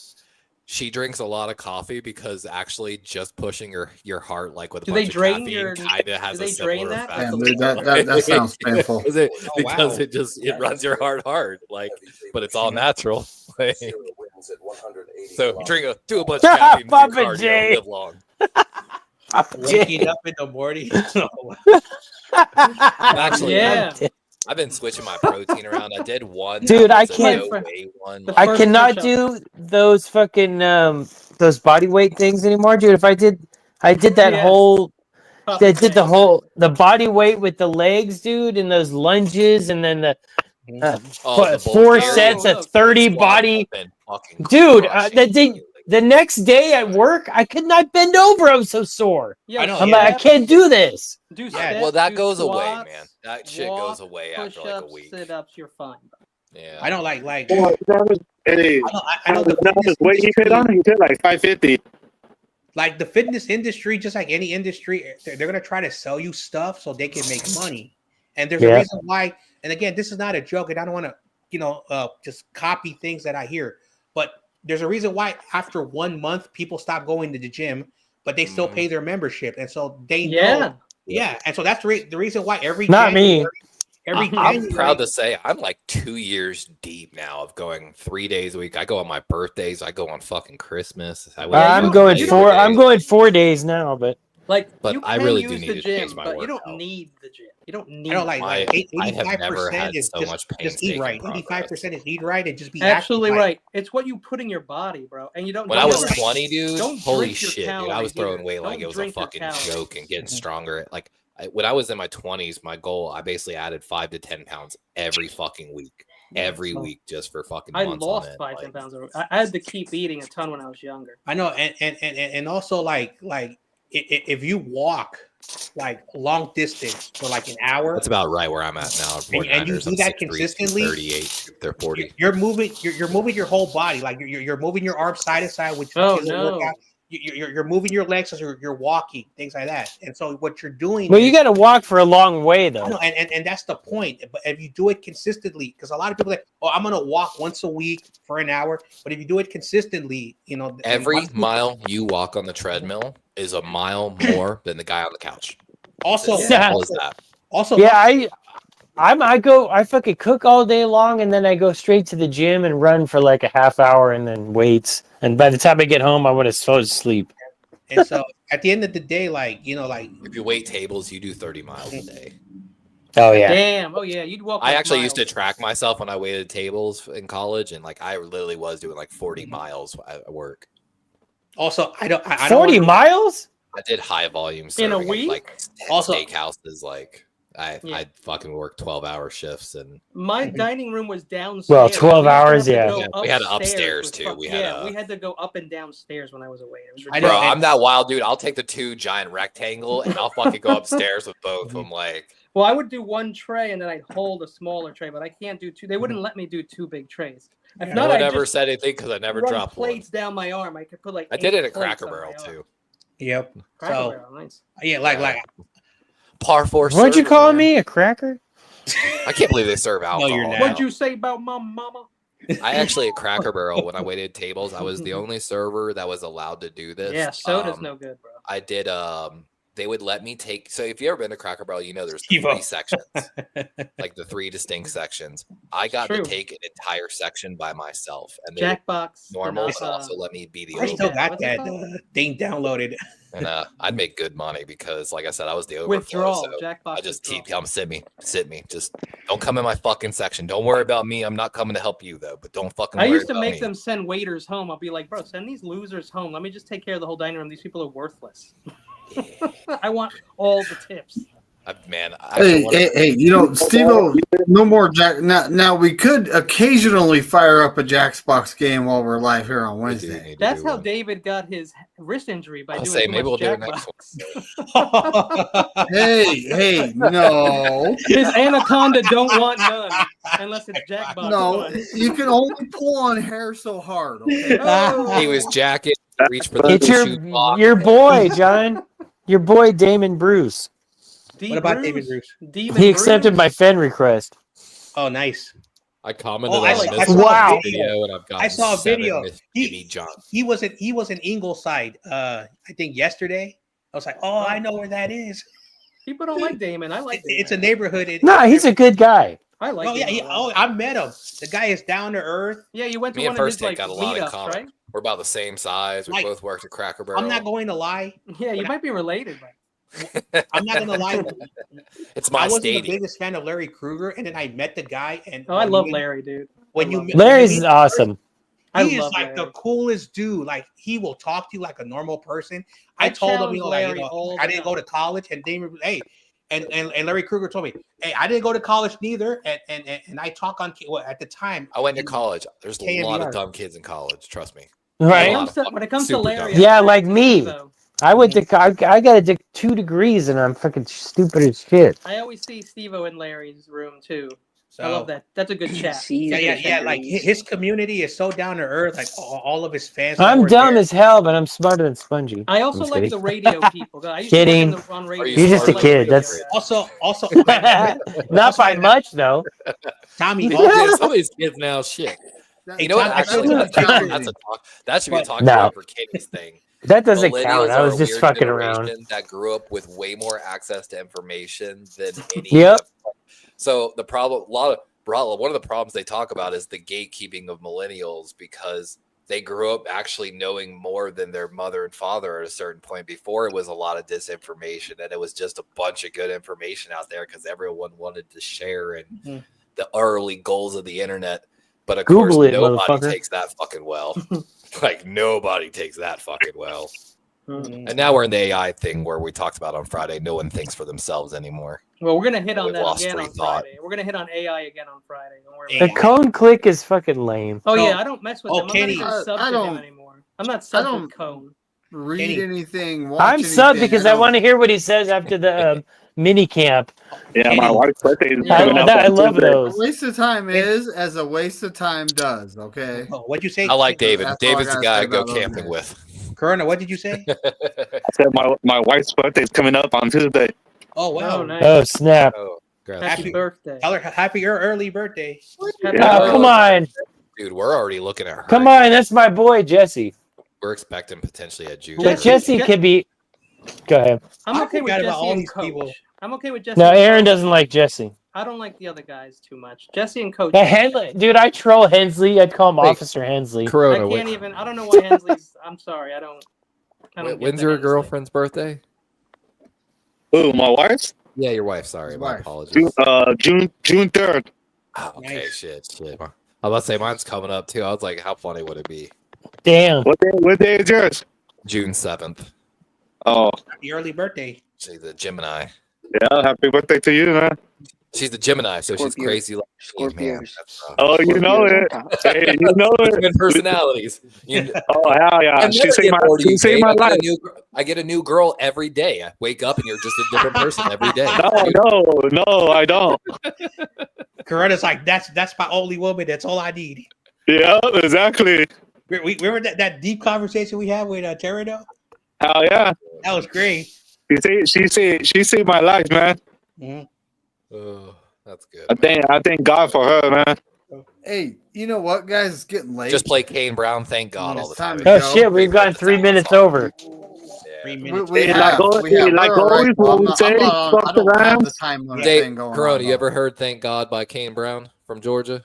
She drinks a lot of coffee because actually just pushing your heart like with a Do they bunch of drain caffeine your- kind of has do a they drain similar that? effect. Damn, dude, that sounds painful. Because it runs your heart hard, like, but it's all natural. Like, so do a bunch of caffeine, do Papa cardio, J. live long. waking up in the morning. Actually, Yeah. I've been switching my protein around. I did one. Dude, that I was a can't- no-weight one. The I first cannot push-up. do those fucking those body weight things anymore, dude. If I did that Yes. whole. Tough They did thing. the body weight with the legs, dude, and those lunges, and then the Oh, the 4 bulgarian sets of squat 30 squats body. have been fucking Dude, crushing. the next day at work, I could not bend over. I was so sore. Yo, I know, I'm yeah. like, I can't do this. Do Yeah, steps, Well, that do goes away, squats, man. That shit walk, goes away after like a push-ups, week. sit-ups, you're fine. Yeah. I don't like. Well, hey, I know the that was fitness weight he hit industry- on. He hit like 550. like the fitness industry, just like any industry, they're going to try to sell you stuff so they can make money. And there's a Yeah. reason why. And again, this is not a joke, and I don't want to, just copy things that I hear. But there's a reason why after 1 month, people stop going to the gym, but they still pay their membership, and so they know. Yeah, and so that's the reason why every Not me. Every I'm January, proud to say I'm like 2 years deep now of going 3 days a week. I go on my birthdays. I go on fucking Christmas. I'm going 4 days now, but Like, But you I can really use do need the to gym, change my but you don't workout. need the gym. You don't need. I don't like I have 85% never had is so much just eat painstaking right. progress. 85% is eat right and just be Absolutely active. right. It's what you put in your body, bro. And you don't. When I don't was drink- 20, dude, don't holy drink your shit, dude, I was calories throwing either. weight like Don't it was a drink your fucking calories. joke and getting stronger. Like when I was in my 20s, my goal, I basically added 5 to 10 pounds every fucking week. Every week, just for fucking I months lost on it. 5-10 pounds. I had to keep eating a ton when I was younger. I know, and also like if you walk like long distance for like an hour, That's about right where I'm at now. and you do that consistently, 38, they're 40. you're moving your whole body, like you're moving your arms side to side, which Oh, is a no. workout. You're moving your legs as you're walking, things like that. And so what you're doing, well, you got to walk for a long way I know, though. and that's the point. But if you do it consistently, because a lot of people are like, oh, I'm gonna walk once a week for an hour. But if you do it consistently, Every mile you walk on the treadmill is a mile more than the guy on the couch. Also, As simple as that. also, Yeah, I fucking cook all day long, and then I go straight to the gym and run for like a half hour, and then weights. And by the time I get home, I want to so sleep. and so at the end of the day, like If you wait tables, you do 30 miles a day. Oh yeah. Damn. Oh yeah. You'd walk. I like actually used to miles. track myself when I waited tables in college, and like I literally was doing like 40 miles at work. also I don't 40 miles? I did high volume In a serving at, week? like Also- steakhouses. Like Yeah. I fucking worked 12-hour shifts, and My dining room was downstairs. Well, 12 We used to hours, have to yeah. go Yeah, we had upstairs upstairs, with too. fuck- We had we had to go up and downstairs when I was away. It was I know, bro, ridiculous. I'm that wild dude. I'll take the 2 giant rectangle and I'll fucking go upstairs with both. I'm like, Well, I would do one tray and then I'd hold a smaller tray, but I can't do two. They wouldn't let me do 2 big trays. If Yeah. not, no one I'd ever just said anything because I never run dropped one. plates down my arm. I could put like. I did 8 it at plates Cracker on my Barrel arm. too. Yep. Cracker So Barrel, nice. yeah, like Par 4. What'd you server, call man. me? A cracker? I can't believe they serve alcohol. you're not. What'd you say about my mama? I actually at Cracker Barrel when I waited tables, I was the only server that was allowed to do this. Yeah, soda's Um, no good, bro. I did they would let me take. So if you ever been to Cracker Barrel, you know there's Steve-O. 3 sections, like the 3 distinct sections. I got to take an entire section by myself, and they Jackbox. normal would also let me be the I still overflow. got that thing downloaded. And I'd make good money because, like I said, I was the overflow. Withdrawal, So Jackbox I just withdrawal. sit me. Just don't come in my fucking section. Don't worry about me. I'm not coming to help you though. But don't fucking. I worry used to about make me. them send waiters home. I'll be like, bro, send these losers home. Let me just take care of the whole dining room. These people are worthless. I want all the tips. Man, Hey, you know, Steve-O, no more Jack. Now we could occasionally fire up a Jackbox game while we're live here on Wednesday. That's how David got his wrist injury by I'll doing say too maybe we'll much do it next Jackbox. Hey, no. His anaconda don't want none unless it's Jackbox. No, you can only pull on hair so hard. Okay. He was jacking. Reach for the It's your boy, John. Your boy Damon Bruce. What about David Bruce? He accepted my friend request. Oh, nice. I commented Oh, on I this saw a video, and I've got I saw a 7 video. with Jimmy John. He was in Ingleside. I think yesterday. I was like, oh, I know where that is. People don't like Damon. I like Damon. It's a neighborhood. No, he's a good guy. I like. Oh yeah, I met him. The guy is down to earth. Yeah, you went to Me one and of his First Take like got a lot in meetups, common. right? We're about the same size. We Like, both worked at Cracker Barrel. I'm not going to lie. Yeah, you might be related, but I'm not gonna lie. It's my I wasn't stadium. the biggest fan of Larry Krueger, and then I met the guy. And I love Larry, dude. When you Larry's awesome. He is like the coolest dude. Like he will talk to you like a normal person. I told him, I didn't go to college, and Damon, hey, and Larry Krueger told me, hey, I didn't go to college neither, and I talk on at the time. I went to college. There's a lot of KNBR. dumb kids in college. Trust me. Right. When it comes to Super Larry, dumb. Yeah, like me. I went to I got to 2 degrees and I'm fucking stupid as shit. I always see Steve-O in Larry's room too. So, I love that. That's a good chat. Yeah. Like his community is so down to earth. Like all of his fans. I'm were dumb there. as hell, but I'm smarter than Spongy. I also I'm like kidding. the radio people. I used Kidding. To work on radio. You're just a kid. That's Also, not by much though. Tommy. Some of these kids now, shit. Hey, You know what? Tom, Actually, that should be a talk No. about for Katie's thing. That doesn't count. Millennials I are was a just weird fucking generation around. That grew up with way more access to information than any. Yep. So the problem, one of the problems they talk about is the gatekeeping of millennials because they grew up actually knowing more than their mother and father at a certain point. Before it was a lot of disinformation, and it was just a bunch of good information out there because everyone wanted to share and the early goals of the internet. But of Google course, it, nobody motherfucker. takes that fucking well. Like nobody takes that fucking well. And now we're in the AI thing where we talked about on Friday. No one thinks for themselves anymore. Well, we're gonna hit on We've that lost again free on thought. Friday. We're gonna hit on AI again on Friday. Don't worry. The cone click is fucking lame. Oh yeah, I don't mess with them. Kenny. I'm not even sub I to him don't- anymore. I'm not sub with Cone. Read Kenny. anything. Watch I'm sub anything, because I want to hear what he says after the mini camp. Yeah, my wife's birthday is Yeah, coming up. I on love Tuesday. A those. waste of time is as a waste of time does. Okay. Oh, what'd you say? I like David. That's all I David's the gotta guy say to go about those camping guys. with. Corona, what did you say? I said my wife's birthday is coming up on Tuesday. Oh wow! Oh, nice. Oh snap! Oh, Happy Happy- birthday. Tell her happy early birthday. Happy Yeah. Oh, birthday. come on, Dude, we're already looking at her. come on! That's my boy Jesse. We're expecting potentially a June. But Jesse could be. Go ahead. I'm I okay with forgot about Jesse all and these Coach. people. I'm okay with Jesse. No, and Aaron Coach. doesn't like Jesse. I don't like the other guys too much. Jesse and Coach. Hey, Henley, dude, I troll Hensley. I'd call him Hey, Officer Hensley. I Corona. can't even. I don't know why Hensley's. I'm sorry. I don't get When's the your Hensley. girlfriend's birthday? Ooh, my wife's Yeah, your wife. Sorry, His my wife. apologies. June 3rd. Oh, okay, Nice. shit. I was about to say mine's coming up too. I was like, how funny would it be? Damn. What day is yours? June 7th. Oh, Happy early birthday. She's the Gemini. yeah. Happy birthday to you, man. She's the Gemini, so she's Scorpio. crazy like me, man. Scorpios. That's, Oh, you know it. Hey, you know it. Twin personalities. You, Oh, hell yeah. I She never saved get my, bored of she you, saved Dave. my I get, life. I get a new girl every day. I wake up and you're just a different person every day. No, I don't. Corona's like that's my only woman. That's all I need. Yeah, exactly. We remember that deep conversation we had with Terrado? Hell yeah. That was great. She saved my life, man. Oh, that's good. I thank God for her, man. Hey, you know what, guys? It's getting late. Just play Kane Brown. Thank God all the It's time. time to Oh go. shit, we've gone 3 minutes over. Yeah. minutes. We Hey, have. like We're always, well, what we say, I fuck the don't have the Rams. time limit Dave, thing going Corona, on. you ever heard "Thank God" by Kane Brown from Georgia?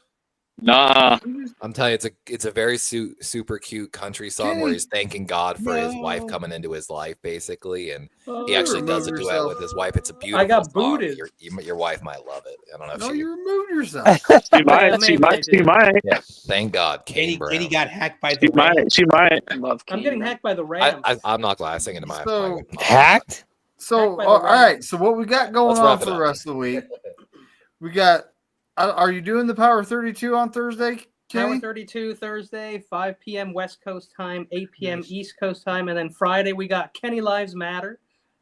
Nah. I'm telling you, it's a very super cute country song where he's thanking God for his wife coming into his life, basically, and he actually does a remove duet yourself. with his wife. It's a I beautiful got song. booted. Your wife might love it. I don't know if No, she. you removed yourself. She might. Yeah, thank God, Kane Brown. Kenny got hacked by the She might. I'm getting hacked by the Rams. I'm not glad singing to my So hacked. So by the all right. So what we got going Let's on wrap for it the up. rest of the week? We got. Are you doing the Power 32 on Thursday, Power Kenny? 32 Thursday, 5 p.m. West Coast time, 8 p.m. East Coast time, and then Friday we got Kenny Lives Matter,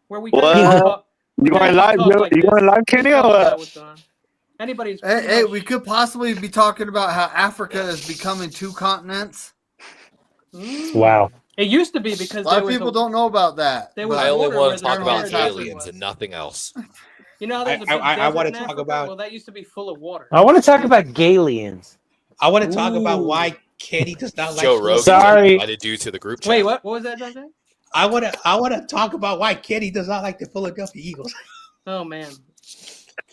where we What? talk. You going live? You going live, Kenny, or what? What's going on. Anybody's. Hey, we could possibly be talking about how Africa is becoming 2 continents. Wow. It used to be because A lot of people don't know about that. There was I only water want where to the talk about Sahara Desert aliens and nothing else. You know, how there's a big I desert wanna in talk Africa? about- Well, that used to be full of water. I want to talk about Galians. I want to talk about why Kenny does not like Joe Rogan Sorry. invited you to the group chat. Wait, what was that, Dante? I want to talk about why Kenny does not like the Philadelphia Eagles. Oh man,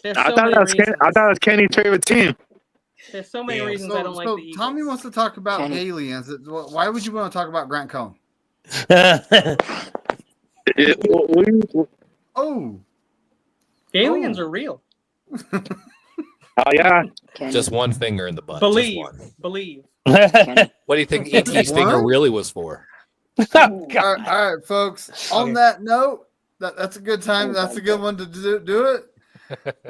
there's I so thought many that was reasons. Kenny's favorite team. There's so many reasons I don't like the Eagles. Tommy wants to talk about aliens. Why would you want to talk about Grant Cohn? Oh, aliens are real. Oh yeah. Just one finger in the butt. Believe. Just one. Believe. What do you think E.T.'s finger really was for? all right, folks. On that note, that's a good time. That's a good one to do it.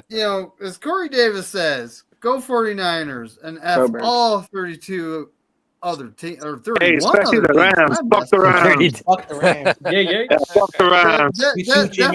You know, as Corey Davis says, go 49ers and F all 32 other teams, or 31 Hey, especially other the teams. Rams. Fuck the Rams. Fuck the Rams. Yeah. Fuck the Rams. That